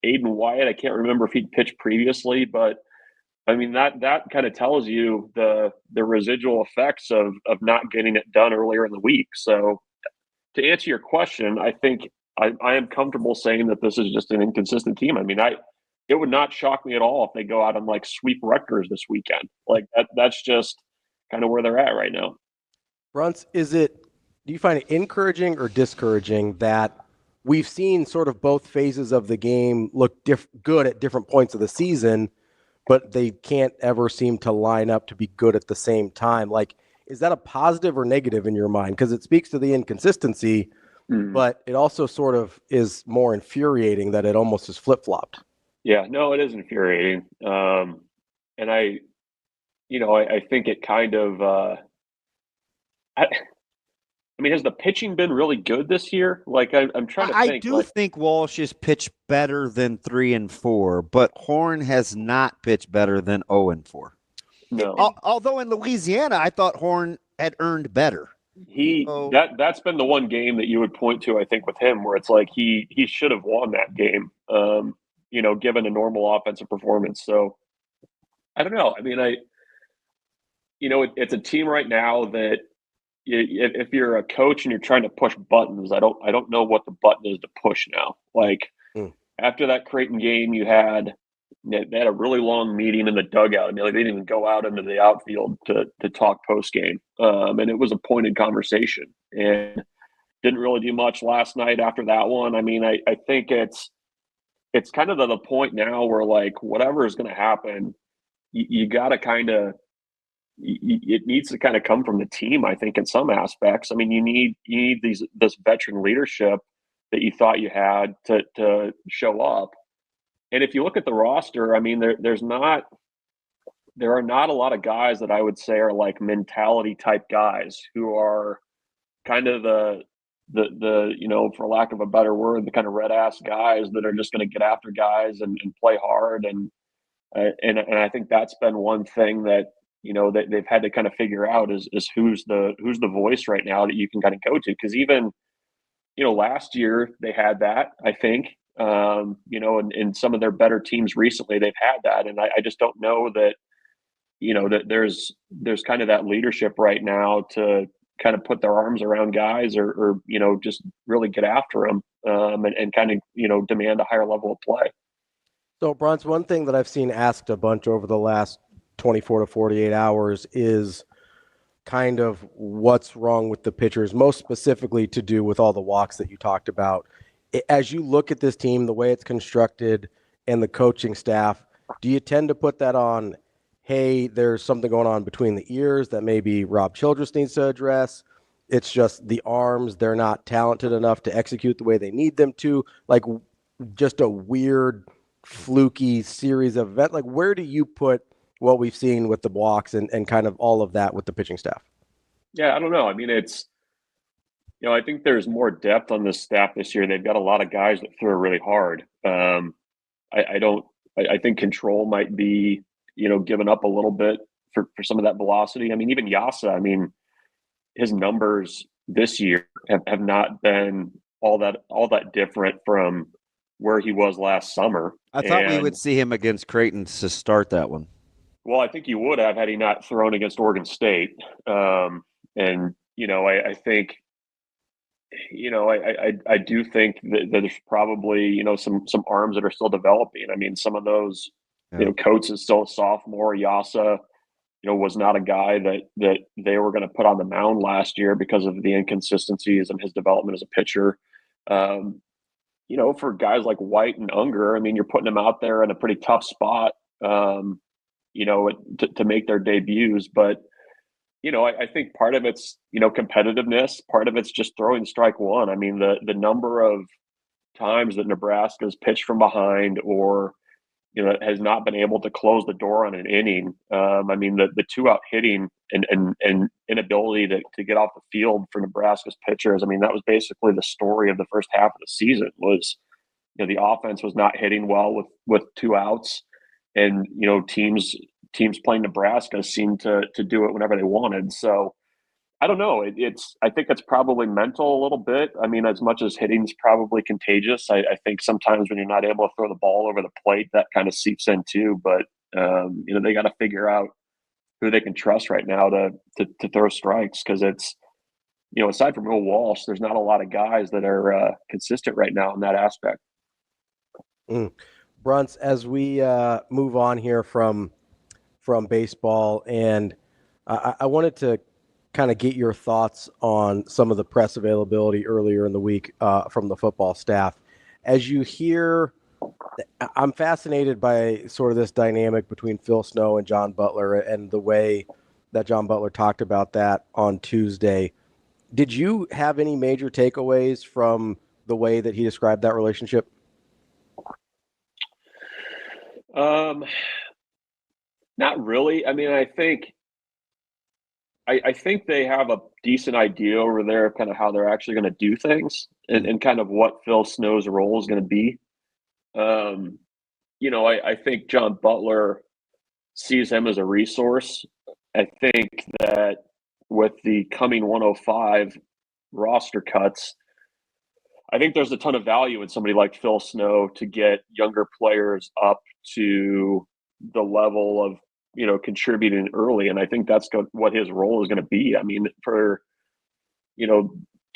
Aiden Wyatt, I can't remember if he'd pitched previously, but I mean, that kind of tells you the residual effects of not getting it done earlier in the week. So to answer your question, I think I am comfortable saying that this is just an inconsistent team. I mean, it would not shock me at all if they go out and like sweep Rutgers this weekend. Like that's just kind of where they're at right now. Bruntz, do you find it encouraging or discouraging that we've seen sort of both phases of the game look good at different points of the season, but they can't ever seem to line up to be good at the same time? Like, is that a positive or negative in your mind? Because it speaks to the inconsistency, but it also sort of is more infuriating that it almost is flip-flopped. Yeah, no, it is infuriating. And I think it kind of, I mean, has the pitching been really good this year? Like, I'm trying to think. I do think Walsh has pitched better than 3 and 4, but Horn has not pitched better than 0 and 4. No. Although in Louisiana, I thought Horn had earned better. That's been the one game that you would point to, I think, with him, where it's like he should have won that game, given a normal offensive performance. So I don't know. I mean, it's a team right now that if you're a coach and you're trying to push buttons, I don't know what the button is to push now. Like after that Creighton game, you had They had a really long meeting in the dugout. I mean, like, they didn't even go out into the outfield to talk post game, and it was a pointed conversation. And didn't really do much last night after that one. I mean, I think it's kind of to the point now where, like, whatever is going to happen, you got to kind of it needs to kind of come from the team. I think in some aspects. I mean, you need this veteran leadership that you thought you had to show up. And if you look at the roster, I mean, there are not a lot of guys that I would say are like mentality type guys who are kind of the for lack of a better word, the kind of red ass guys that are just going to get after guys and play hard. And I think that's been one thing that, that they've had to kind of figure out is who's the voice right now that you can kind of go to. Cause even, last year they had that, I think, in some of their better teams recently, they've had that. And I just don't know that, that there's kind of that leadership right now to kind of put their arms around guys or just really get after them and kind of, demand a higher level of play. So, Bruntz, one thing that I've seen asked a bunch over the last 24 to 48 hours is kind of what's wrong with the pitchers, most specifically to do with all the walks that you talked about. As you look at this team, the way it's constructed and the coaching staff, do you tend to put that on, hey, there's something going on between the ears that maybe Rob Childress needs to address? It's just the arms, they're not talented enough to execute the way they need them to, like just a weird, fluky series of events. Like, where do you put what we've seen with the walks and kind of all of that with the pitching staff? Yeah, I don't know. I mean, it's, I think there's more depth on this staff this year. They've got a lot of guys that throw really hard. I think control might be, given up a little bit for some of that velocity. I mean, even Yasa, I mean, his numbers this year have not been all that different from where he was last summer. I thought we would see him against Creighton to start that one. Well, I think you would have had he not thrown against Oregon State. And, I think, I do think that there's probably, some arms that are still developing. I mean, some of those, Coates is still a sophomore. Yasa, was not a guy that they were going to put on the mound last year because of the inconsistencies in his development as a pitcher. For guys like White and Unger, I mean, you're putting them out there in a pretty tough spot, to make their debuts. But, I think part of it's, competitiveness. Part of it's just throwing strike one. I mean, the number of times that Nebraska's pitched from behind or, has not been able to close the door on an inning. I mean, the 2-out hitting and inability to get off the field for Nebraska's pitchers. I mean, that was basically the story of the first half of the season was, the offense was not hitting well with 2 outs. And, teams playing Nebraska seemed to do it whenever they wanted. So I don't know. I think it's probably mental a little bit. I mean, as much as hitting's probably contagious, I think sometimes when you're not able to throw the ball over the plate, that kind of seeps in too. But, they got to figure out who they can trust right now to throw strikes. Cause it's, aside from Will Walsh, there's not a lot of guys that are consistent right now in that aspect. Bruntz, as we move on here from baseball, and I wanted to kind of get your thoughts on some of the press availability earlier in the week from the football staff. As you hear, I'm fascinated by sort of this dynamic between Phil Snow and John Butler and the way that John Butler talked about that on Tuesday. Did you have any major takeaways from the way that he described that relationship? Not really. I mean, I think they have a decent idea over there of kind of how they're actually going to do things and kind of what Phil Snow's role is going to be. I think John Butler sees him as a resource. I think that with the coming 105 roster cuts, I think there's a ton of value in somebody like Phil Snow to get younger players up to the level of, contributing early. And I think that's what his role is going to be. I mean,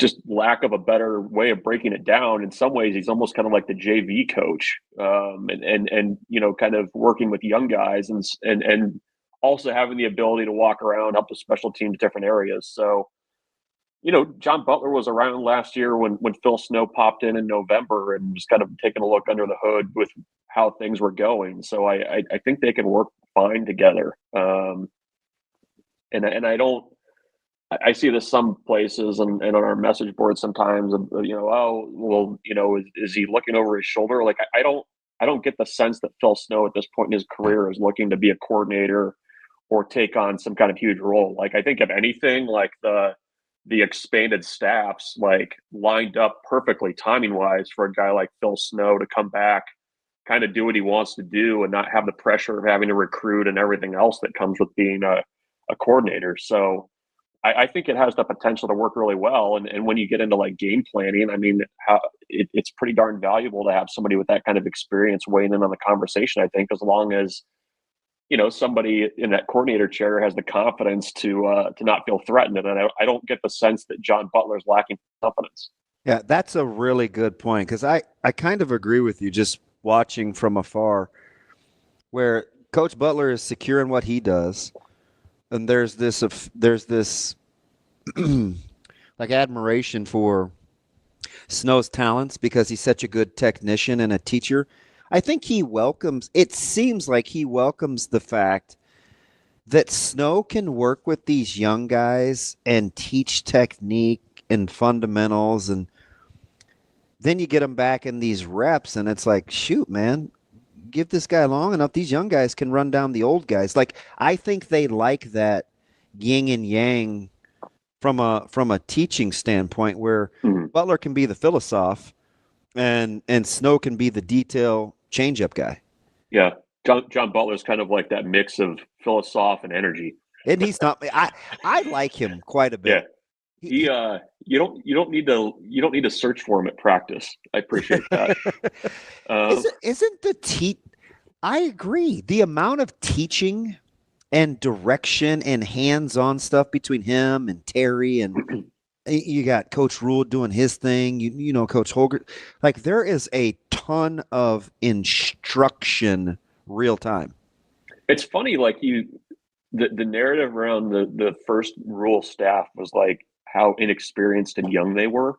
just lack of a better way of breaking it down. In some ways, he's almost kind of like the JV coach, and kind of working with young guys and also having the ability to walk around, help the special teams, different areas. So, John Butler was around last year when Phil Snow popped in November and was kind of taking a look under the hood with how things were going. So I think they can work fine together. And I don't. I see this some places and on our message board sometimes. Is he looking over his shoulder? Like I don't get the sense that Phil Snow at this point in his career is looking to be a coordinator or take on some kind of huge role. Like I think if anything, like the expanded staffs like lined up perfectly timing wise for a guy like Phil Snow to come back, kind of do what he wants to do and not have the pressure of having to recruit and everything else that comes with being a coordinator. So I think it has the potential to work really well. And when you get into like game planning, I mean, it's pretty darn valuable to have somebody with that kind of experience weighing in on the conversation, I think, as long as, somebody in that coordinator chair has the confidence to not feel threatened. And I don't get the sense that John Butler's lacking confidence. Yeah, that's a really good point because I kind of agree with you just watching from afar where Coach Butler is secure in what he does. And there's this like admiration for Snow's talents because he's such a good technician and a teacher. I think it seems like he welcomes the fact that Snow can work with these young guys and teach technique and fundamentals. And then you get them back in these reps and it's like, shoot, man, give this guy long enough, these young guys can run down the old guys. Like I think they like that yin and yang from a teaching standpoint where Butler can be the philosoph and Snow can be the detail change-up guy. Yeah. John Butler's kind of like that mix of philosoph and energy. And he's not I like him quite a bit. Yeah. You don't need to search for him at practice. I appreciate that. I agree. The amount of teaching and direction and hands-on stuff between him and Terry and you got Coach Rule doing his thing, Coach Holger. Like there is a ton of instruction real time. It's funny, like the narrative around the first Rule staff was like how inexperienced and young they were.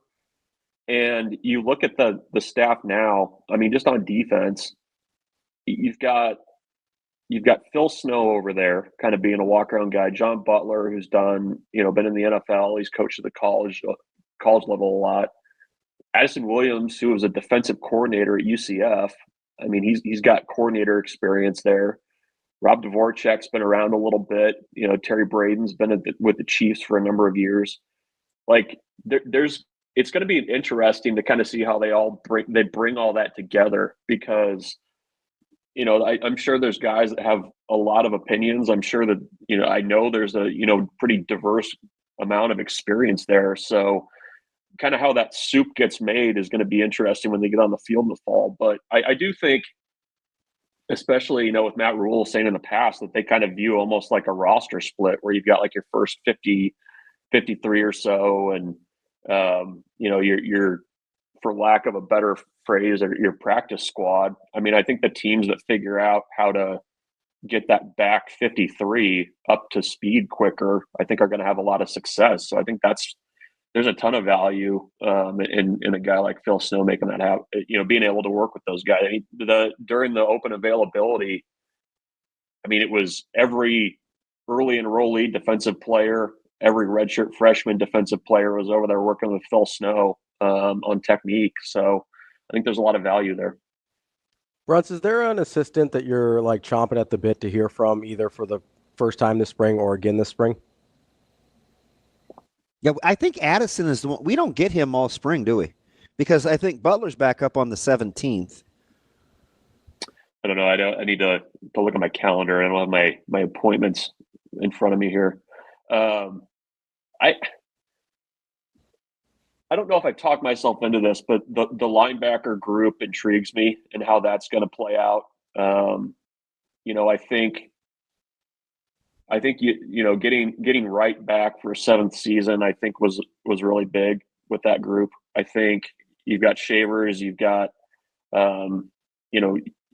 And you look at the staff now, I mean, just on defense, you've got Phil Snow over there kind of being a walk-around guy, John Butler, who's done, been in the NFL, he's coached at the college level a lot. Addison Williams, who was a defensive coordinator at UCF, I mean, he's got coordinator experience there. Rob Dvorak's been around a little bit. Terry Braden's been with the Chiefs for a number of years. Like it's going to be interesting to kind of see how they bring all that together because, I'm sure there's guys that have a lot of opinions. I'm sure that, I know there's a, pretty diverse amount of experience there. So kind of how that soup gets made is going to be interesting when they get on the field in the fall. But I do think, especially, with Matt Rule saying in the past that they kind of view almost like a roster split where you've got like your first 50, 53 or so. And, you're, for lack of a better phrase, or your practice squad. I mean, I think the teams that figure out how to get that back 53 up to speed quicker, I think are going to have a lot of success. So I think there's a ton of value in a guy like Phil Snow making that happen, being able to work with those guys. I mean, during the open availability, I mean, it was every early enrollee defensive player, every redshirt freshman defensive player was over there working with Phil Snow on technique. So I think there's a lot of value there. Bruntz, is there an assistant that you're like chomping at the bit to hear from either for the first time this spring or again this spring? Yeah, I think Addison is the one. We don't get him all spring, do we? Because I think Butler's back up on the 17th. I don't know. I need to look at my calendar. I don't have my appointments in front of me here. I don't know if I talked myself into this, but the linebacker group intrigues me and how that's going to play out. I think getting right back for a seventh season, I think was really big with that group. I think you've got Shavers, you've got,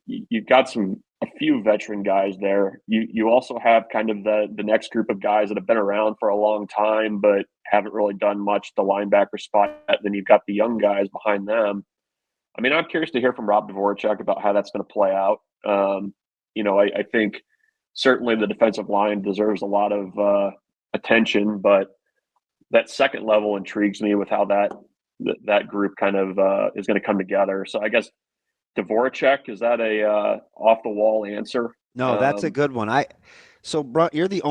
you've got a few veteran guys there. You also have kind of the next group of guys that have been around for a long time, but haven't really done much at the linebacker spot. Then you've got the young guys behind them. I mean, I'm curious to hear from Rob Dvorak about how that's going to play out. I think certainly the defensive line deserves a lot of attention, but that second level intrigues me with how that group kind of is going to come together. So I guess Dvorak, is that a off the wall answer? No, that's a good one. You're the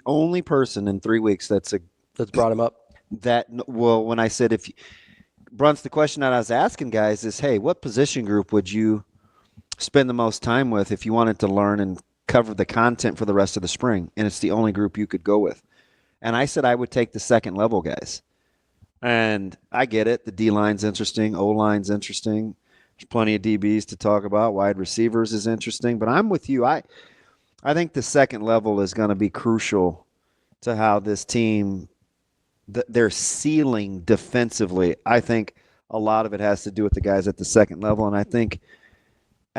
only person in 3 weeks that's brought him up. When I said Bruntz, the question that I was asking guys is, hey, what position group would you spend the most time with if you wanted to learn and cover the content for the rest of the spring? And it's the only group you could go with. And I said I would take the second level guys. And I get it. The D-line's interesting. O-line's interesting. There's plenty of DBs to talk about. Wide receivers is interesting. But I'm with you. I think the second level is going to be crucial to how this team, their ceiling defensively. I think a lot of it has to do with the guys at the second level. And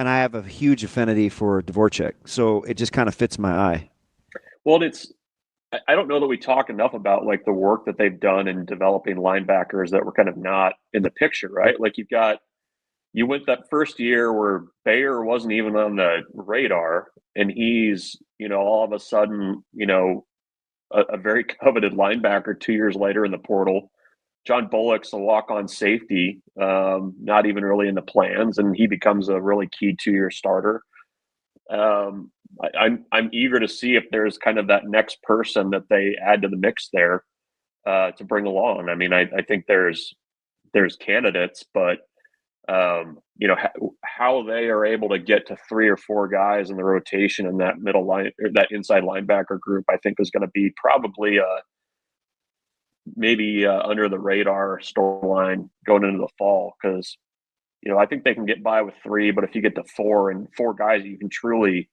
I have a huge affinity for Dvorak. So it just kind of fits my eye. Well, I don't know that we talk enough about like the work that they've done in developing linebackers that were kind of not in the picture, right? Like you went that first year where Bayer wasn't even on the radar, and he's, all of a sudden, a very coveted linebacker 2 years later in the portal. John Bullock's a walk-on safety, not even really in the plans, and he becomes a really key 2-year starter. I'm eager to see if there's kind of that next person that they add to the mix there to bring along. I mean, I think there's candidates, but how they are able to get to 3 or 4 guys in the rotation in that middle line or that inside linebacker group, I think is going to be probably maybe under the radar storyline going into the fall, because I think they can get by with 3, but if you get to 4 and 4 guys you can truly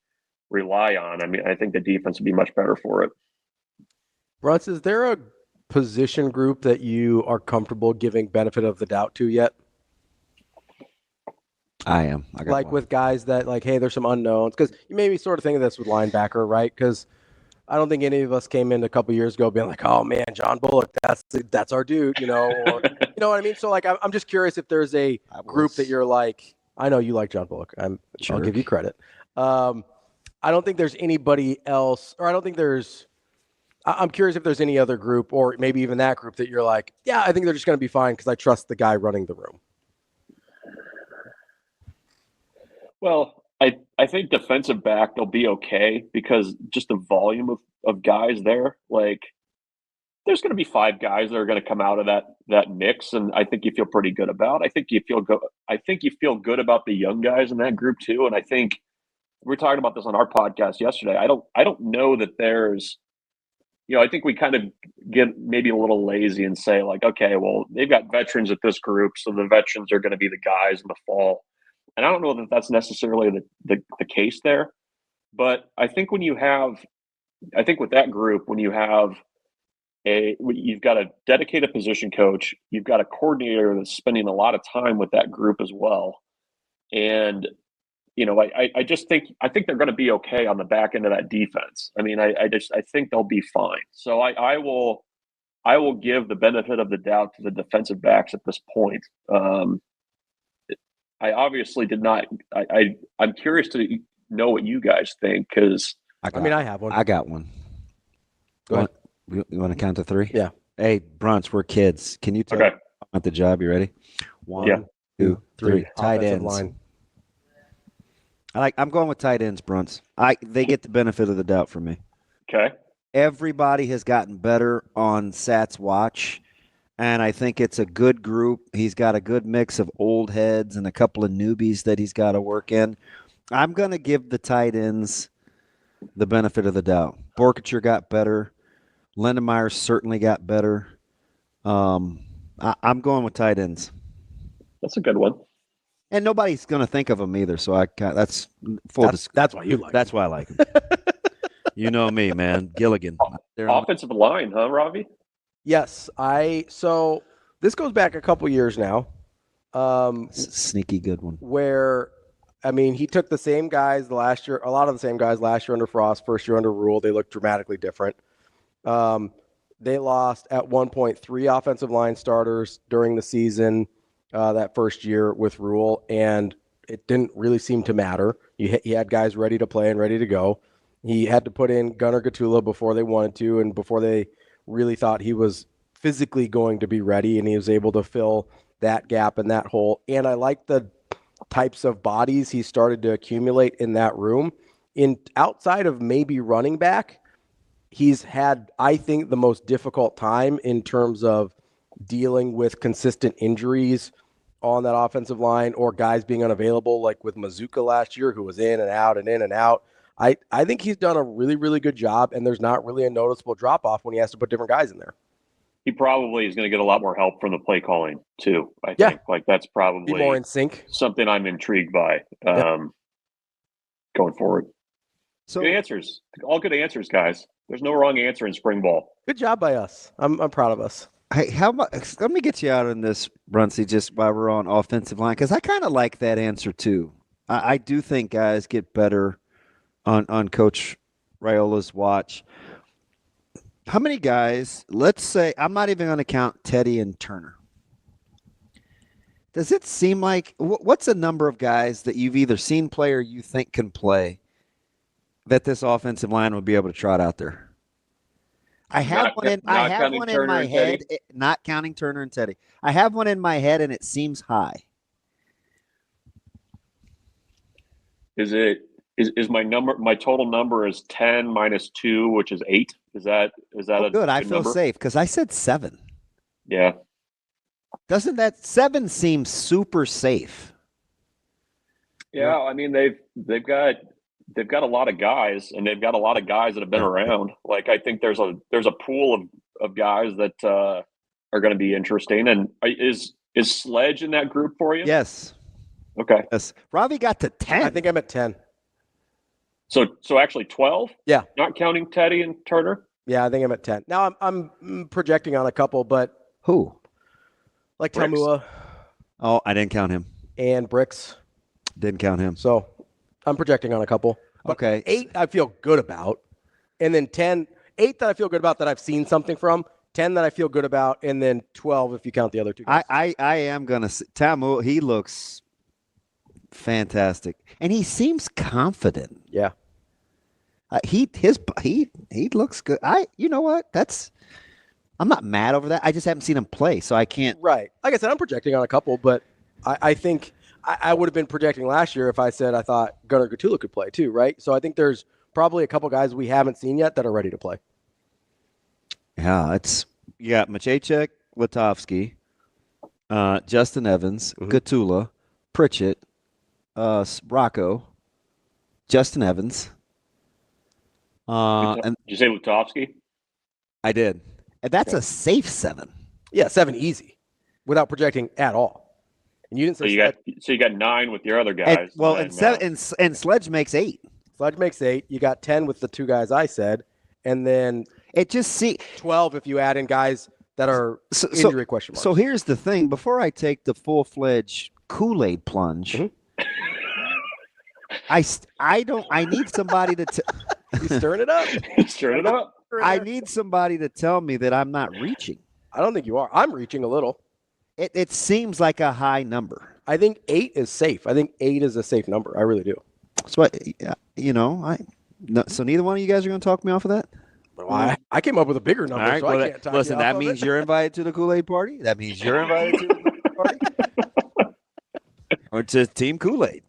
rely on, I mean, I think the defense would be much better for it. Bruntz, is there a position group that you are comfortable giving benefit of the doubt to yet? I am. With guys that hey, there's some unknowns, because you maybe sort of think of this with linebacker, right? Because I don't think any of us came in a couple years ago being like, oh man, John Bullock, that's our dude, or you know what I mean? So I'm just curious if there's a group that you're like, I know you like John Bullock. I'll give you credit. I don't think there's anybody else, or I'm curious if there's any other group, or maybe even that group that you're like, yeah, I think they're just going to be fine because I trust the guy running the room. Well, I think defensive back, they'll be okay because just the volume of guys there, there's going to be 5 guys that are going to come out of that mix, and I think you feel pretty good about. I think you feel good about the young guys in that group too, and I think we were talking about this on our podcast yesterday. I don't know that there's, I think we kind of get maybe a little lazy and say okay, well, they've got veterans at this group, so the veterans are going to be the guys in the fall. And I don't know that that's necessarily the case there. But I think with that group, when you have you've got a dedicated position coach, you've got a coordinator that's spending a lot of time with that group as well. And, I think they're going to be okay on the back end of that defense. I mean, I think they'll be fine. So I will give the benefit of the doubt to the defensive backs at this point. I obviously did not. I'm curious to know what you guys think, because I have one. I got one. Go ahead. You want to count to 3? Yeah. Hey, Bruntz, we're kids. Can you tell me about the job? You ready? 1, 2, 3. Tight ends. Line. I'm going with tight ends, Bruntz. They get the benefit of the doubt from me. Okay. Everybody has gotten better on Sat's watch. And I think it's a good group. He's got a good mix of old heads and a couple of newbies that he's got to work in. I'm going to give the tight ends the benefit of the doubt. Borkature got better. Lindenmeyer certainly got better. I'm going with tight ends. That's a good one. And nobody's going to think of him either. So that's why you like. That's why I like him. You know me, man. Gilligan. Offensive line, huh, Ravi? Yes, this goes back a couple years now. Sneaky good one. Where, I mean, he took the same guys last year, a lot of the same guys last year under Frost, first year under Rule. They looked dramatically different. They lost at one point 3 offensive line starters during the season that first year with Rule, and it didn't really seem to matter. He had guys ready to play and ready to go. He had to put in Gunnar Gatula before they wanted to and before they really thought he was physically going to be ready, and he was able to fill that gap and that hole. And I like the types of bodies he started to accumulate in that room. Outside of maybe running back, he's had, I think, the most difficult time in terms of dealing with consistent injuries on that offensive line or guys being unavailable, like with Mazuka last year, who was in and out and in and out. I think he's done a really, really good job, and there's not really a noticeable drop-off when he has to put different guys in there. He probably is going to get a lot more help from the play calling, too, I think. Like, that's probably be more in sync. Something I'm intrigued by going forward. So, good answers. All good answers, guys. There's no wrong answer in spring ball. Good job by us. I'm proud of us. Hey, let me get you out on this, Bruntz, just while we're on offensive line, because I kind of like that answer, too. I do think guys get better on Coach Raiola's watch. How many guys, let's say, I'm not even going to count Teddy and Turner. Does it seem like, what's a number of guys that you've either seen play or you think can play that this offensive line will be able to trot out there? I have one in my head, not counting Turner and Teddy. I have one in my head, and it seems high. Is my total number is 10 minus 2, which is 8? Is that a good? I feel number? safe because I said 7. Yeah. Doesn't that 7 seem super safe? Yeah, I mean they've got a lot of guys, and they've got a lot of guys that have been around. Like, I think there's a pool of guys that are going to be interesting. And is Sledge in that group for you? Yes. Okay. Yes. Ravi got to 10. I think I'm at 10. So actually 12? Yeah. Not counting Teddy and Turner? Yeah, I think I'm at 10. Now I'm projecting on a couple, but who? Like Tamua. Oh, I didn't count him. And Bricks. Didn't count him. So I'm projecting on a couple. But okay. 8 I feel good about. And then 8 that I feel good about that I've seen something from. 10 that I feel good about. And then 12 if you count the other 2 guys. I am going to – Tamu, he looks fantastic. And he seems confident. Yeah. He looks good. You know what? I'm not mad over that. I just haven't seen him play, so I can't. Right. Like I said, I'm projecting on a couple, but I think I would have been projecting last year if I said I thought Gunnar Gatula could play too, right? So I think there's probably a couple guys we haven't seen yet that are ready to play. Yeah, you got Maciejczak, Latovsky, Justin Evans, Gatula, Pritchett, Rocco, Justin Evans. Did you say Lutovsky? I did. And that's a safe 7. Yeah, 7 easy without projecting at all. And you didn't say so you got 9 with your other guys. And Sledge makes 8. Sledge makes 8. You got 10 with the 2 guys I said, and then 12 if you add in guys that are injury question marks. So here's the thing: before I take the full-fledged Kool-Aid plunge, I need somebody to. You stirring it up? Stirring it up. I need somebody to tell me that I'm not reaching. I don't think you are. I'm reaching a little. It seems like a high number. I think 8 is safe. I think 8 is a safe number. I really do. So, so neither one of you guys are going to talk me off of that? Well, I came up with a bigger number, right, so I can't talk listen, you off that of means it. you're invited to the Kool-Aid party? That means you're invited to the Kool-Aid party? Or to Team Kool-Aid?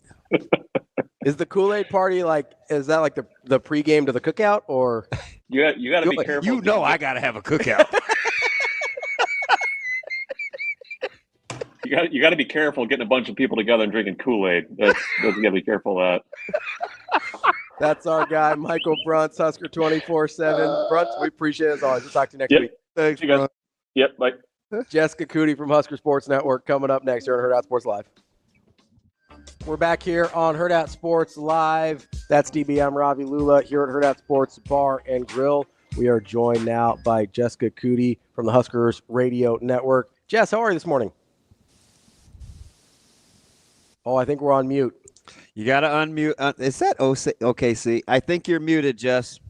Is the Kool-Aid party is that like the pregame to the cookout, or you got to be careful. I got to have a cookout. You got to be careful getting a bunch of people together and drinking Kool-Aid. You got to be careful of that. That's our guy, Michael Bruntz, Husker 24/7. Bruntz, we appreciate it as always. We'll talk to you next week. Thanks, you guys. Yep, bye. Jessica Coody from Husker Sports Network coming up next here on Hurrdat Sports Live. We're back here on Hurrdat Sports Live. That's DB. I'm Ravi Lulla here at Hurrdat Sports Bar and Grill. We are joined now by Jessica Coody from the Huskers Radio Network. Jess, how are you this morning? Oh, I think we're on mute. You got to unmute. Is that OKC? I think you're muted, Jess.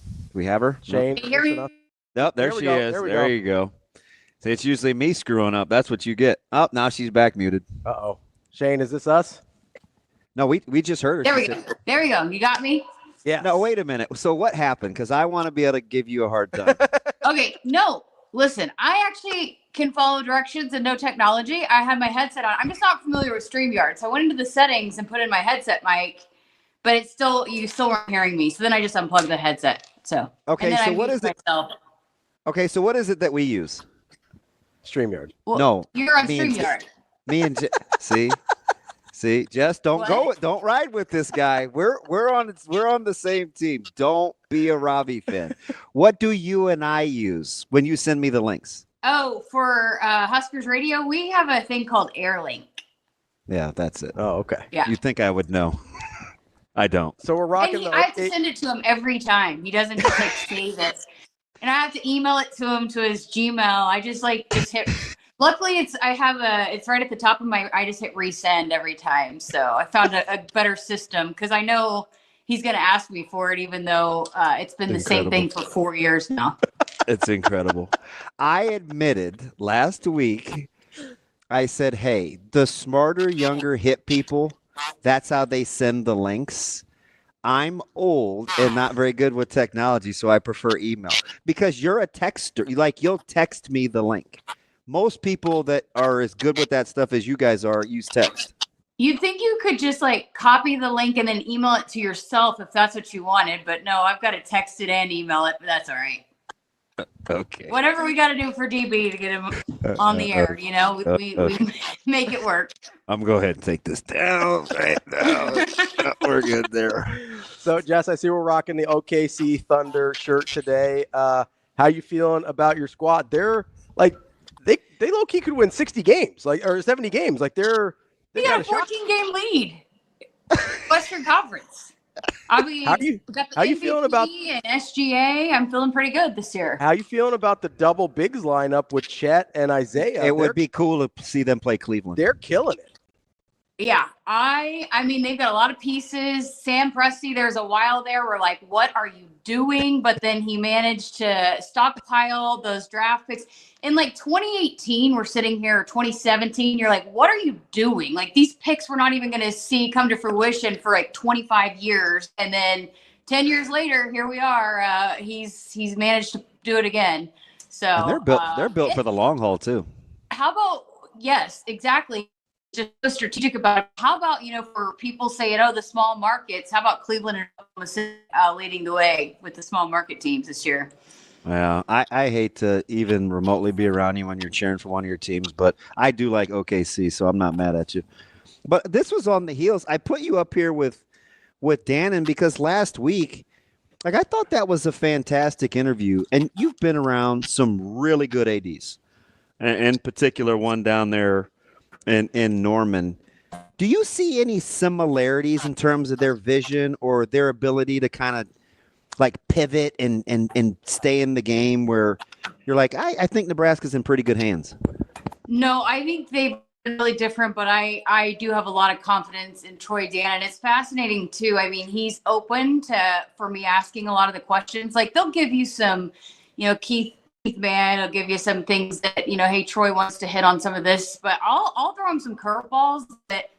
Do we have her? Shane. Can you hear me? Nope, there she is. There you go. See, it's usually me screwing up. That's what you get. Oh, now she's back muted. Uh-oh. Shane, is this us? No, we just heard her. There we go. There we go. You got me? Yeah. No, wait a minute. So what happened? Because I want to be able to give you a hard time. Okay. No, listen, I actually can follow directions and know technology. I had my headset on. I'm just not familiar with StreamYard. So I went into the settings and put in my headset mic, but you still weren't hearing me. So then I just unplugged the headset. So okay, so what is it? Myself. Okay, so what is it that we use? StreamYard. Well, no. You're on StreamYard. See, Jess, don't ride with this guy. We're on the same team. Don't be a Ravi fan. What do you and I use when you send me the links? Oh, for Huskers Radio, we have a thing called AirLink. Yeah, that's it. Oh, okay. Yeah. You think I would know? I don't. So we're rocking. I have to send it to him every time. He doesn't just save it, and I have to email it to him to his Gmail. I just hit. Luckily, it's right at the top of I just hit resend every time. So I found a better system because I know he's going to ask me for it, even though it's been the same thing for 4 years now. It's incredible. I admitted last week, I said, hey, the smarter, younger, hip people, that's how they send the links. I'm old and not very good with technology, so I prefer email. Because you're a texter. You'll text me the link. Most people that are as good with that stuff as you guys are use text. You'd think you could just copy the link and then email it to yourself if that's what you wanted. But no, I've got to text it and email it. But that's all right. Okay. Whatever we got to do for DB to get him on the air, we make it work. I'm going to go ahead and take this down right now. We're good there. So, Jess, I see we're rocking the OKC Thunder shirt today. How you feeling about your squad? They're they low key could win 60 games, or 70 games. They got a 14-game lead. Western Conference. I mean, how you feeling about and SGA? I'm feeling pretty good this year. How you feeling about the double bigs lineup with Chet and Isaiah? It would be cool to see them play Cleveland. They're killing it. Yeah, I mean, they've got a lot of pieces. Sam Presti, there's a while there where what are you doing? But then he managed to stockpile those draft picks. In 2018, we're sitting here, 2017, you're what are you doing? These picks we're not even going to see come to fruition for 25 years. And then 10 years later, here we are. He's managed to do it again. So and they're built for the long haul too. How about, yes, exactly. Just so strategic about it. How about, for people saying, the small markets, how about Cleveland and Oklahoma leading the way with the small market teams this year? Well, I hate to even remotely be around you when you're cheering for one of your teams, but I do like OKC, so I'm not mad at you. But this was on the heels. I put you up here with Dannon because last week, I thought that was a fantastic interview, and you've been around some really good ADs, in particular one down there in Norman. Do you see any similarities in terms of their vision or their ability to kind of pivot and stay in the game where you're I think Nebraska's in pretty good hands? No, I think they've been really different, but I do have a lot of confidence in Troy Dannon. It's fascinating too. I mean, he's open for me asking a lot of the questions. They'll give you some, Keith man, I'll give you some things that, hey, Troy wants to hit on some of this, but I'll throw him some curveballs that,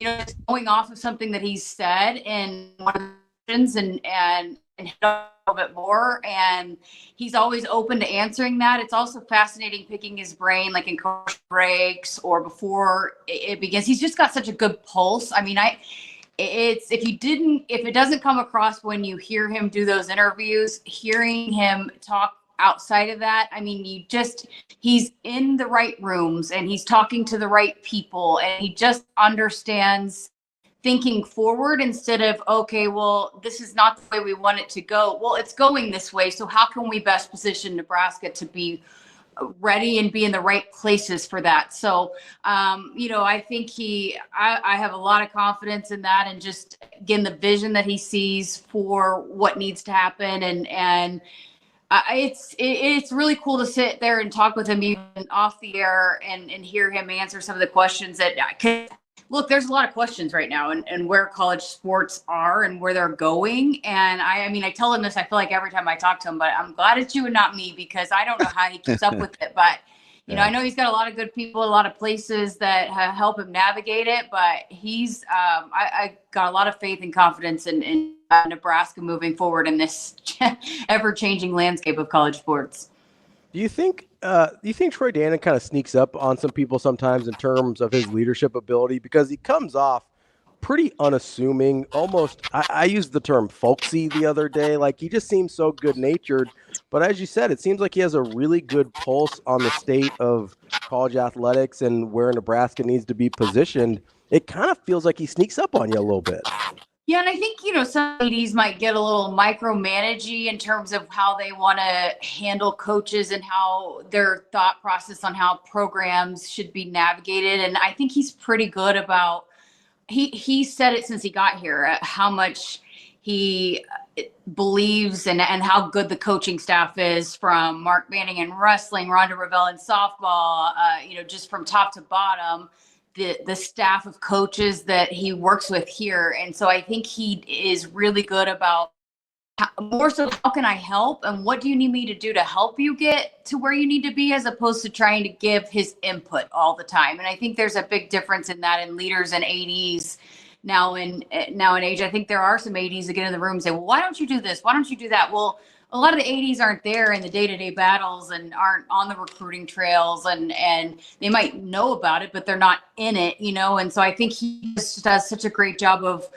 just going off of something that he's said in one of the questions and hit a little bit more. And he's always open to answering that. It's also fascinating picking his brain, in commercial breaks or before it begins. He's just got such a good pulse. I mean, if it doesn't come across when you hear him do those interviews, hearing him talk outside of that, I mean, he's in the right rooms and he's talking to the right people and he just understands thinking forward instead of, okay, well, this is not the way we want it to go. Well, it's going this way. So how can we best position Nebraska to be ready and be in the right places for that? So, I think I have a lot of confidence in that, and just, again, the vision that he sees for what needs to happen. And It's really cool to sit there and talk with him even off the air and hear him answer some of the questions that look, there's a lot of questions right now and where college sports are and where they're going. And I mean, I tell him this, I feel like every time I talk to him, but I'm glad it's you and not me, because I don't know how he keeps up with it. But, you know, I know he's got a lot of good people, a lot of places that help him navigate it, but he's, I got a lot of faith and confidence in Nebraska moving forward in this ever-changing landscape of college sports. Do you think Troy Dannon kind of sneaks up on some people sometimes in terms of his leadership ability, because he comes off pretty unassuming, almost, I used the term folksy the other day. Like, he just seems so good-natured. But as you said, it seems like he has a really good pulse on the state of college athletics and where Nebraska needs to be positioned. It kind of feels like he sneaks up on you a little bit. Yeah, and I think, you know, some ADs might get a little micromanagey in terms of how they want to handle coaches and how their thought process on how programs should be navigated. And I think he's pretty good about, he said it since he got here, how much he believes and how good the coaching staff is, from Mark Manning in wrestling, Rhonda Revelle in softball, you know, just from top to bottom. The staff of coaches that he works with here. And so I think he is really good about more so, how can I help and what do you need me to do to help you get to where you need to be, as opposed to trying to give his input all the time. And I think there's a big difference in that in leaders and ADs now in age. I think there are some ADs that get in the room and say, well, why don't you do this? Why don't you do that? Well, a lot of the ADs aren't there in the day-to-day battles and aren't on the recruiting trails, and they might know about it, but they're not in it, you know? And so I think he just does such a great job of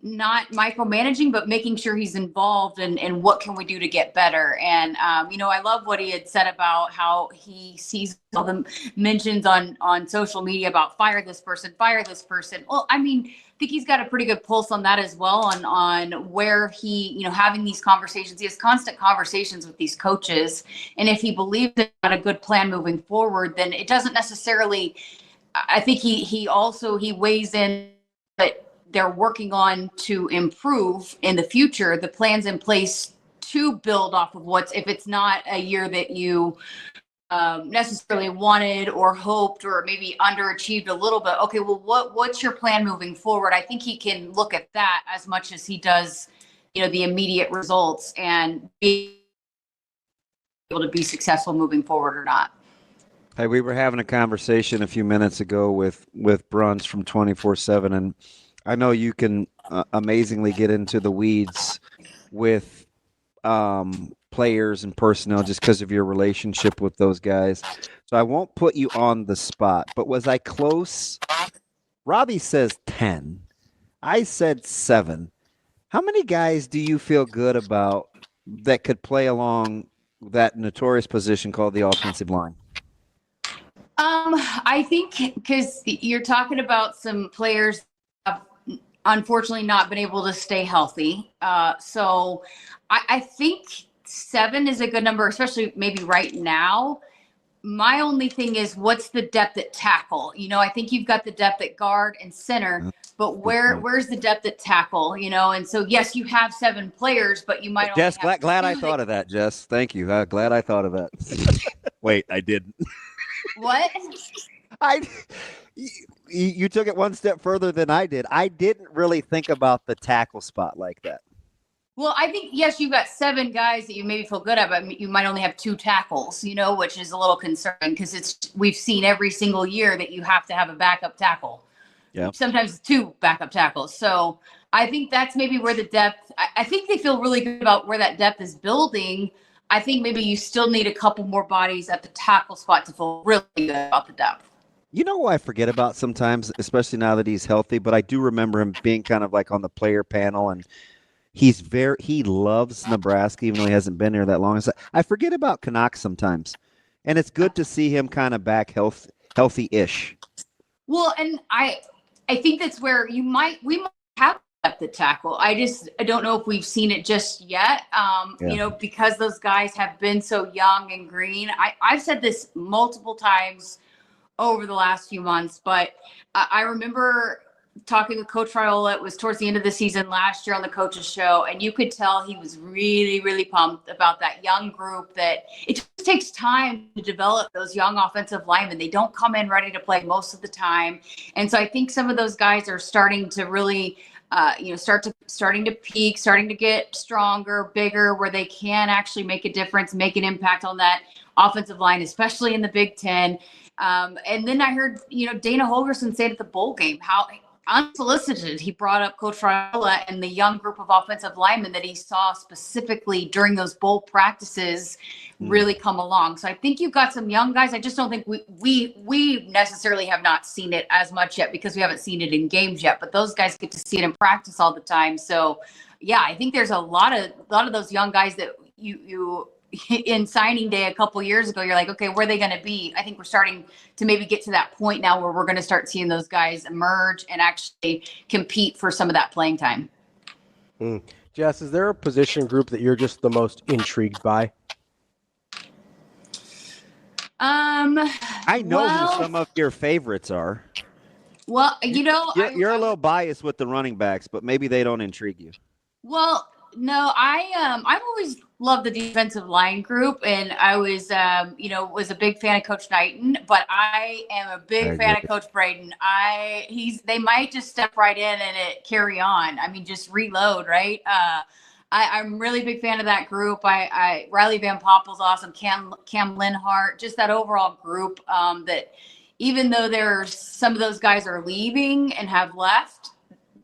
not micromanaging, but making sure he's involved in what can we do to get better. And, you know, I love what he had said about how he sees all the mentions on social media about fire this person. Well, I mean, I think he's got a pretty good pulse on that as well, on where he, you know, having these conversations. He has constant conversations with these coaches. And if he believes in a good plan moving forward, then it doesn't necessarily, I think he weighs in that they're working on to improve in the future, the plans in place to build off of if it's not a year that you necessarily wanted or hoped, or maybe underachieved a little bit. Okay, well, what's your plan moving forward? I think he can look at that as much as he does, you know, the immediate results, and be able to be successful moving forward or not. Hey, we were having a conversation a few minutes ago with Bruntz from 24/7, and I know you can amazingly get into the weeds with players and personnel just because of your relationship with those guys. So I won't put you on the spot, but was I close? Ravi says 10. I said 7. How many guys do you feel good about that could play along that notorious position called the offensive line? I think because you're talking about some players have unfortunately not been able to stay healthy. So I think 7 is a good number, especially maybe right now. My only thing is, what's the depth at tackle? You know, I think you've got the depth at guard and center, but where's the depth at tackle? You know, and so yes, you have 7 players, but you might. Jess, only have glad 2 I thought of that, Jess. Thank you. Glad I thought of that. Wait, I didn't. What? You took it one step further than I did. I didn't really think about the tackle spot like that. Well, I think, yes, you've got 7 guys that you maybe feel good about, but you might only have 2 tackles, you know, which is a little concerning, because we've seen every single year that you have to have a backup tackle. Yeah. Sometimes 2 backup tackles. So I think that's maybe where the depth, I think they feel really good about where that depth is building. I think maybe you still need a couple more bodies at the tackle spot to feel really good about the depth. You know who I forget about sometimes, especially now that he's healthy, but I do remember him being kind of like on the player panel, and he loves Nebraska, even though he hasn't been here that long. I forget about Canucks sometimes, and it's good to see him kind of back healthy-ish. Well, and I think that's where we might have depth at tackle. I don't know if we've seen it just yet. You know, because those guys have been so young and green. I've said this multiple times over the last few months, but I remember talking with Coach Raiola. It was towards the end of the season last year on the coaches show, and you could tell he was really, really pumped about that young group, that it just takes time to develop those young offensive linemen. They don't come in ready to play most of the time. And so I think some of those guys are starting to really starting to peak, starting to get stronger, bigger, where they can actually make a difference, make an impact on that offensive line, especially in the Big Ten. And then I heard, Dana Holgorsen say at the bowl game how unsolicited he brought up Coach Raiola and the young group of offensive linemen that he saw specifically during those bowl practices really come along. So I think you've got some young guys. I just don't think we necessarily have not seen it as much yet because we haven't seen it in games yet, but those guys get to see it in practice all the time. So yeah, I think there's a lot of those young guys that you in signing day a couple years ago, you're like, okay, where are they going to be? I think we're starting to maybe get to that point now where we're going to start seeing those guys emerge and actually compete for some of that playing time. Jess, is there a position group that you're just the most intrigued by? I know who some of your favorites are. Well, you're a little biased with the running backs, but maybe they don't intrigue you. Well, no, I've always loved the defensive line group, and I was was a big fan of Coach Knighton, but I am a big fan of Coach Braden. They might just step right in and carry on. I mean, just reload, right? I'm really big fan of that group. Riley Van Poppel's awesome. Cam Linhart, just that overall group. That even though there's some of those guys are leaving and have left,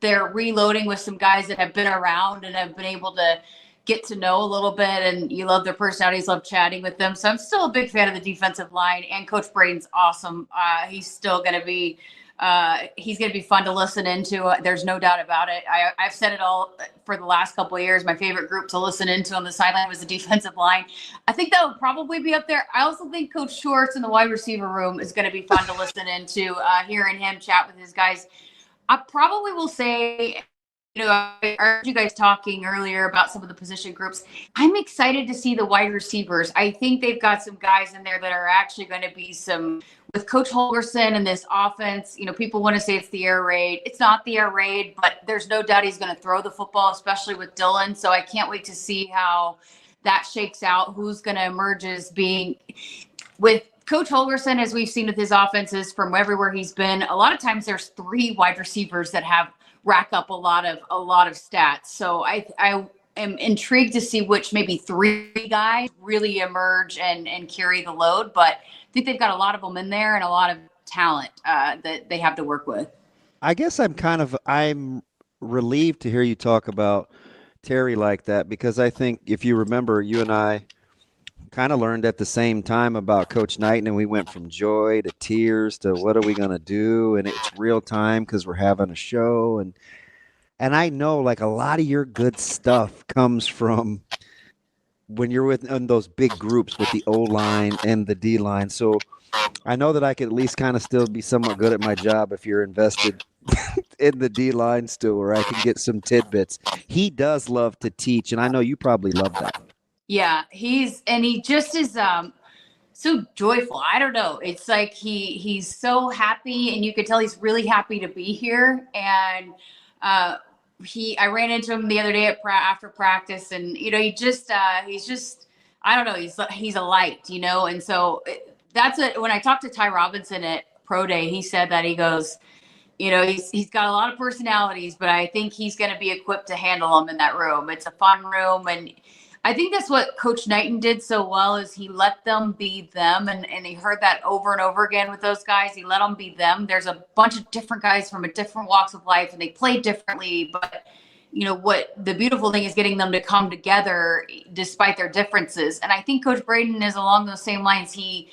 they're reloading with some guys that have been around and have been able to get to know a little bit, and you love their personalities, love chatting with them. So I'm still a big fan of the defensive line, and Coach Braden's awesome. He's still going to be fun to listen into. There's no doubt about it. I've said it all for the last couple of years. My favorite group to listen into on the sideline was the defensive line. I think that would probably be up there. I also think Coach Schwartz in the wide receiver room is going to be fun to listen into, hearing him chat with his guys. I probably will say, I heard you guys talking earlier about some of the position groups. I'm excited to see the wide receivers. I think they've got some guys in there that are actually going to be with Coach Holgorsen and this offense. People want to say it's the air raid. It's not the air raid, but there's no doubt he's going to throw the football, especially with Dylan. So I can't wait to see how that shakes out, who's going to emerge as being with Coach Holgorsen, as we've seen with his offenses from everywhere he's been. A lot of times there's 3 wide receivers that rack up a lot of stats. So I am intrigued to see which maybe 3 guys really emerge and carry the load. But I think they've got a lot of them in there and a lot of talent that they have to work with. I guess I'm relieved to hear you talk about Terry like that, because I think if you remember, you and I kind of learned at the same time about Coach Knighton, and we went from joy to tears to what are we going to do? And it's real time because we're having a show. And I know like a lot of your good stuff comes from when you're in those big groups with the O-line and the D-line. So I know that I could at least kind of still be somewhat good at my job if you're invested in the D-line still, where I can get some tidbits. He does love to teach, and I know you probably love that. Yeah, he just is so joyful. I don't know. It's like he's so happy, and you could tell he's really happy to be here. And I ran into him the other day after practice, and he's just I don't know. He's a light, and so when I talked to Ty Robinson at Pro Day, he said that he goes, he's got a lot of personalities, but I think he's going to be equipped to handle them in that room. It's a fun room, and I think that's what Coach Knighton did so well, is he let them be them. And he heard that over and over again with those guys. He let them be them. There's a bunch of different guys from different walks of life, and they play differently. But, what the beautiful thing is getting them to come together despite their differences. And I think Coach Braden is along those same lines. He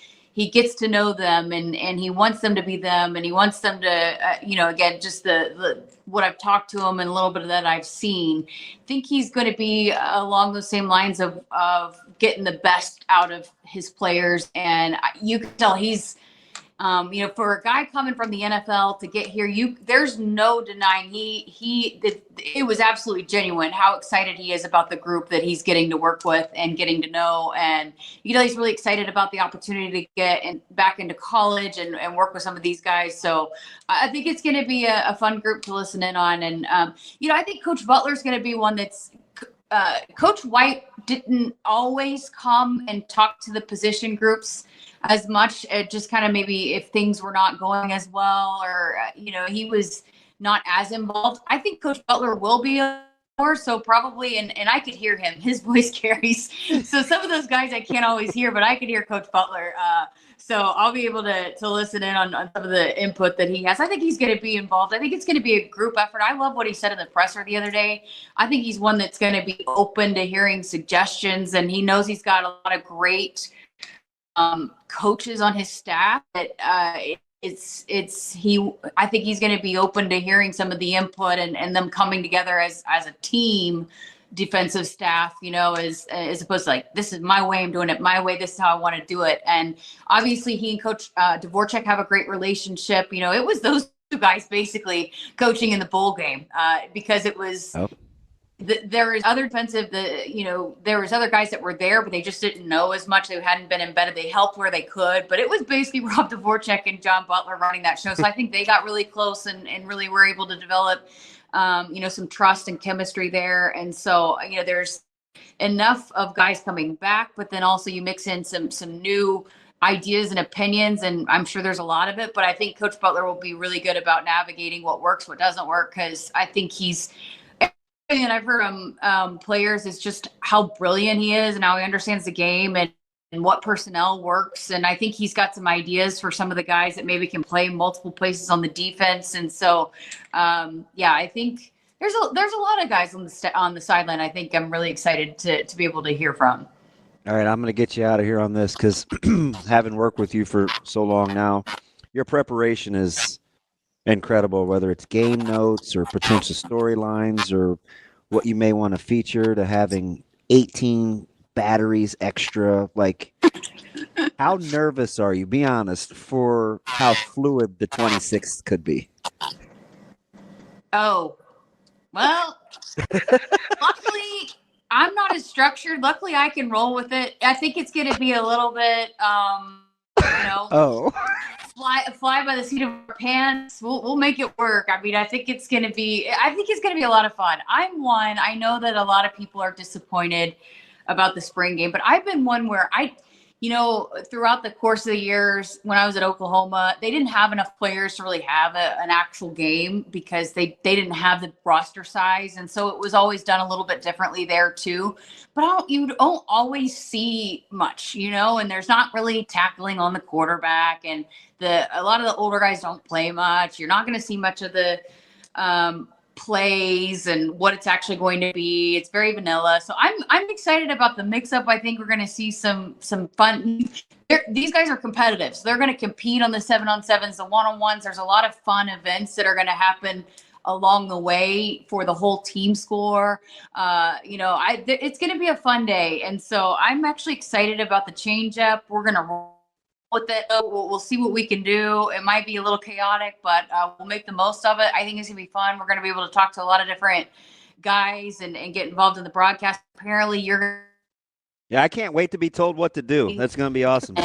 gets to know them, and he wants them to be them, and he wants them to, again, just the what I've talked to him and a little bit of that I've seen. I think he's going to be along those same lines of getting the best out of his players. And you can tell he's For a guy coming from the NFL to get here, there's no denying it was absolutely genuine how excited he is about the group that he's getting to work with and getting to know. And, he's really excited about the opportunity to get back into college and work with some of these guys. So I think it's going to be a fun group to listen in on. And, I think Coach Butler's going to be one that's Coach White didn't always come and talk to the position groups as much. Just kind of maybe if things were not going as well, or he was not as involved. I think Coach Butler will be more so probably, and I could hear him. His voice carries. So some of those guys I can't always hear, but I could hear Coach Butler. So I'll be able to listen in on some of the input that he has. I think he's going to be involved. I think it's going to be a group effort. I love what he said in the presser the other day. I think he's one that's going to be open to hearing suggestions, and he knows he's got a lot of great coaches on his staff. That I think he's going to be open to hearing some of the input and them coming together as a team. Defensive staff, as opposed to like, this is my way, I'm doing it my way, this is how I want to do it. And obviously he and Coach Dvorak have a great relationship. It was those two guys basically coaching in the bowl game because it was there was other defensive, there was other guys that were there, but they just didn't know as much. They hadn't been embedded. They helped where they could, but it was basically Rob Dvorak and John Butler running that show. So I think they got really close and really were able to develop some trust and chemistry there. And so, there's enough of guys coming back, but then also you mix in some new ideas and opinions, and I'm sure there's a lot of it, but I think Coach Butler will be really good about navigating what works, what doesn't work, because I think and I've heard players is just how brilliant he is and how he understands the game and what personnel works. And I think he's got some ideas for some of the guys that maybe can play multiple places on the defense. And so, I think there's a lot of guys on the sideline. I think I'm really excited to be able to hear from. All right, I'm going to get you out of here on this because having worked with you for so long now, your preparation is incredible, whether it's game notes or potential storylines or what you may want to feature, to having 18 batteries extra. Like, how nervous are you, be honest, for how fluid the 26th could be? Oh, well, luckily I'm not as structured. Luckily I can roll with it. I think it's going to be a little bit, fly by the seat of our pants. We'll make it work. I mean, I think it's going to be a lot of fun. I know that a lot of people are disappointed about the spring game, but I've been one where throughout the course of the years when I was at Oklahoma, they didn't have enough players to really have an actual game because they didn't have the roster size. And so it was always done a little bit differently there too. But you don't always see much, and there's not really tackling on the quarterback, and a lot of the older guys don't play much. You're not going to see much of the plays and what it's actually going to be. It's very vanilla. So I'm excited about the mix-up. I think we're going to see some fun. These guys are competitive, so they're going to compete on the 7-on-7s, the 1-on-1s. There's a lot of fun events that are going to happen along the way for the whole team score. It's going to be a fun day, and so I'm actually excited about the change-up. We're going to roll with it. We'll see what we can do. It might be a little chaotic, but we'll make the most of it. I think it's gonna be fun. We're gonna be able to talk to a lot of different guys and get involved in the broadcast. Apparently yeah, I can't wait to be told what to do. That's gonna be awesome.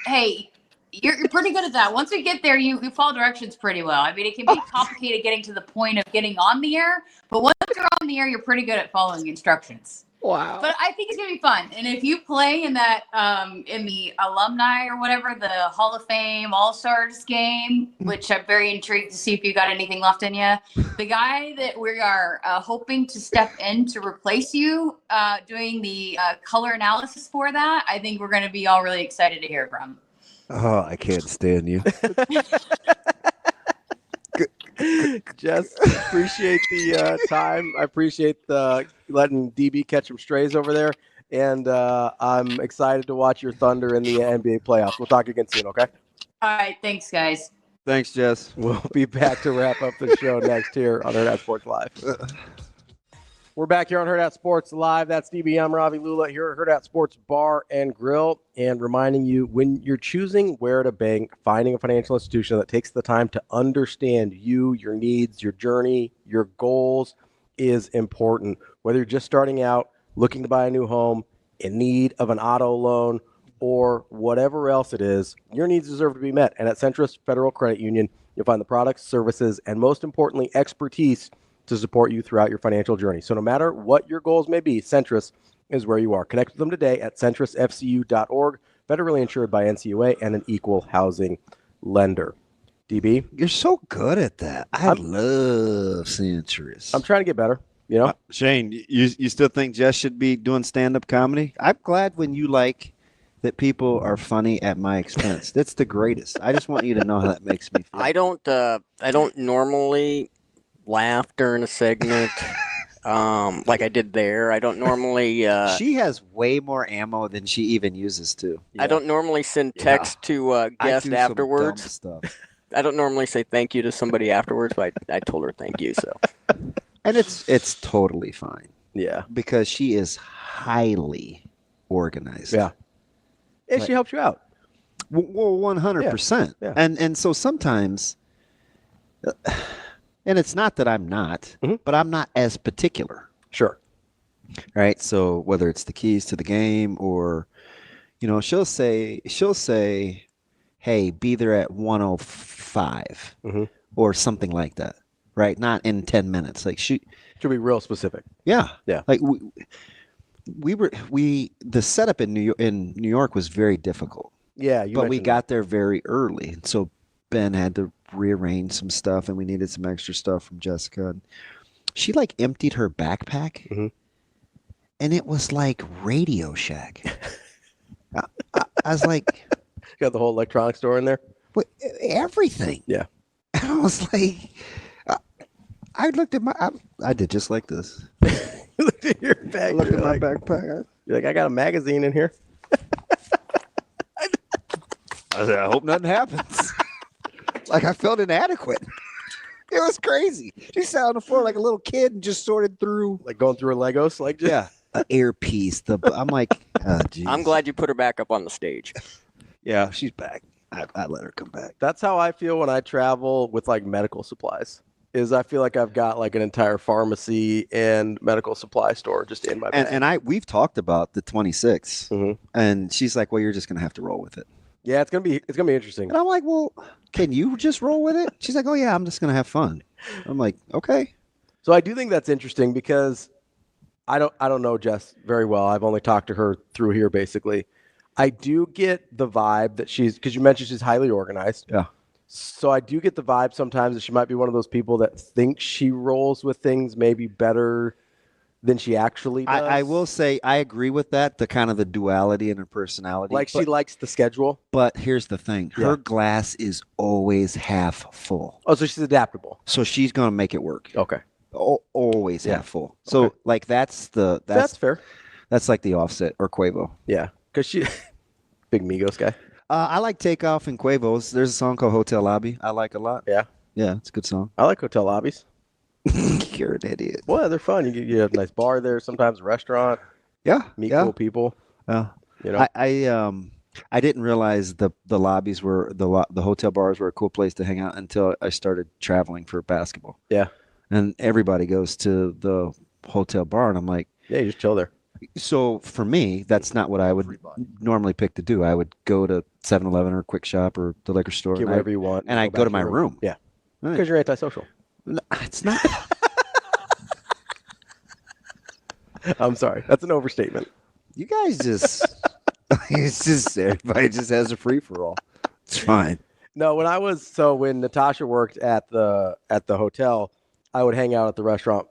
Hey, you're pretty good at that. Once we get there, you follow directions pretty well. I mean, it can be complicated getting to the point of getting on the air, but once you're on the air, you're pretty good at following instructions. Wow. But I think it's going to be fun. And if you play in that, in the alumni or whatever, the Hall of Fame All-Stars game, which I'm very intrigued to see if you got anything left in you, the guy that we are hoping to step in to replace you doing the color analysis for that, I think we're going to be all really excited to hear from. Oh, I can't stand you. Jess, appreciate the time. I appreciate the letting DB catch some strays over there. And I'm excited to watch your Thunder in the NBA playoffs. We'll talk again soon, okay? All right. Thanks, guys. Thanks, Jess. We'll be back to wrap up the show next here on Hurrdat Sports Live. We're back here on Hurrdat Sports Live. That's DB. I'm Ravi Lulla here at Hurrdat Sports Bar and Grill, and reminding you, when you're choosing where to bank, finding a financial institution that takes the time to understand you, your needs, your journey, your goals is important. Whether you're just starting out, looking to buy a new home, in need of an auto loan, or whatever else it is, your needs deserve to be met. And at Centris Federal Credit Union, you'll find the products, services, and most importantly, expertise to support you throughout your financial journey. So no matter what your goals may be, Centris is where you are. Connect with them today at centrisfcu.org, federally insured by NCUA and an equal housing lender. DB? You're so good at that. I love Centris. I'm trying to get better, you know? Shane, you still think Jess should be doing stand-up comedy? I'm glad when you like that people are funny at my expense. That's the greatest. I just want you to know how that makes me feel. I don't normally laugh during a segment like I did there. I don't normally she has way more ammo than she even uses to. I don't normally send text to guests afterwards. Stuff. I don't normally say thank you to somebody afterwards, but I told her thank you. So, and it's totally fine. Yeah, because she is highly organized. Yeah, and she helps you out. Well, 100%. Yeah. And so sometimes. And it's not that I'm not, but I'm not as particular. Sure. Right. So whether it's the keys to the game or, she'll say, hey, be there at 1:05 or something like that. Right. Not in 10 minutes. Like she'll be real specific. Yeah. Yeah. Like the setup in New York was very difficult. Yeah. But we got there very early. And so Ben had to rearrange some stuff and we needed some extra stuff from Jessica. And she emptied her backpack and it was like Radio Shack. I was like, you got the whole electronics store in there? Everything. Yeah. And I was like, I looked at I did just like this. You looked at your bag. Looked at my backpack. You're like, I got a magazine in here. I said, I hope nothing happens. I felt inadequate. It was crazy. She sat on the floor like a little kid and just sorted through. Like going through a Legos? An earpiece. I'm like, oh, geez. I'm glad you put her back up on the stage. Yeah, she's back. I let her come back. That's how I feel when I travel with medical supplies. Is I feel like I've got an entire pharmacy and medical supply store just in my bag. And we've talked about the 26, and she's like, well, you're just gonna have to roll with it. Yeah, it's gonna be interesting. And I'm like, well, can you just roll with it? She's like, oh yeah, I'm just gonna have fun. I'm like, okay. So I do think that's interesting because I don't know Jess very well. I've only talked to her through here basically. I do get the vibe that because you mentioned she's highly organized. Yeah. So I do get the vibe sometimes that she might be one of those people that thinks she rolls with things maybe better than she actually does. I will say I agree with that, the kind of the duality in her personality. She likes the schedule. But here's the thing. Her glass is always half full. Oh, so she's adaptable. So she's going to make it work. Okay. Always half full. So that's fair. That's like the Offset or Quavo. Yeah. Because she big Migos guy. I like Takeoff and Quavo's. There's a song called Hotel Lobby I like a lot. Yeah. Yeah, it's a good song. I like hotel lobbies. You're an idiot. Well, they're fun. You have a nice bar there, sometimes a restaurant. Yeah. Meet cool people. Yeah. I didn't realize the lobbies were the hotel bars were a cool place to hang out until I started traveling for basketball. Yeah. And everybody goes to the hotel bar and I'm like, yeah, you just chill there. So for me, that's not what I would normally pick to do. I would go to 7-Eleven or Quick Shop or the liquor store. Get whatever you want. And I go to my room. Yeah. Because you're antisocial. No, it's not. I'm sorry. That's an overstatement. You guys just, it's just, everybody just has a free for all. It's fine. No, when Natasha worked at the hotel, I would hang out at the restaurant,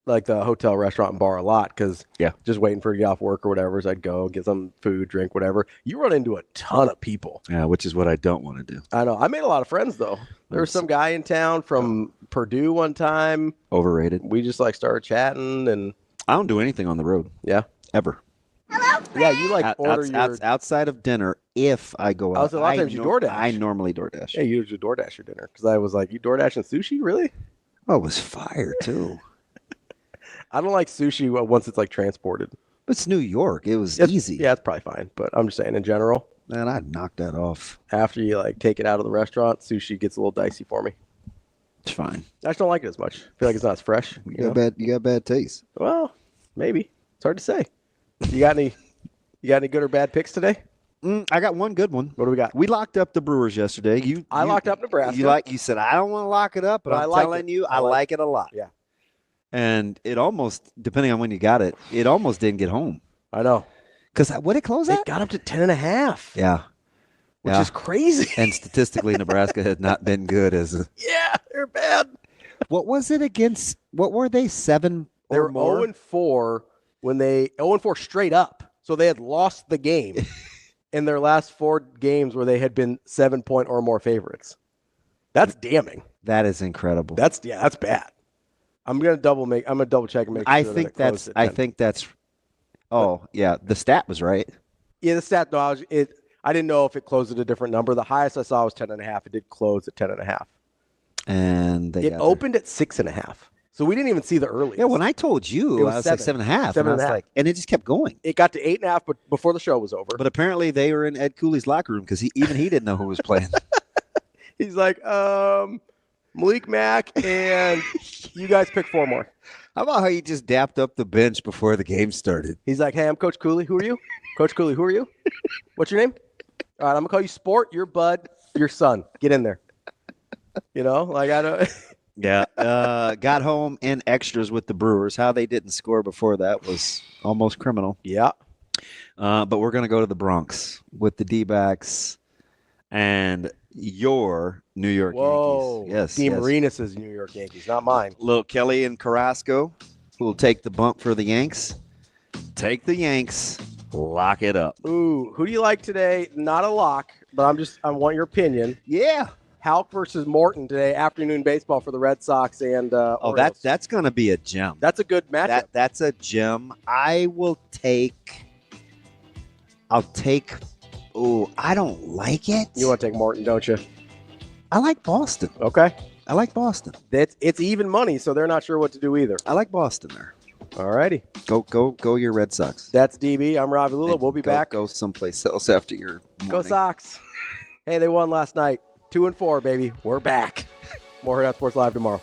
like the hotel restaurant and bar a lot because just waiting for her to get off work or whatever. So I'd go get some food, drink, whatever. You run into a ton of people. Yeah, which is what I don't want to do. I know. I made a lot of friends though. There was some guy in town from Purdue one time. Overrated. We just started chatting and I don't do anything on the road. Yeah. Ever. Hello, yeah, you order outside of dinner. If I go out, a lot of times you DoorDash. I normally DoorDash. Yeah, you usually DoorDash your dinner because I was like, you DoorDash and sushi, really? Oh, it was fire too. I don't like sushi once it's like transported. But it's New York. It was easy. Yeah, it's probably fine. But I'm just saying in general. Man, I'd knock that off. After you like take it out of the restaurant, sushi gets a little dicey for me. It's fine. I just don't like it as much. I feel like it's not as fresh. You got bad taste. Well, maybe. It's hard to say. You got any good or bad picks today? I got one good one. What do we got? We locked up the Brewers yesterday. I locked up Nebraska. You said I don't want to lock it up, but I'm telling you, I like it a lot. Yeah. And it almost, depending on when you got it, it almost didn't get home. I know. Because what did it close at? It got up to 10.5. Yeah. Which is crazy. And statistically, Nebraska had not been good as a... Yeah, they're bad. What was it against? What were they? 7 They or were more? 0-4 when they 0-4 straight up. So they had lost the game in their last 4 games where they had been 7-point or more favorites. That's damning. That is incredible. That's bad. I'm gonna double check and make sure. I think that's. Oh yeah, the stat was right. Yeah, the stat. No, I didn't know if it closed at a different number. The highest I saw was 10.5. It did close at 10.5. And it opened at 6.5. So we didn't even see the earliest. Yeah, when I told you, I was like 7.5. And it just kept going. It got to 8.5, but before the show was over. But apparently they were in Ed Cooley's locker room because even he didn't know who was playing. He's like, Malik Mack, and you guys pick 4 more. How about how you just dapped up the bench before the game started? He's like, hey, I'm Coach Cooley. Who are you? Coach Cooley, who are you? What's your name? All right, I'm going to call you Sport. You're Bud. Your son. Get in there. You know, like I don't. Yeah. Got home in extras with the Brewers. How they didn't score before that was almost criminal. Yeah. But we're going to go to the Bronx with the D-backs and your New York Yankees. Yes. DeMarinis' New York Yankees, not mine. Little Kelly and Carrasco who will take the bump for the Yanks. Take the Yanks. Lock it up. Ooh, who do you like today? Not a lock, but I want your opinion. Yeah. Houck versus Morton today, afternoon baseball for the Red Sox and Orioles. That's going to be a gem. That's a good matchup. That's a gem. I'll take. Oh, I don't like it. You want to take Morton, don't you? I like Boston. Okay. I like Boston. It's even money, so they're not sure what to do either. I like Boston there. All righty. Go your Red Sox. That's DB. I'm Ravi Lulla. We'll be back. Go someplace else after your morning. Go Sox. Hey, they won last night. 2-4, baby. We're back. More Hurrdat Sports Live tomorrow.